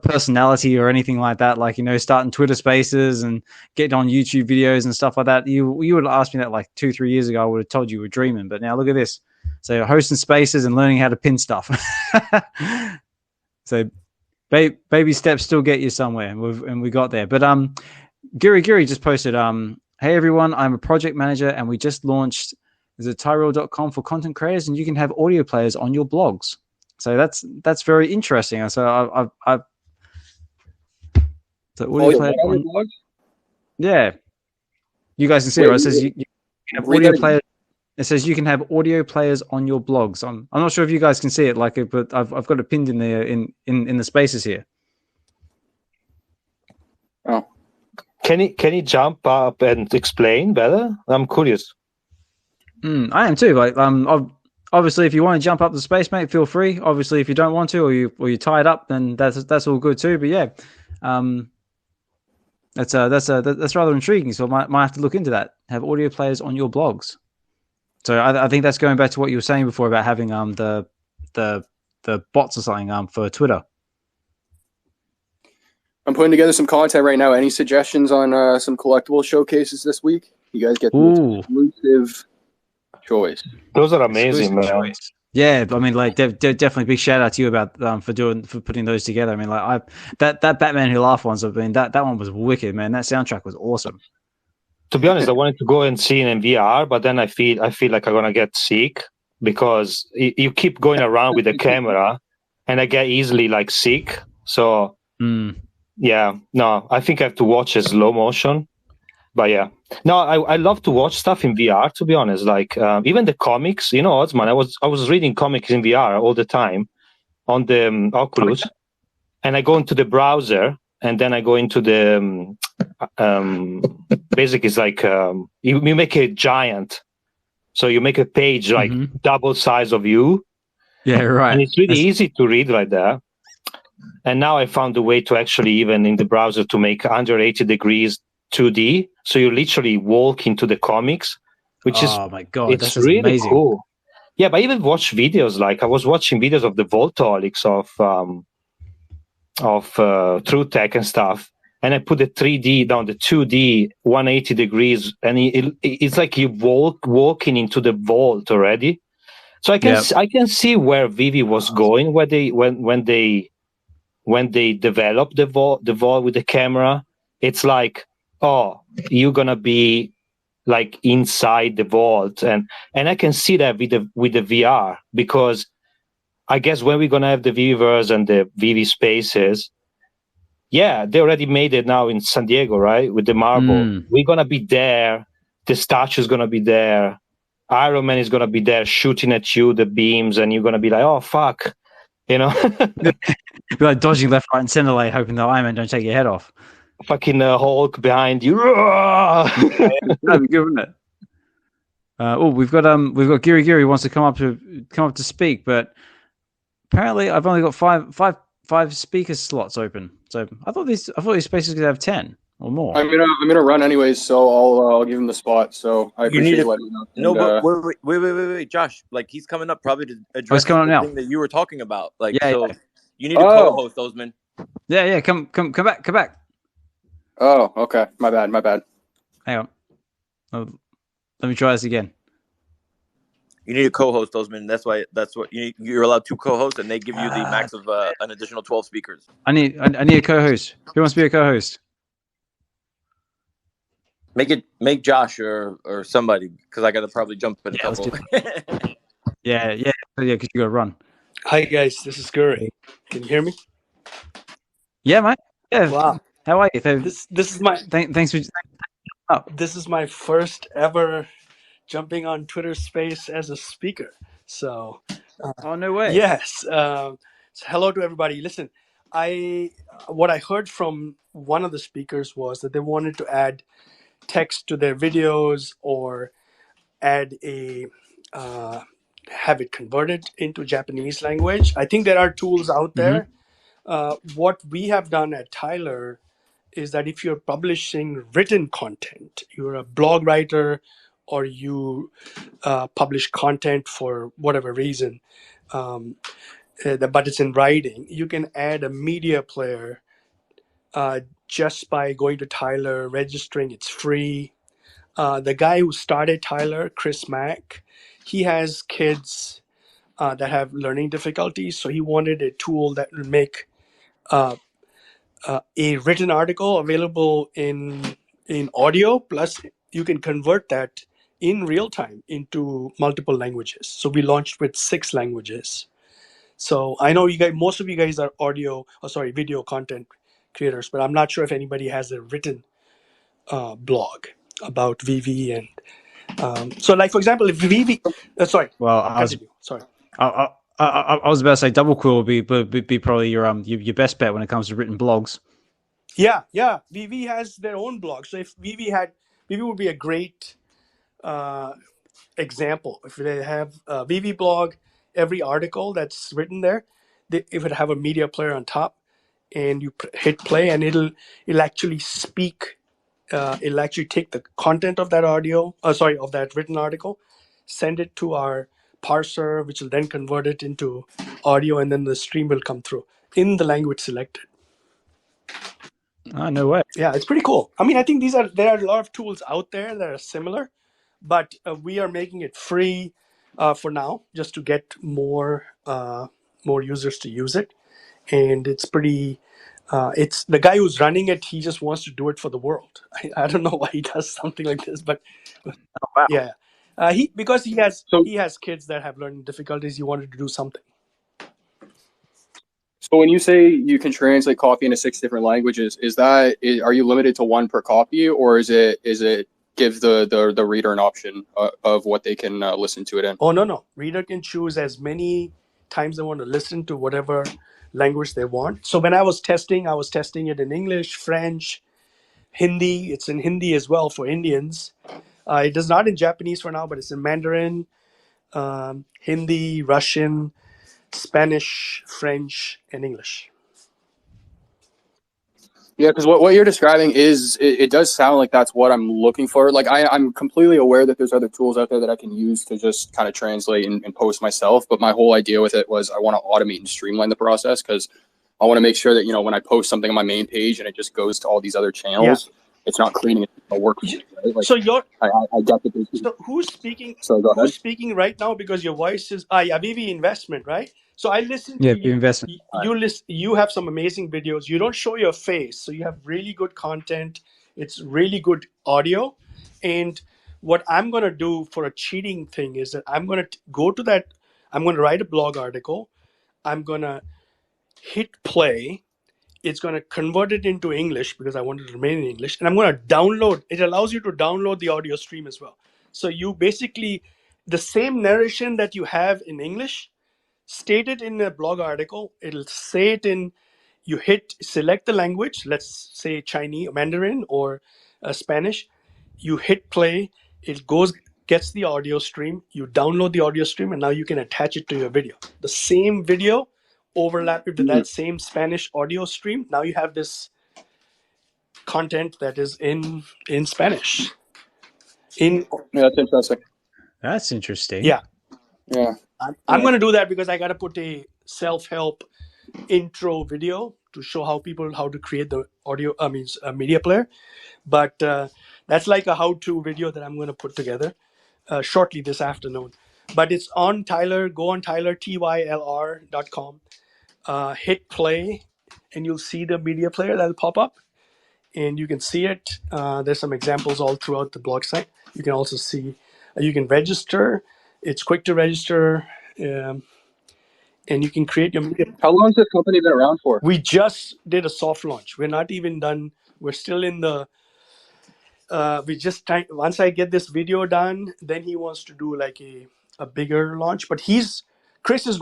personality or anything like that. Like, starting Twitter Spaces and getting on YouTube videos and stuff like that. You would have asked me that like 2-3 years ago. I would have told you were dreaming. But now look at this. So hosting spaces and learning how to pin stuff. So baby steps still get you somewhere, and we got there. But Guri just posted, hey everyone, I'm a project manager and we just launched Tyrell.com for content creators, and you can have audio players on your blogs. So that's very interesting. So I've audio player on blogs. Yeah, you guys can see it. It says you can have audio players. It says you can have audio players on your blogs. I'm not sure if you guys can see it, but I've got it pinned in there in the spaces here. Oh, can he jump up and explain better? I'm curious. I am too. Like, obviously, if you want to jump up the space, mate, feel free. Obviously, if you don't want to, or you're tied up, then that's all good too. But yeah, that's rather intriguing. So I might have to look into that. Have audio players on your blogs. So I think that's going back to what you were saying before about having the bots or something for Twitter. I'm putting together some content right now. Any suggestions on some collectible showcases this week? You guys get the exclusive choice. Those are amazing, man. Choice. Yeah, I mean, like, definitely big shout out to you about for putting those together. I mean, like, that Batman Who Laughed ones. I mean, that one was wicked, man. That soundtrack was awesome. To be honest, I wanted to go and see it in VR, but then I feel like I'm gonna get sick because you keep going around with the camera, and I get easily like sick. So yeah, no, I think I have to watch a slow motion. But yeah, no, I love to watch stuff in VR. To be honest, like even the comics, Osman, I was reading comics in VR all the time on the Oculus, and I go into the browser, and then I go into the basically it's like you make a giant, so you make a page like double size of you. Yeah, right. And it's really easy to read like that. And now I found a way to actually even in the browser to make 180 degrees 2D. So you literally walk into the comics, which is my god, it's really amazing. Cool. Yeah, but I even watch videos. Like I was watching videos of the Voltaholics of True Tech and stuff, and I put the 3D down, the 2D 180 degrees, and it's like you walking into the vault already. So I can see where Veve was going when they developed the vault with the camera. It's like, oh, you're gonna be like inside the vault, and I can see that with the VR, because I guess when we're gonna have the Viverse and the Veve Spaces, yeah, they already made it now in San Diego, right? With the Marvel, we're gonna be there. The statue's gonna be there. Iron Man is gonna be there shooting at you the beams, and you're gonna be like, "Oh fuck," you know. Be like dodging left, right, and center, like hoping that Iron Man don't take your head off. Fucking Hulk behind you. That'd be good, wouldn't it? We've got Giri who wants to come up to speak, but apparently I've only got five speaker slots open. So I thought these spaces could have 10 or more. I'm gonna run anyways, so I'll give him the spot. So I appreciate you letting me know. No, but wait, Josh. Like he's coming up probably to address the thing that you were talking about. Like you need to co-host those, man. Yeah. Come back. Oh, okay. My bad. Hang on. Oh, let me try this again. You need to co-host those, man. That's what you're allowed 2 co-hosts, and they give you the max of an additional 12 speakers. I need a co-host. Who wants to be a co-host? Make Josh or somebody, because I got to probably jump in a couple. Yeah, because you got to run. Hi guys, this is Guri. Can you hear me? Yeah, mate. Yeah. Wow. How are you? This is my thanks for. This is my first ever jumping on Twitter Space as a speaker. So. Oh no way. Yes. So hello to everybody. Listen, what I heard from one of the speakers was that they wanted to add text to their videos or add have it converted into Japanese language. I think there are tools out there. What we have done at Tyler is that if you're publishing written content, you're a blog writer or you publish content for whatever reason, but it's in writing, you can add a media player just by going to Tyler, registering. It's free. The guy who started Tyler, Chris Mack, he has kids that have learning difficulties. So he wanted a tool that would make a written article available in audio, plus you can convert that in real time into multiple languages. So we launched with 6 languages. So I know most of you guys are video content creators, but I'm not sure if anybody has a written blog about Veve. And so like, for example, if Veve, sorry. Well, sorry. I was about to say Doublequill would be probably your best bet when it comes to written blogs. Yeah. Veve has their own blog. So if Veve would be a great example. If they have a Veve blog, every article that's written there, it would have a media player on top, and you hit play, and it'll actually speak. It'll actually take the content of that of that written article, send it to our parser, which will then convert it into audio, and then the stream will come through in the language selected. No way. Yeah, it's pretty cool. I mean, I think there are a lot of tools out there that are similar, but we are making it free for now, just to get more users to use it. And it's pretty. It's the guy who's running it. He just wants to do it for the world. I don't know why he does something like this, but yeah, because he has kids that have learning difficulties. He wanted to do something. So when you say you can translate copy into 6 different languages, are you limited to 1 per copy, or is it give the reader an option of what they can listen to it in? Oh no, reader can choose as many times they want to listen to whatever language they want. So when I was testing it in English, French, Hindi. It's in Hindi as well for Indians. It is not in Japanese for now, but it's in Mandarin, Hindi, Russian, Spanish, French, and English. Yeah, because what you're describing it does sound like that's what I'm looking for. Like I'm completely aware that there's other tools out there that I can use to just kind of translate and post myself. But my whole idea with it was I want to automate and streamline the process, because I want to make sure that, when I post something on my main page and it just goes to all these other channels, it's not creating a workflow. Right? Like, so I get that. So who's speaking? So go ahead. Who's speaking right now? Because your voice is Veve Investment, right? So I listen to you. Investment. You have some amazing videos. You don't show your face, so you have really good content. It's really good audio. And what I'm going to do for a cheating thing is that I'm going to go to that. I'm going to write a blog article. I'm going to hit play. It's going to convert it into English because I want it to remain in English. And I'm going to download. It allows you to download the audio stream as well. So you basically, the same narration that you have in English, state it in a blog article. It'll say it in, you select the language, let's say Chinese, Mandarin, or Spanish. You hit play, it gets the audio stream, you download the audio stream, and now you can attach it to your video. The same video overlap it with that same Spanish audio stream. Now you have this content that is in Spanish. Yeah, that's interesting. That's interesting. Yeah. Yeah. I'm going to do that because I got to put a self-help intro video to show how to create the a media player. But that's like a how-to video that I'm going to put together shortly this afternoon. But it's on Tyler. Go on Tyler, TYLR.com. Hit play, and you'll see the media player that'll pop up. And you can see it. There's some examples all throughout the blog site. You can also see, you can register. It's quick to register. And you can create your media. How long has this company been around for? We just did a soft launch. We're not even done. We're still in the, once I get this video done, then he wants to do like a bigger launch. But Chris is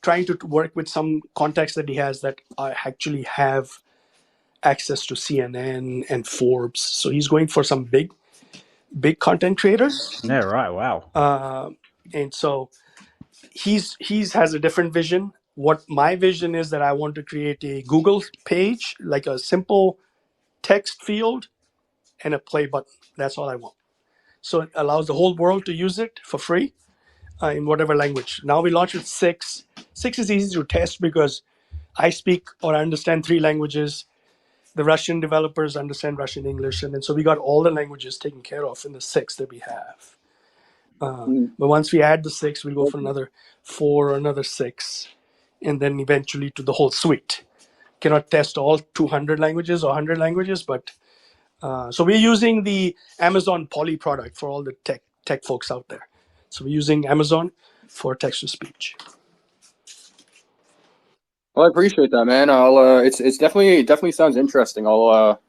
trying to work with some contacts that he has that actually have access to CNN and Forbes. So he's going for some big content creators. Yeah, right. Wow. And so he has a different vision. What my vision is that I want to create a Google page, like a simple text field and a play button. That's all I want. So it allows the whole world to use it for free in whatever language. Now we launched with 6. 6 is easy to test because I speak or understand 3 languages. The Russian developers understand Russian English. And then so we got all the languages taken care of in the 6 that we have. But once we add the 6, we'll go for another 4 or another 6. And then eventually to the whole suite. Cannot test all 200 languages or 100 languages, but so we're using the Amazon Poly product for all the tech folks out there. So we're using Amazon for text to speech. Well, I appreciate that, man. It's definitely sounds interesting. I'll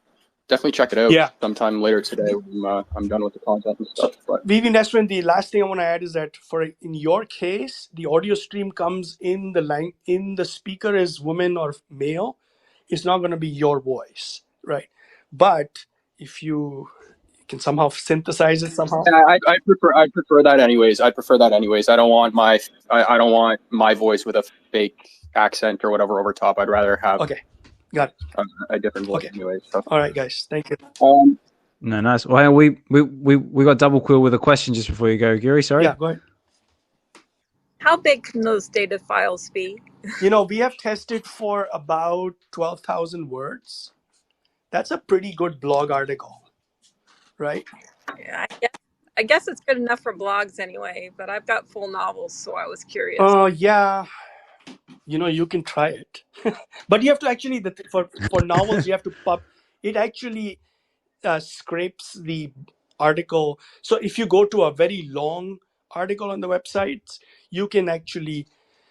definitely check it out sometime later today when I'm done with the content and stuff. But Veve Investment, the last thing I want to add is that in your case, the audio stream comes in the speaker is woman or male. It's not going to be your voice, right? But if you can somehow synthesize it somehow. And I prefer that anyways. I don't want my voice with a fake accent or whatever over top. I'd rather have got it. A different voice anyway. So. All right, guys. Thank you. No, nice. Well, we got Doublequill with a question just before you go, Guri. Sorry. Yeah, go ahead. How big can those data files be? We have tested for about 12,000 words. That's a pretty good blog article, right? Yeah, I guess it's good enough for blogs anyway, but I've got full novels, so I was curious. Yeah. You can try it. But you have to actually, for novels, you have to it actually scrapes the article. So if you go to a very long article on the website, you can actually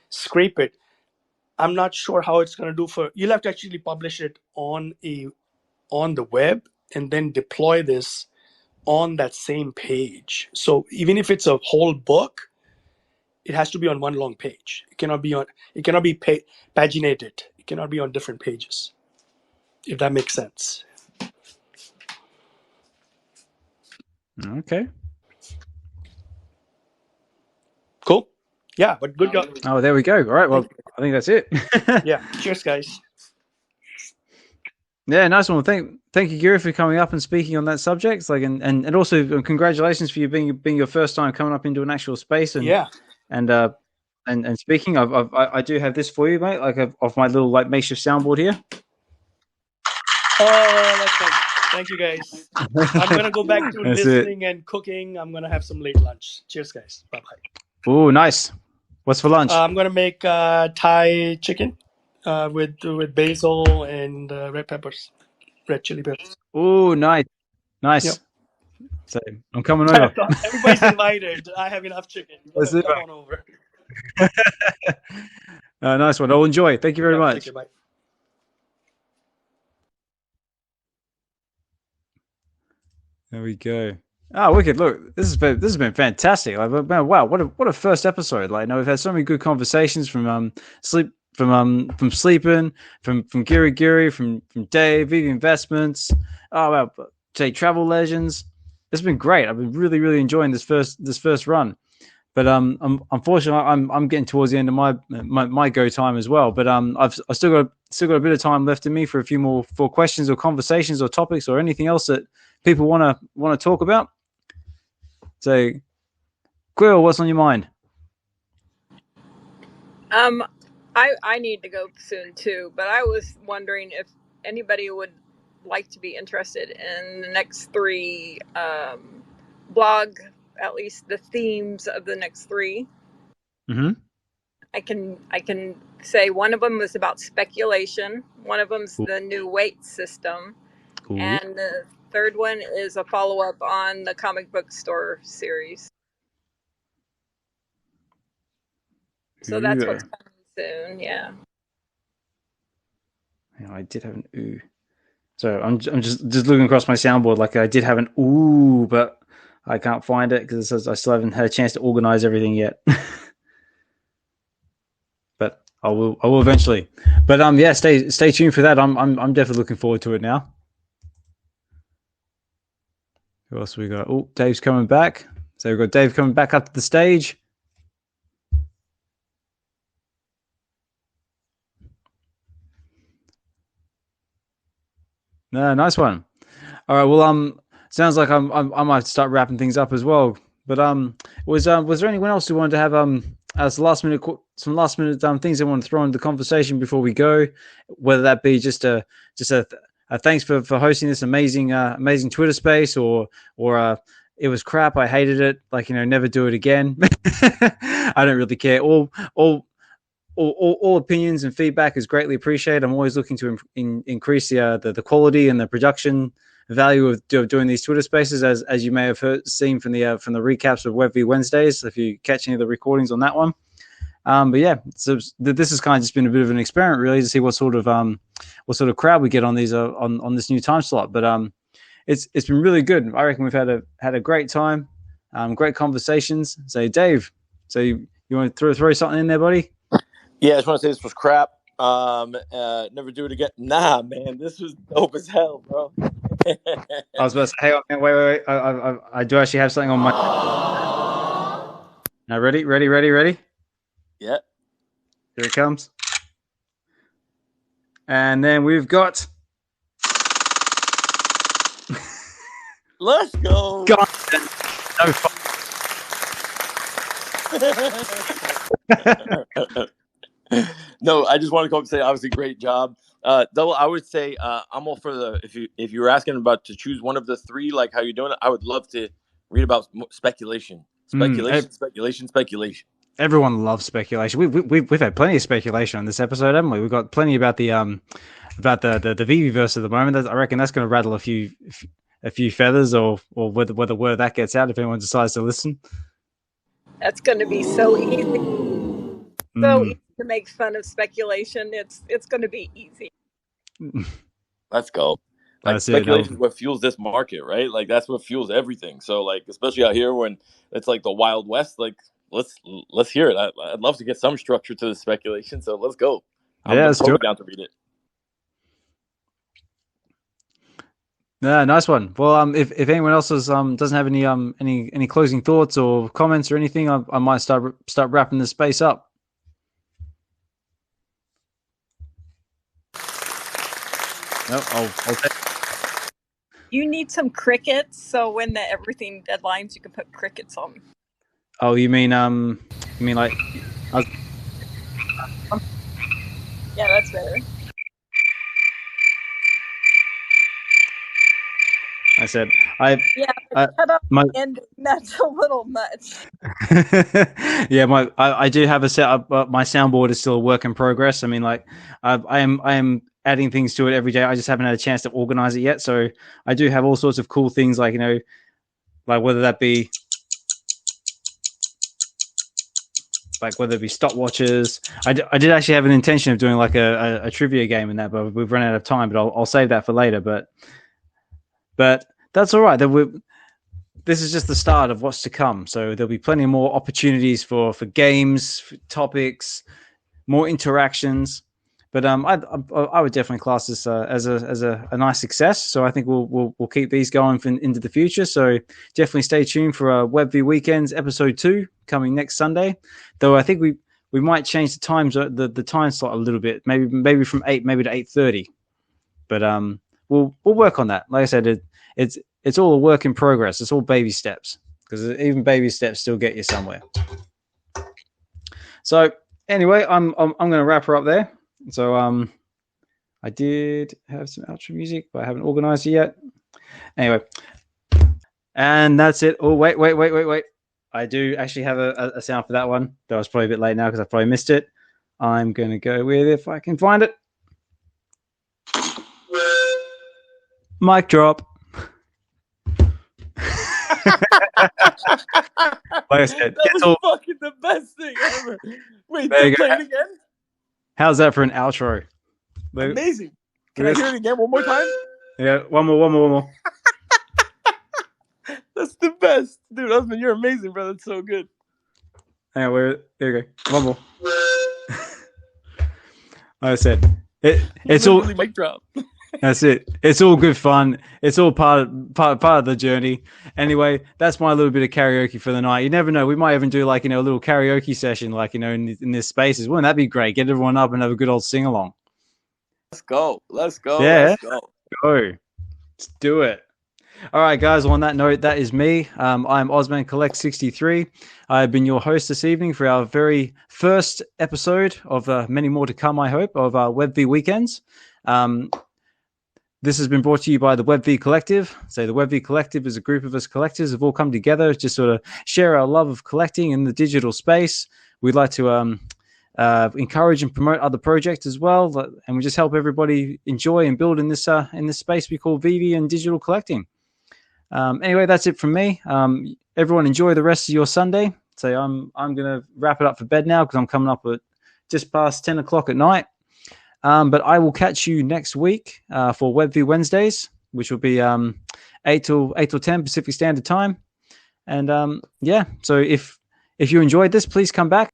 scrape it. I'm not sure how it's going to do you'll have to actually publish it on the web and then deploy this on that same page. So even if it's a whole book, it has to be on one long page. It cannot be paginated. It cannot be on different pages, if that makes sense. Okay. Cool. Yeah, but good job. Oh, there we go. All right. Well, I think that's it. Yeah. Cheers, guys. Yeah, nice one. Thank you, Guri, for coming up and speaking on that subject. And also congratulations for you being your first time coming up into an actual space and speaking. I do have this for you, mate. Of my little makeshift soundboard here. Oh, that's fun. Thank you, guys. I'm gonna go back to listening and cooking. I'm gonna have some late lunch. Cheers, guys. Bye bye. Oh, nice. What's for lunch? I'm gonna make Thai chicken with basil and red chili peppers. Oh, nice. Yep. So I'm coming over. Everybody's invited. I have enough chicken. Come on over. Nice one. I'll enjoy. Thank you very much. Take care, bye. There we go. Oh, wicked! Look, this has been fantastic. Like, man, wow, what a first episode! Like, we've had so many good conversations from Sleepin, from Guri, from Dave, Veve Investments. Oh wow, say Travelegends. It's been great. I've been really enjoying this first run. But unfortunately, I'm getting towards the end of my go time as well. But I've still got a bit of time left in me for a few more questions or conversations or topics or anything else that people want to talk about. So, Quill, what's on your mind? I need to go soon too, but I was wondering if anybody would like to be interested in the next 3 blog, at least the themes of the next 3. Mm-hmm. I can say one of them was about speculation. One of them's the new weight system. Ooh. And the third one is a follow-up on the comic book store series. So that's what's coming soon, yeah. I did have an ooh. So I'm just looking across my soundboard like I did have an ooh, but I can't find it because it says I still haven't had a chance to organize everything yet. But I will eventually. But yeah, stay tuned for that. I'm definitely looking forward to it now. Who else we got? Oh, Dave's coming back. So we've got Dave coming back up to the stage. No, nice one. All right. Well, sounds like I might start wrapping things up as well. But was there anyone else who wanted to have as last minute things they want to throw into the conversation before we go? Whether that be just a thanks for hosting this amazing Twitter space, or it was crap, I hated it, like, never do it again. I don't really care. All opinions and feedback is greatly appreciated. I'm always looking to increase the quality and the production value of doing these Twitter spaces, as you may have seen from the recaps of Web Wednesdays, if you catch any of the recordings on that one. But yeah, so this has kind of just been a bit of an experiment, really, to see what sort of crowd we get on these on this new time slot. But it's been really good. I reckon we've had a great time, great conversations. So Dave, you want to throw something in there, buddy? Yeah, I just want to say this was crap. Never do it again. Nah, man, this was dope as hell, bro. I was about to say, hang on, wait. I do actually have something on my. Now, ready? Yeah. Here it comes. And then we've got. Let's go. God. No fun. No, I just want to come up and say, obviously, great job. Double, I would say I'm all for if you were asking about to choose one of the 3, like how you're doing it, I would love to read about speculation. Speculation. Everyone loves speculation. We've had plenty of speculation on this episode, haven't we? We've got plenty about the Veveverse at the moment. I reckon that's going to rattle a few feathers, or whether word that gets out if anyone decides to listen. That's going to be so easy. So easy to make fun of speculation. It's going to be easy. Let's go. Like, speculation is what fuels this market, right? Like, that's what fuels everything. So, like, especially out here when it's like the Wild West, like, let's hear it. I'd love to get some structure to the speculation. So let's go. I'm totally down to read it. Yeah, nice one. Well, if anyone else doesn't have any closing thoughts or comments or anything, I might start wrapping this space up. No, I'll take. You need some crickets, so when the everything deadlines, you can put crickets on. Oh, you mean like? Yeah, that's better. I said cut off the end. That's a little much. Yeah, I do have a setup, but my soundboard is still a work in progress. I mean, like, I am adding things to it every day. I just haven't had a chance to organize it yet. So I do have all sorts of cool things, like, like whether that be like whether it be stopwatches. I did actually have an intention of doing like a trivia game in that, but we've run out of time. But I'll save that for later. But that's all right. This is just the start of what's to come. So there'll be plenty more opportunities for games, for topics, more interactions. But I would definitely class this as a nice success. So I think we'll keep these going into the future. So definitely stay tuned for WebV Weekends episode 2 coming next Sunday. Though I think we might change the times the time slot a little bit, maybe from 8 maybe to 8:30. But we'll work on that. Like I said, it's all a work in progress. It's all baby steps, because even baby steps still get you somewhere. So anyway, I'm going to wrap her up there. So I did have some outro music, but I haven't organized it yet. Anyway, and that's it. Oh, wait. I do actually have a sound for that one. That was probably a bit late now because I probably missed it. I'm going to go with, if I can find it. Mic drop. Like I said, that was fucking the best thing ever. Wait, play it again? How's that for an outro? Amazing. Can I hear it again one more time? Yeah, one more. That's the best. Dude, Osman, you're amazing, bro. That's so good. Anyway, there you go. One more. Like I said, it's all mic drop. That's it. It's all good fun. It's all part of the journey. Anyway, that's my little bit of karaoke for the night. You never know. We might even do like, a little karaoke session, like, in this spaces. Wouldn't that be great? Get everyone up and have a good old sing along. Let's go. Yeah. Let's go. Let's do it. All right, guys. Well, on that note, that is me. I'm Osman Collect 63. I've been your host this evening for our very first episode of many more to come, I hope, of our WebV Weekends. This has been brought to you by the WebV Collective. So the WebV Collective is a group of us collectors who've all come together to sort of share our love of collecting in the digital space. We'd like to encourage and promote other projects as well, and we just help everybody enjoy and build in this space we call Veve and digital collecting. Anyway, that's it from me. Everyone enjoy the rest of your Sunday. So I'm going to wrap it up for bed now because I'm coming up at just past 10 o'clock at night. But I will catch you next week for WebV Wednesdays, which will be 8 till 10 Pacific Standard Time. And so if you enjoyed this, please come back.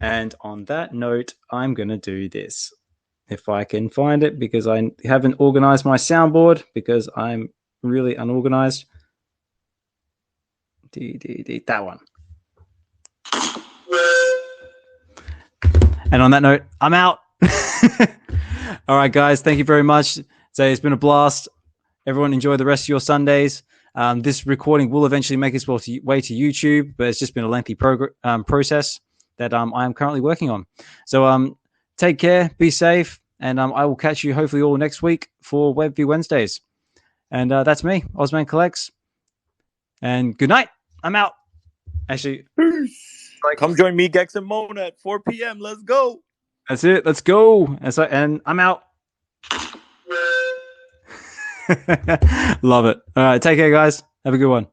And on that note, I'm going to do this. If I can find it, because I haven't organized my soundboard, because I'm really unorganized. That one. And on that note, I'm out. All right, guys. Thank you very much. So it's been a blast. Everyone enjoy the rest of your Sundays. This recording will eventually make its way to YouTube, but it's just been a lengthy process that I am currently working on. So take care, be safe, and I will catch you hopefully all next week for WebV Wednesdays. And that's me, Osman Collects. And good night. I'm out. Actually, come join me, Gex and Mona at 4 p.m. Let's go. That's it. Let's go. And I'm out. Love it. All right. Take care, guys. Have a good one.